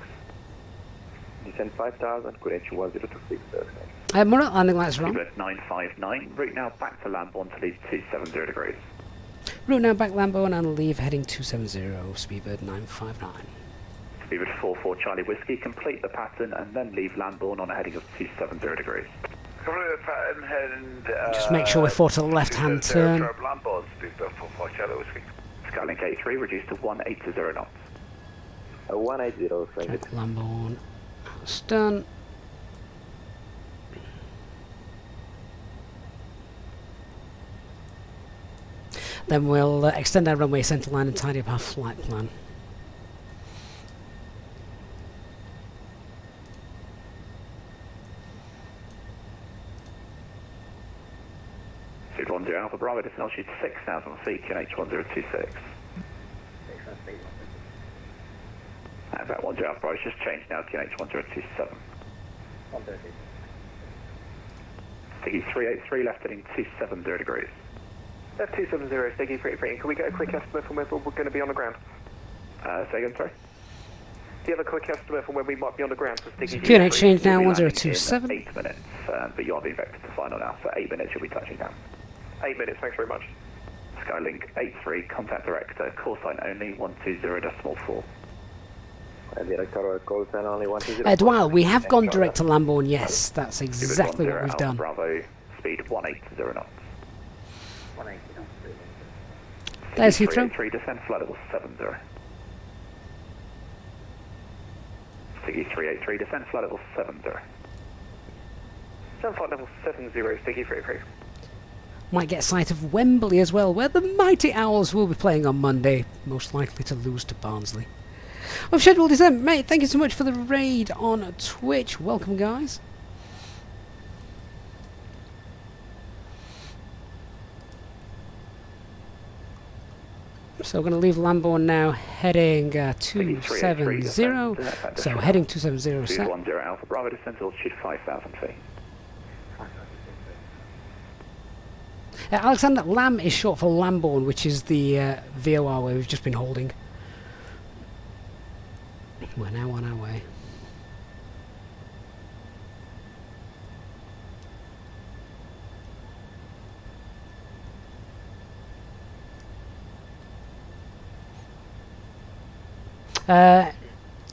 Descent 5,000, QNH 1026. Murat, landing lights are on. 959, route now back to Lamborn to leave 270 degrees. Route now back Lamborn and leave heading 270, Speedbird 959. Speedbird 44 Charlie Whiskey, complete the pattern and then leave Lamborn on a heading of 270 degrees. Complete the pattern heading... Just make sure we're for to the left-hand turn. Lamborn, Speedbird 44 Charlie Whiskey. Skylink 83, reduced to 180 knots. 180, Check Lamborn. That's done. Then we'll extend our runway centre line and tidy up our flight plan. Suit 10 Alpha Bravo, descent altitude 6,000 feet, QNH 1026. And that 10 Alpha Bravo just changed now, QNH 1027. 130. Sticky 383, left heading 270 degrees. Left 270, sticky 383. Can we get a quick estimate from where we're going to be on the ground? Say again, sorry? Do you have a quick estimate from where we might be on the ground for sticky? QNH change now 1027. 8 minutes, but you are being vectored to final now, so 8 minutes you'll be touching down. 8 minutes, thanks very much. Skylink 83, contact director, call sign only 120.4. Director, call sign only 120. While we have gone direct to Lamborn, yes, that's exactly what we've done. Bravo, speed 180 knots. 180 knots. There's Heathrow. 3 descend flight level 70. Sticky 383, descend flight level 70. Descend flight level 70, sticky 383. Might get sight of Wembley as well, where the Mighty Owls will be playing on Monday, most likely to lose to Barnsley. Well, scheduled descent, mate, thank you so much for the raid on Twitch. Welcome, guys. So we're going to leave Lambourne now, heading 270. So heading 270 set. 210 Alpha Bravo, descent altitude 5,000 feet. Alexander, LAM is short for Lambourne, which is the VOR where we've just been holding. We're now on our way.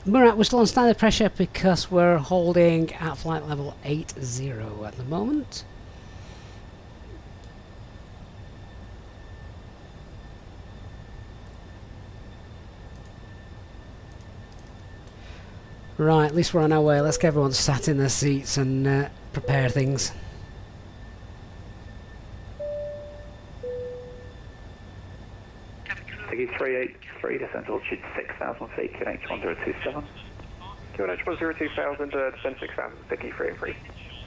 Murat, we're still on standard pressure because we're holding at flight level 80 at the moment. Right, at least we're on our way. Let's get everyone sat in their seats and prepare things. Peggy 383, descent altitude 6,000 feet, QNH 1027. QNH 102000, descent 6,000, Peggy 383.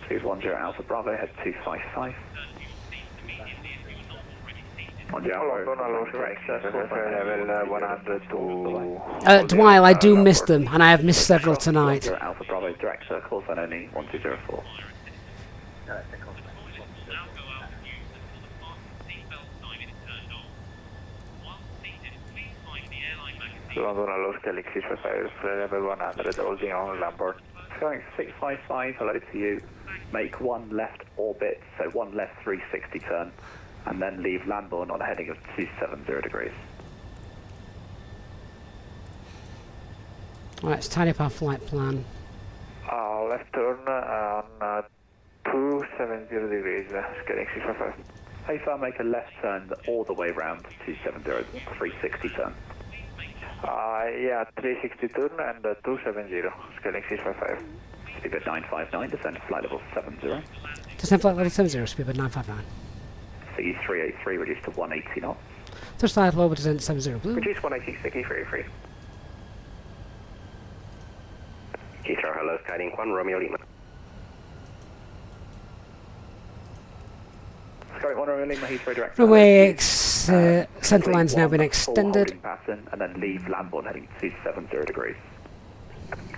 210 Alpha Bravo, head 255. Dwyle, I do miss them, and I have missed several tonight. Alpha Bravo, direct circle, and only 1204. London Los Galaxy 55, level 100, holding on Lambourne. Going 655, hello to you. Make one left orbit, so one left 360 turn, and then leave Lambourne on a heading of 270 degrees. Alright, let's tidy up our flight plan. Left turn on 270 degrees, Galaxy 55. Hey, if I make a left turn all the way round 270, 360 turn. Yeah, 360 turn and 270, scaling 655. Speedbird 959, descend flight level 70. Descend flight level 70, speedbird 959. Siggy 383, reduced to 180 knots. Touch flight level, descend 70 blue. Reduce 180, Siggy 383. Heathrow, hello, Skyline 1, Romeo Lima. Skyline 1, Romeo Lima, Heathrow direct. Runway central line's now been extended. Pattern, and then leave Lambourne heading 270 degrees.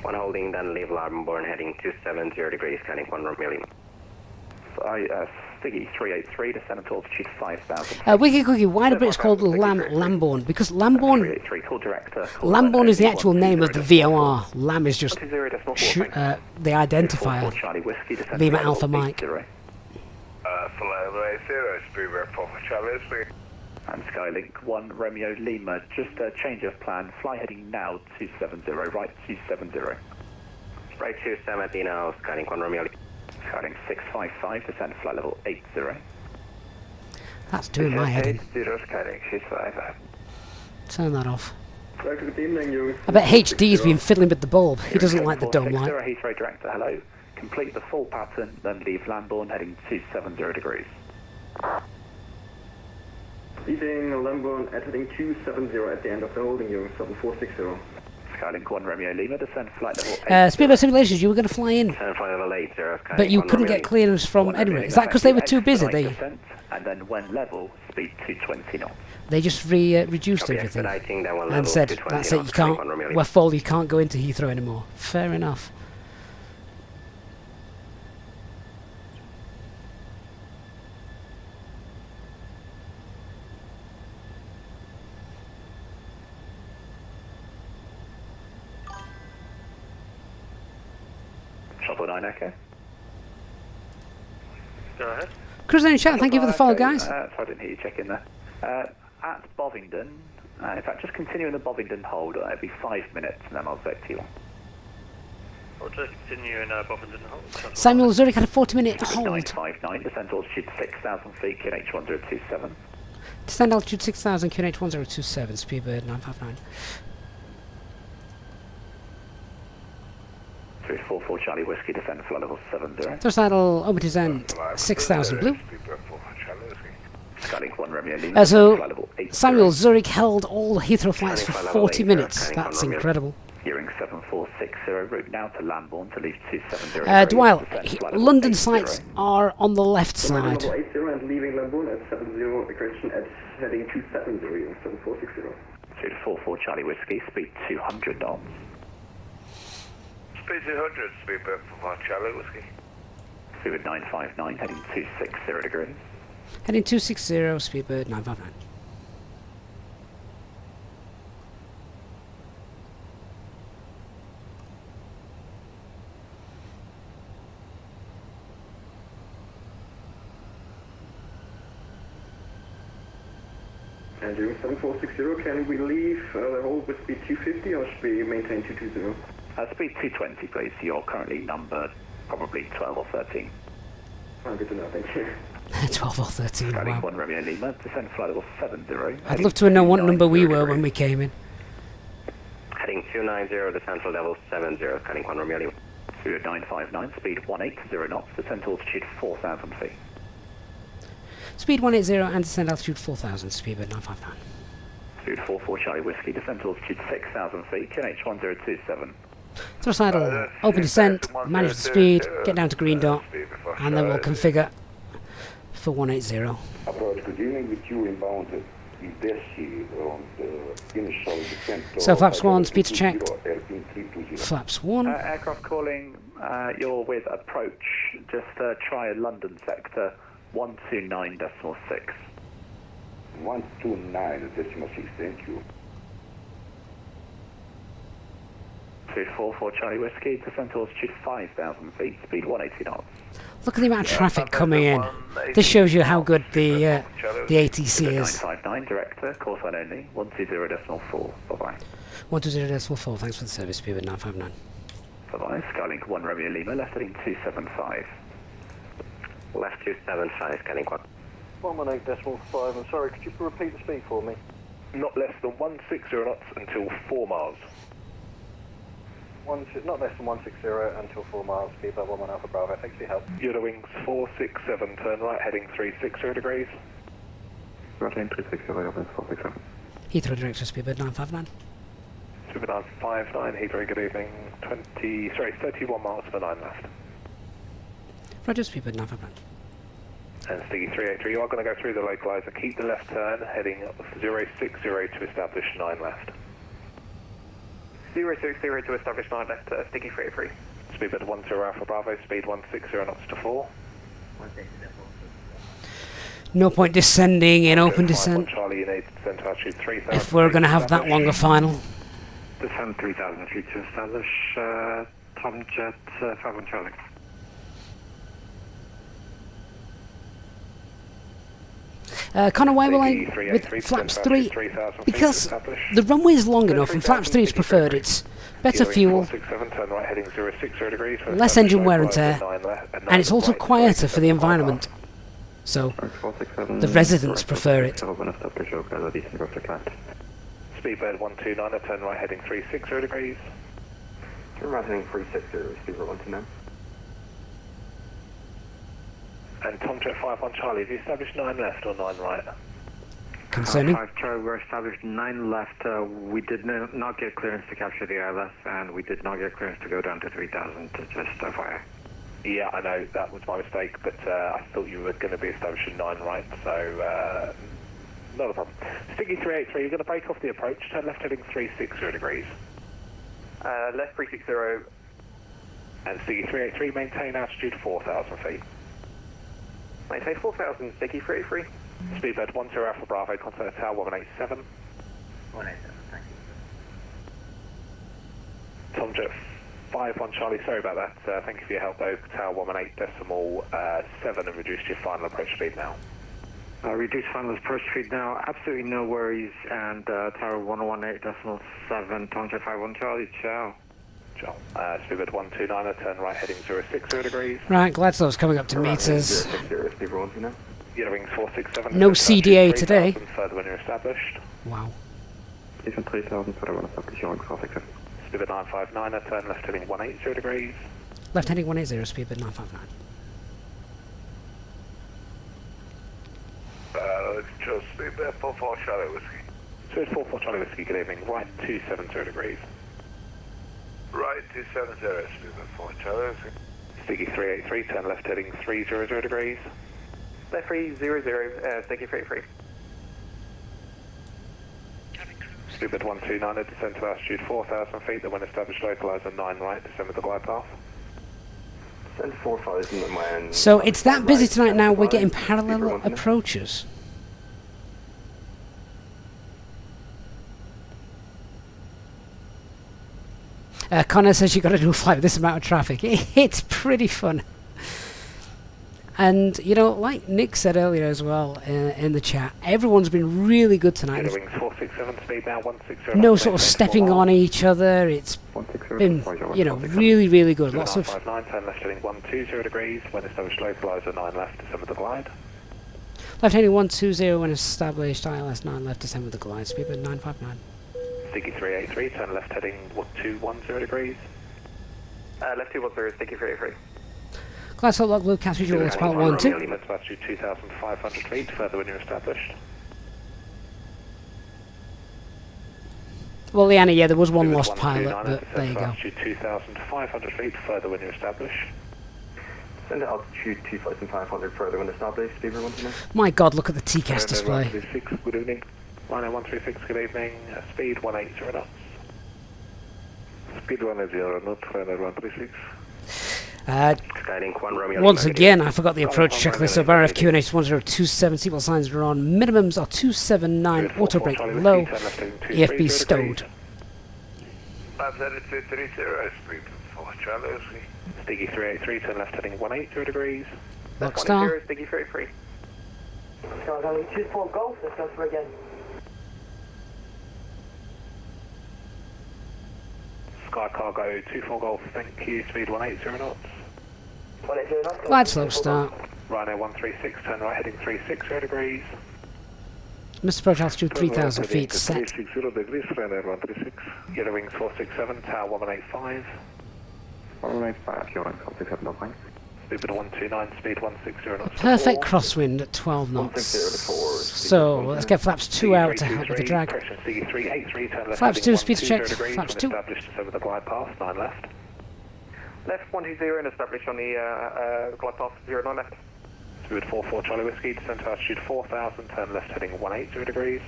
One holding, then leave Lambourne heading 270 degrees, Skyline 1, Romeo Lima. Siggy 383, descend to altitude 5,000. Wiki Cookie, why do Brits call the Lambourne? Because Lambourne is the actual name of the VOR. Lam is just the identifier. Lima Alpha Mike. And Skylink 1 Romeo Lima, just a change of plan, fly heading now 270, right 270. Right 270 now, Skylink 1 Romeo Lima. Skylink 655, descend flight level 80. That's doing my head in. 80, Skylink 655. Turn that off. Good evening, you. I bet HD's been fiddling with the bulb. He doesn't like the dome light. Heathrow director, hello. Complete the full pattern, then leave Lambourne heading 270 degrees. Leaving Lambourne at heading 270 at the end of the holding, you 7460. Skylink 1 Romeo Lima, descend flight level 80. Speedbird Simulations, you were going to fly in. Descend flight level 80, but you couldn't get clearance from Edinburgh. Is that because they were too busy? And then when level, speed 220 knots. They just reduced everything and said, that's it, you can't, we're full, you can't go into Heathrow anymore. Fair enough. Shuttle 9 Echo. Go ahead. Cruiser in chat, thank you for the follow, guys. Sorry, I didn't hear you check in there. At Bovingdon, in fact, just continue in the Bovingdon hold. It'll be 5 minutes, and then I'll vect you. I'll just continue in Bovingdon hold. Samuel Zurich had a 40-minute hold. 959, descent altitude 6,000 feet, QNH 1027. Descend altitude 6,000, QNH 1027, speedbird 959. 344 Charlie Whiskey, descend flight level 70. Touch title, over descent 6,000 blue. Skylink 1 Romeo Lima, So flight level 80. Samuel Zurich held all Heathrow flights for 40 minutes. That's incredible. Hearing 7460, route now to Lambourne to leave 270. Dwyle, London sites are on the left side. Level 80 and leaving Lambourne at 70, correction at heading 270, 7460. 244 Charlie Whiskey, speed 200 knots. Speed 200, speed back for Charlie Whiskey. Speedbird 959, heading 260 degrees. Heading 260, Speedbird 959. And during 7460, can we leave the hold with speed 250 or should we maintain 220? Speed 220, please. You're currently numbered probably 12 or 13. Oh, good to know, thank you. 12 or 13, wow. 1 Romeo Lima, descend flight level 70. I'd love to know what number we were when we came in. Heading 290, descent to level 70, scanning 1 Romeo Lima. Speed 959, speed 180 knots, descent altitude 4,000 feet. Speed 180 and descent altitude 4,000, Speedbird 959. Speed 44 Charlie Whiskey, descent altitude 6,000 feet, QNH 1027. Thrust idle, open descent, manage the speed, get down to green dot, and then we'll configure for 180. Approach, good evening with you inbound Dessi on the initial descent. So flaps 1, speed's checked. Flaps 1. Aircraft calling, you're with approach, just try London sector 129.6. 129.6, thank you. 244 Charlie Whiskey, descent altitude 5,000 feet, speed 180 knots. Look at the amount of traffic coming in. This shows you how good the ATC is. 959, director, call sign only, 120.4, bye-bye. 120.4, thanks for the service, Speedbird 959. Bye-bye, Skylink 1 Romeo Lima, left heading 275. Left 275, scanning 1. 118.5, I'm sorry, could you repeat the speed for me? Not less than 160 knots until 4 miles. Not less than 160 until 4 miles, speed level 1 Alpha Bravo, thanks for your help. Euro wings 467, turn right, heading 360 degrees. Right, 360, 467. Heathrow director, Speedbird 959. Speedbird 959, Heathrow, good evening. 31 miles for 9 left. Roger, Speedbird 959. And Sticky 383, you are going to go through the localizer, keep the left turn, heading 060 to establish 9 left. 060 to establish 9 left, Sticky 383. Speedbird 10 Alpha Bravo, speed 160 knots to 4. No point descending in open descent Charlie, you need to descend to altitude 3,000. if we're going to have that longer final. Descend 3,000 feet to establish Tom Jet 51 Charlie. Connor, why will I, with flaps 3, because the runway is long enough and flaps 3 is preferred, it's better fuel, less engine wear and tear, and it's also quieter for the environment, so the residents prefer it. Speedbird 129, turn right heading 360 degrees. Turn right heading 360, Speedbird 129. And Tomjet 51 Charlie, have you established 9 left or 9 right? Concerning? 5 Charlie, we're established 9 left. We did not get clearance to capture the ILS, and we did not get clearance to go down to 3,000, just FYI. Yeah, I know, that was my mistake, but I thought you were going to be establishing 9 right, so not a problem. Sticky 383, you're going to break off the approach, turn left heading 360 degrees. Left 360. And Sticky 383, maintain altitude 4,000 feet. Maintain 4,000, Sticky 383. Speedbird 10 Alpha Bravo, contact Tower 187. 187, thank you. Tomjet 51 Charlie, sorry about that. Thank you for your help though. Tower 118.7 and reduced your final approach speed now. Reduced final approach speed now, absolutely no worries, and Tower 118.7, Tomjet 51 Charlie, ciao. Ciao. Speedbird 129, turn right heading 060 degrees. Right, Gladstone's coming up to meet us. Euro wings 467. No CDA today. Further when you're established. Wow. Even 3,000 further when established, Euro wings 467. Speedbird 959, turn left heading 180 degrees. Left heading 180, Speedbird 959. Let's just Speedbird 44 Charlie Whiskey. Speedbird 44 Charlie Whiskey, good evening. Right 270 degrees. 270, speed 4 Charlie. Sticky 383, turn left heading 300 degrees. Left 300, sticky 33. Speedbird 129, descend to altitude 4,000 feet, the wind established localizer 9 right, descend with the glide path. Descend 4,000 at my end. So it's that busy tonight now, we're getting parallel approaches. Connor says you've got to do a flight with this amount of traffic. It's pretty fun. And, you know, like Nick said earlier as well in the chat, everyone's been really good tonight. Wings 467, speed now 160. No sort of stepping on each other. It's been, you know, really, really good. Lots of... 959, turn left heading 120 degrees, when established localizer 9 left, descend with the glide. Left heading 120 when established, ILS 9 left, descend with the glide, speed 959. Sticky 383, turn left heading 210 degrees. Left 210, sticky 383. Glide slope lock, blue catch visual, it's part 1, 2. Limits to altitude 2,500 feet, further when you're established. Well, Leanna, yeah, there was one lost pilot, but there you go. Altitude 2,500 feet, further when you're established. Descend to altitude 2,500 further when established, speed 129. My God, look at the TCAS display. 136, good evening. Rhino 136, good evening. Speed 180 knots. Speed 180 knots, Rhino 136. Once again, I forgot the approach checklist, so bar FQ and H1027 seatbelt signs are on. Minimums are 279, auto brake low, EFB stowed. 53230, speed 4 Charlie. Sticky 383, turn left heading 180 degrees. Lockstar. Sticky 33. Charlie, 24 Golf, let's go through again. Sky Cargo 24 Golf, thank you, speed 180 knots. Glide slope start. Rhino 136, turn right heading 360 degrees. Missed approach altitude 3,000 feet, set. 360 degrees, Rhino 136. Yellow wings 467, tower 185. 185, you're on 467, Speedbird 129, speed 160 knots. Perfect crosswind at 12 knots. So let's get flaps 2 out to help with the drag. Flaps 2, speed check. Flaps 2. Established over the glide path, 9 left. Left 120 and established on the glide path 09 left. Speedbird 44 Charlie Whiskey, descend to altitude 4,000, turn left heading 180 degrees.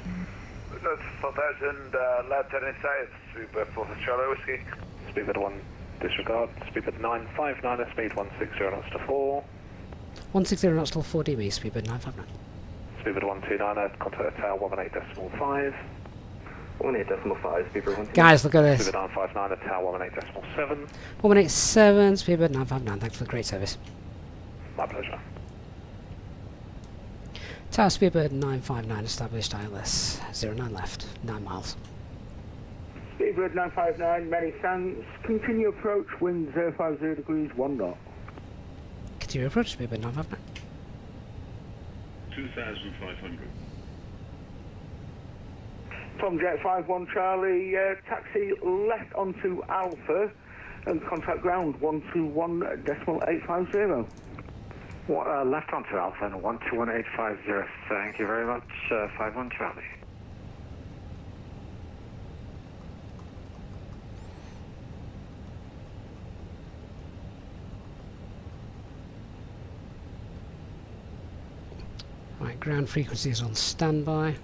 That's 4,000, left heading south, Speedbird 4 Charlie Whiskey. Speedbird 1, disregard. Speedbird 959, speed 160 knots to 4. 160 knots till 4 dB, speedbird 959. Speedbird 129, contact tower 118.5. 118.5, speedbird 129. Guys, look at this. Speedbird 959 at tower 118.7. 187, speedbird 959, thanks for the great service. My pleasure. Tower speedbird 959, established ILS 09 left, 9 miles. Speedbird 959, many thanks. Continue approach, wind 050 degrees, 1 knot. Continue approach, speedbird 959. 2,500. Tom Jet 51 Charlie, taxi left onto Alpha and contact ground 121.850. Left onto Alpha and 121.850, thank you very much, 51 Charlie. Right, ground frequency is on standby.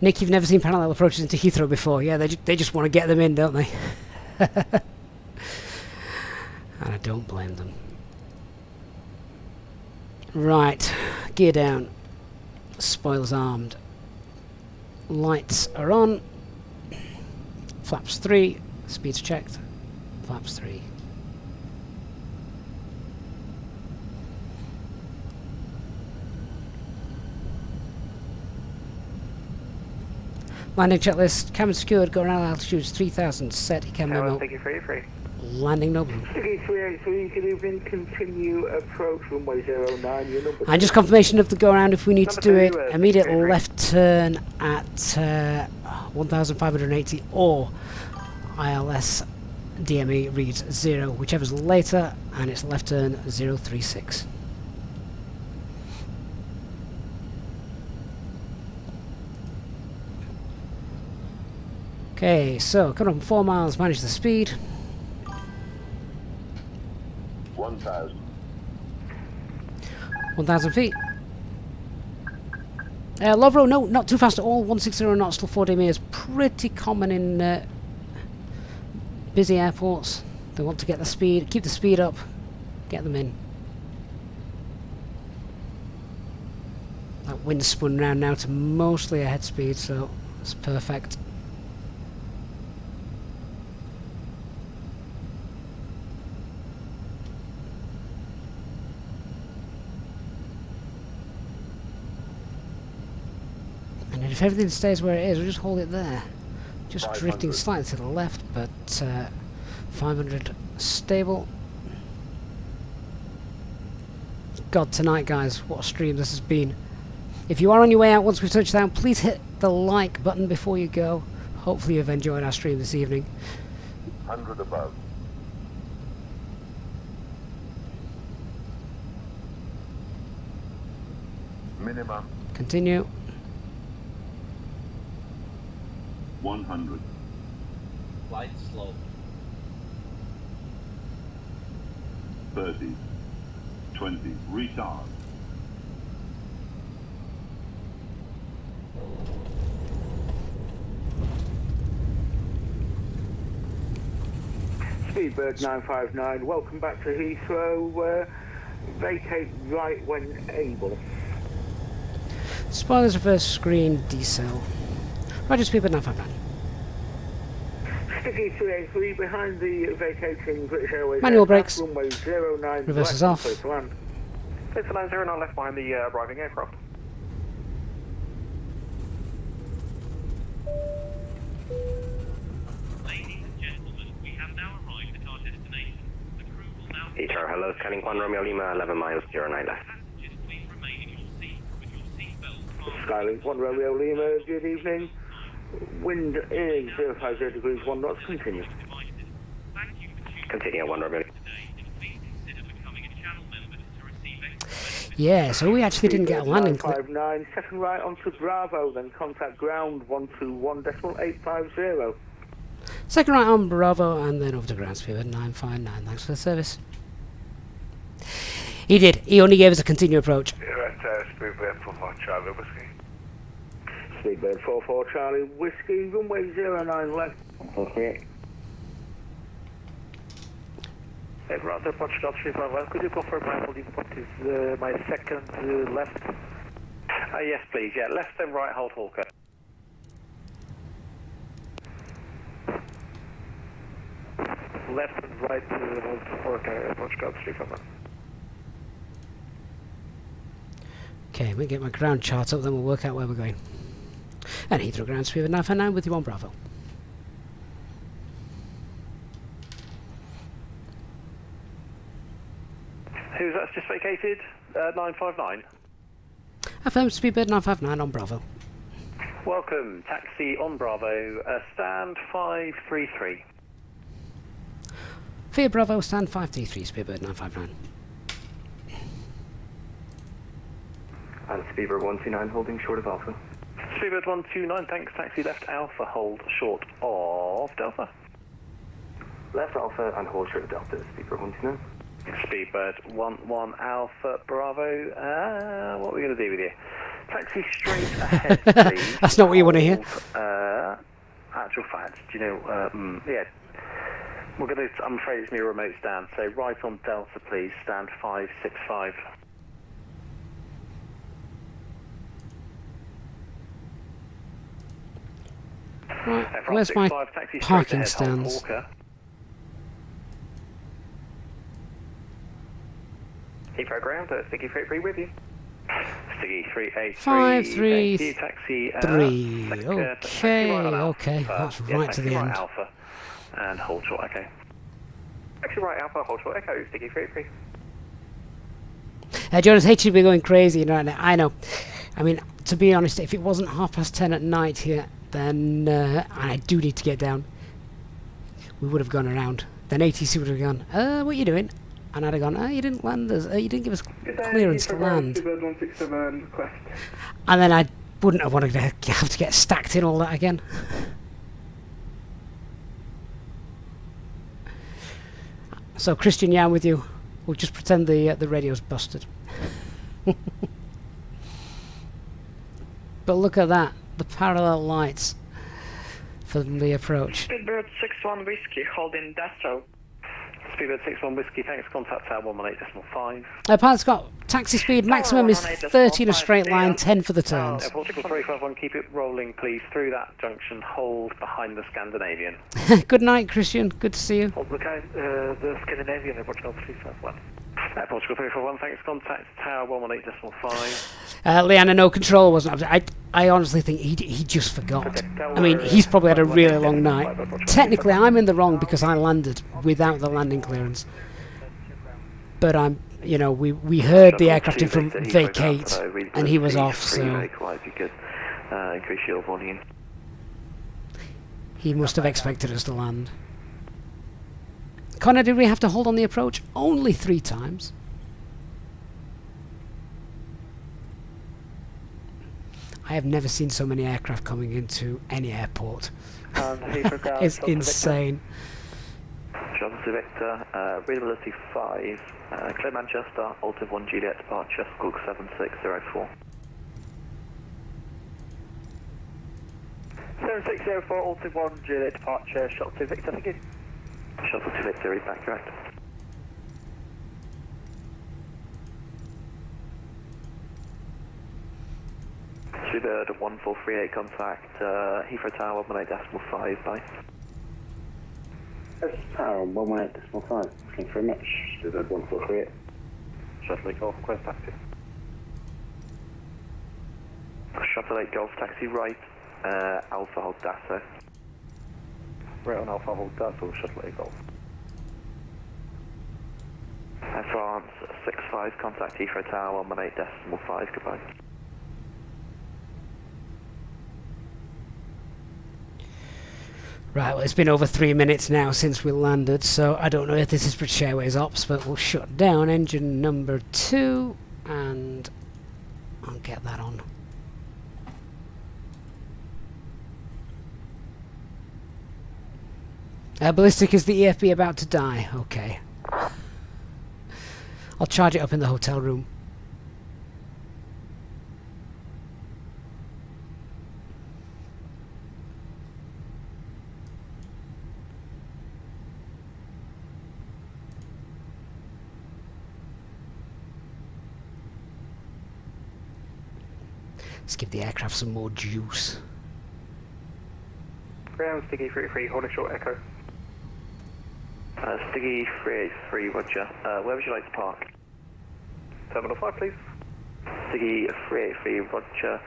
Nick, you've never seen parallel approaches into Heathrow before. Yeah, they just want to get them in, don't they? And I don't blame them. Right, gear down. Spoilers armed. Lights are on. Flaps 3. Speeds checked. Flaps 3. Landing checklist. Cabin secured. Go around altitudes 3,000. Set. Cam memo. Thank you, free. Landing no blue. Sticky 383, good evening. Continue approach runway 09. Your number. And just confirmation of the go around if we need to do it. Immediate left turn at 1,580 or ILS DME reads 0, whichever's later, and it's left turn 036. Okay, so coming up 4 miles, manage the speed. 1,000. 1,000 feet. Lovro, no, not too fast at all. 160 knots till 40 meters. Pretty common in busy airports. They want to get the speed, keep the speed up, get them in. That wind's spun round now to mostly a head speed, so it's perfect. And if everything stays where it is, we'll just hold it there. Just drifting slightly to the left, but 500 stable. God, tonight, guys, what a stream this has been. If you are on your way out once we've touched down, please hit the like button before you go. Hopefully you've enjoyed our stream this evening. 100 above. Minimum. Continue. 100. Light slow. 30. 20. Retard. Speedbird 959, welcome back to Heathrow. Vacate right when able. Spoilers reverse screen decel. Roger, Speedbird 959. Sticky 383 behind the vacating British Airways. Manual brakes. Runway 09. Reverses off. Clear for 909 left behind the arriving aircraft. Heathrow, hello, scanning 1 Romeo Lima, 11 miles, 09 left. Skylink 1 Romeo Lima, good evening. Wind is 050 degrees 1 knots, continue. Continue, 1 Romeo. Yeah, so we actually didn't get a landing clip. 959, second right onto Bravo, then contact ground 121.850. Second right on Bravo, and then over to ground, Speedbird 959. Thanks for the service. He did. He only gave us a continue approach. You're at Speedbird 44 Charlie Whiskey. Speedbird 44 Charlie Whiskey, runway 09 left. Okay. Ground approach Scott 35 left. Could you confirm my holding point is my second left? Yes, please. Yeah, left and right hold Hawker. Left and right hold Hawker approach Scott 35. Okay, we'll get my ground chart up, then we'll work out where we're going. And Heathrow ground Speedbird 959 with you on Bravo. Who's that's just vacated? 959. FM Speedbird 959 on Bravo. Welcome, taxi on Bravo, stand 533. Via Bravo, stand 533, Speedbird 959. And Speedbird 129 holding short of Alpha. Speedbird 129, thanks, taxi left Alpha, hold short of Delta. Left Alpha and hold short of Delta, Speedbird 129. Speedbird 11 Alpha Bravo, what are we going to do with you? Taxi straight ahead, please. That's not what you want to hear. Actual facts, do you know, yeah. We're going to, I'm afraid it's me a remote stand, so right on Delta please, stand 565. Right, where's my parking stands? Heathrow ground, Sticky 383 with you. Sticky 383. 533. Taxi. Okay, that's right to the end. Right Alpha and hold short. Okay. Taxi right Alpha, hold short. Echo. Sticky 383. Jonas hates you to be going crazy right now. I know. I mean, to be honest, if it wasn't 10:30 at night here, then and I do need to get down, we would have gone around. Then ATC would have gone, what are you doing? And I'd have gone, you didn't land us, you didn't give us clearance to land. And then I wouldn't have wanted to have to get stacked in all that again. So Christian, yeah, I'm with you. We'll just pretend the radio's busted. But look at that, the parallel lights from the approach. Speedbird 61 Whiskey, holding Dastro. Speedbird 61 Whiskey, thanks, contact tower 118.5. Pilot Scott, taxi speed maximum is 30 in a straight line, 10 for the turns. Airport 351, keep it rolling please through that junction, hold behind the Scandinavian. Good night, Christian, good to see you. Hold behind the Scandinavian, Airport 351. Airport 341, thanks, contact tower 118.5. Leanna, no control wasn't. I honestly think he just forgot. I mean, he's probably had a really long night. Technically, I'm in the wrong because I landed without the landing clearance. But I'm, you know, we heard the aircraft in front vacate, and he was off. So increase your volume. He must have expected us to land. Connor, did we have to hold on the approach? Only 3 times. I have never seen so many aircraft coming into any airport. It's insane. Shuttle to Victor, readability 5, clear Manchester, Alta 1 Juliet departure, squawk 7604. 7604, Alta 1 Juliet departure, shuttle to Victor, thank you. Shuttle to Victor, read back correct. Speedbird 1438, contact Heathrow Tower 118.5, bye. That's Tower 118.5, thank you very much. Speedbird 1438. Shuttle 8 Golf, request taxi. Shuttle 8 Golf, taxi right, Alpha hold Dasso. Right on Alpha hold Dasso, Shuttle 8 Golf. France 65, contact Heathrow Tower 118.5, goodbye. Right, well, it's been over 3 minutes now since we landed, so I don't know if this is British Airways ops, but we'll shut down engine number 2, and I'll get that on. Ballistic, is the EFB about to die? Okay. I'll charge it up in the hotel room. Let's give the aircraft some more juice. Ground Stiggy 33, holding short echo. Stiggy 383, roger. Where would you like to park? Terminal 5, please. Stiggy 383, roger.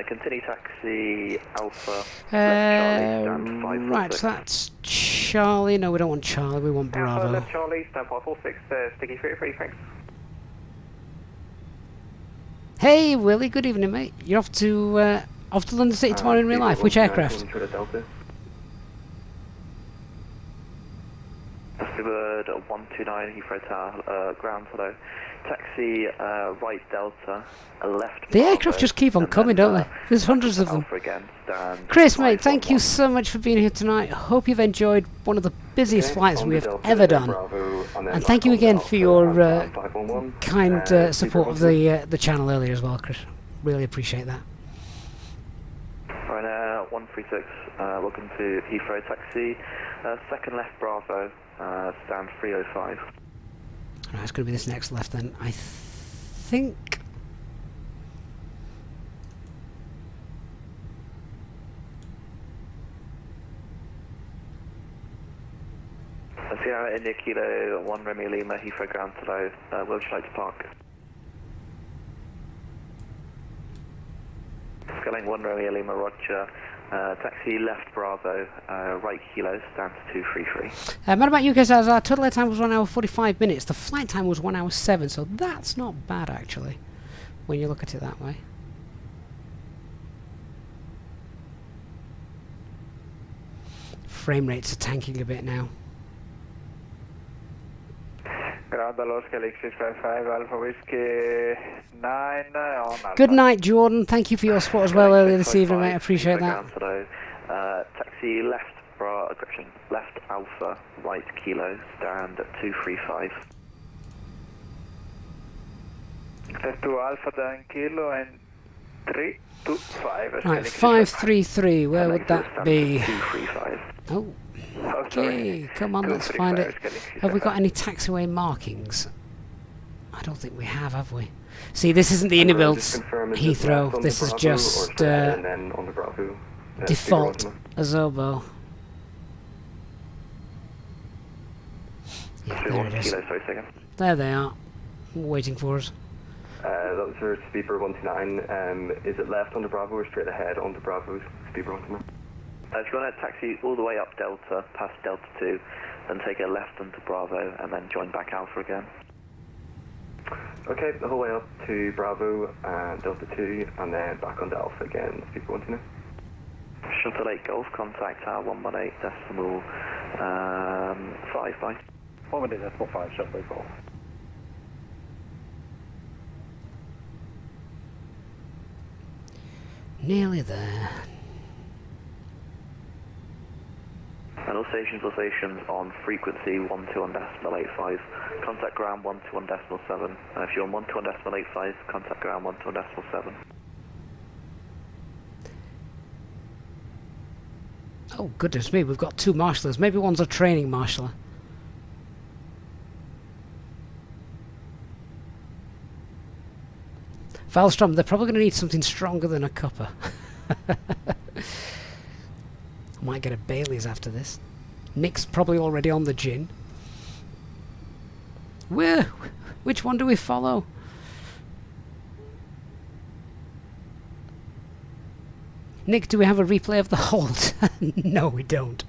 Continue taxi Alpha. Right, so that's Charlie. No, we don't want Charlie, we want Bravo. Alpha, left Charlie, stand 546, Stiggy 383, thanks. Hey Willie, good evening mate. You're off to London City tomorrow in real life. Which aircraft? Bird 129 Heathrow Tower, ground hello. Taxi right Delta, left. The aircraft just keep on coming, don't they? There's hundreds of them. Chris mate, thank you so much for being here tonight. Hope you've enjoyed one of the busiest flights we have ever done. And thank you again for your kind support of the channel earlier as well, Chris. Really appreciate that. Right, 136, welcome to Heathrow taxi, second left Bravo, stand 305. Right, it's going to be this next left then, I think. Sierra India Kilo 1 Romeo Lima, Heathrow ground hello, where would you like to park? Skyline 1 Romeo Lima, roger. Taxi left Bravo, right Kilo, stand to 233. What about you guys? Our total air time was 1 hour 45 minutes. The flight time was 1 hour 7, so that's not bad actually, when you look at it that way. Frame rates are tanking a bit now. Ground Los Galaxy 55 Alpha Whiskey 9 on Alpha. Good night, Jordan. Thank you for your support as well earlier this evening, mate. I appreciate that. Taxi left left Alpha, right right kilo, stand at 235. Left to Alpha down kilo and 325. Right, 533, where would that be? 235. Oh, okay, come on, let's find it. Have we got any taxiway markings? I don't think we have we? See, this isn't the inner-built Heathrow, this is just default Azobo. Yeah, there it is. There they are, waiting for us. That was for Speedbird 129. Is it left onto Bravo or straight ahead onto Bravo, Speedbird 129? If you want to taxi all the way up Delta, past Delta 2, then take a left onto Bravo and then join back Alpha again. Okay, the whole way up to Bravo and Delta 2 and then back onto Alpha again, Speedbird 129. Shuttle 8 Golf, contact tower 118.5, bye. 118.5, Shuttle 8 Golf. Nearly there. And all stations on frequency 121.85. Contact ground 121.7. And if you're on 121.85, contact ground 121.7. Oh goodness me, we've got two marshallers. Maybe one's a training marshaller. Valstrom, they're probably going to need something stronger than a cuppa. Might get a Bailey's after this. Nick's probably already on the gin. Which one do we follow? Nick, do we have a replay of the hold? No, we don't.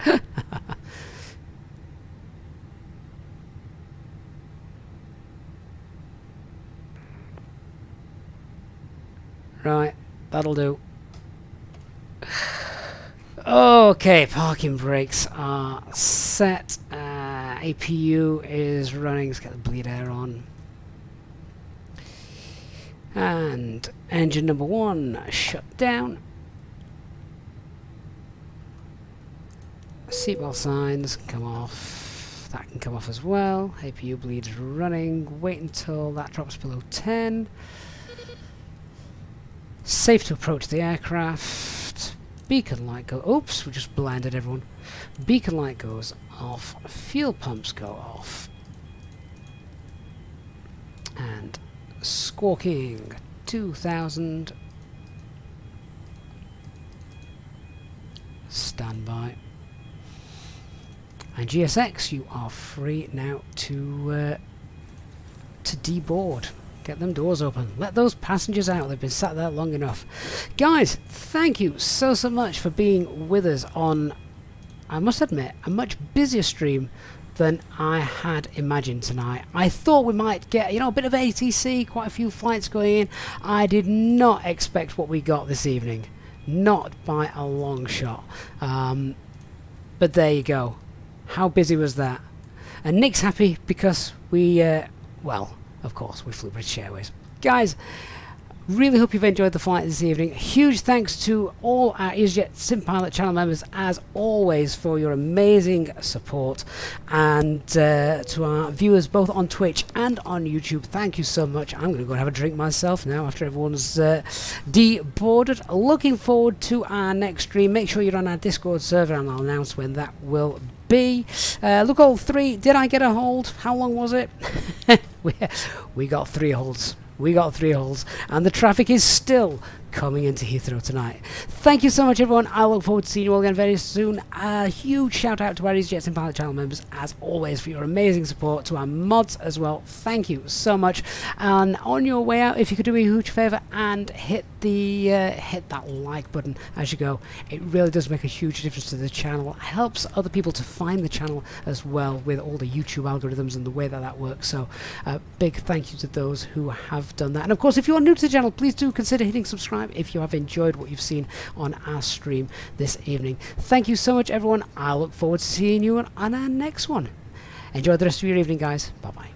Right, that'll do. Okay, parking brakes are set. APU is running. Let's get the bleed air on. And engine number 1 shut down. Seatbelt signs come off. That can come off as well. APU bleed is running. Wait until that drops below 10. Safe to approach the aircraft. Beacon light go. Oops, we just blinded everyone. Beacon light goes off. Fuel pumps go off. And squawking 2000. Standby. And GSX, you are free now to deboard. Get them doors open. Let those passengers out. They've been sat there long enough. Guys, thank you so much for being with us on, I must admit, a much busier stream than I had imagined tonight. I thought we might get, a bit of ATC, quite a few flights going in. I did not expect what we got this evening. Not by a long shot. But there you go. How busy was that? And Nick's happy because we, well, of course, we flew British Airways. Guys, really hope you've enjoyed the flight this evening. Huge thanks to all our Easyjet SimPilot channel members, as always, for your amazing support. And to our viewers both on Twitch and on YouTube, thank you so much. I'm going to go and have a drink myself now after everyone's deboarded. Looking forward to our next stream. Make sure you're on our Discord server and I'll announce when that will be. Look, all 3. Did I get a hold? How long was it? We got 3 holds. We got 3 holds. And the traffic is still coming into Heathrow tonight. Thank you so much, everyone. I look forward to seeing you all again very soon. A huge shout out to our Easyjet SimPilot channel members, as always, for your amazing support. To our mods as well, thank you so much. And on your way out, if you could do me a huge favour and hit the hit that like button as you go. It really does make a huge difference to the channel. It helps other people to find the channel as well with all the YouTube algorithms and the way that that works. So a big thank you to those who have done that. And of course, if you are new to the channel, please do consider hitting subscribe if you have enjoyed what you've seen on our stream this evening. Thank you so much, everyone. I look forward to seeing you on our next one. Enjoy the rest of your evening, guys. Bye bye.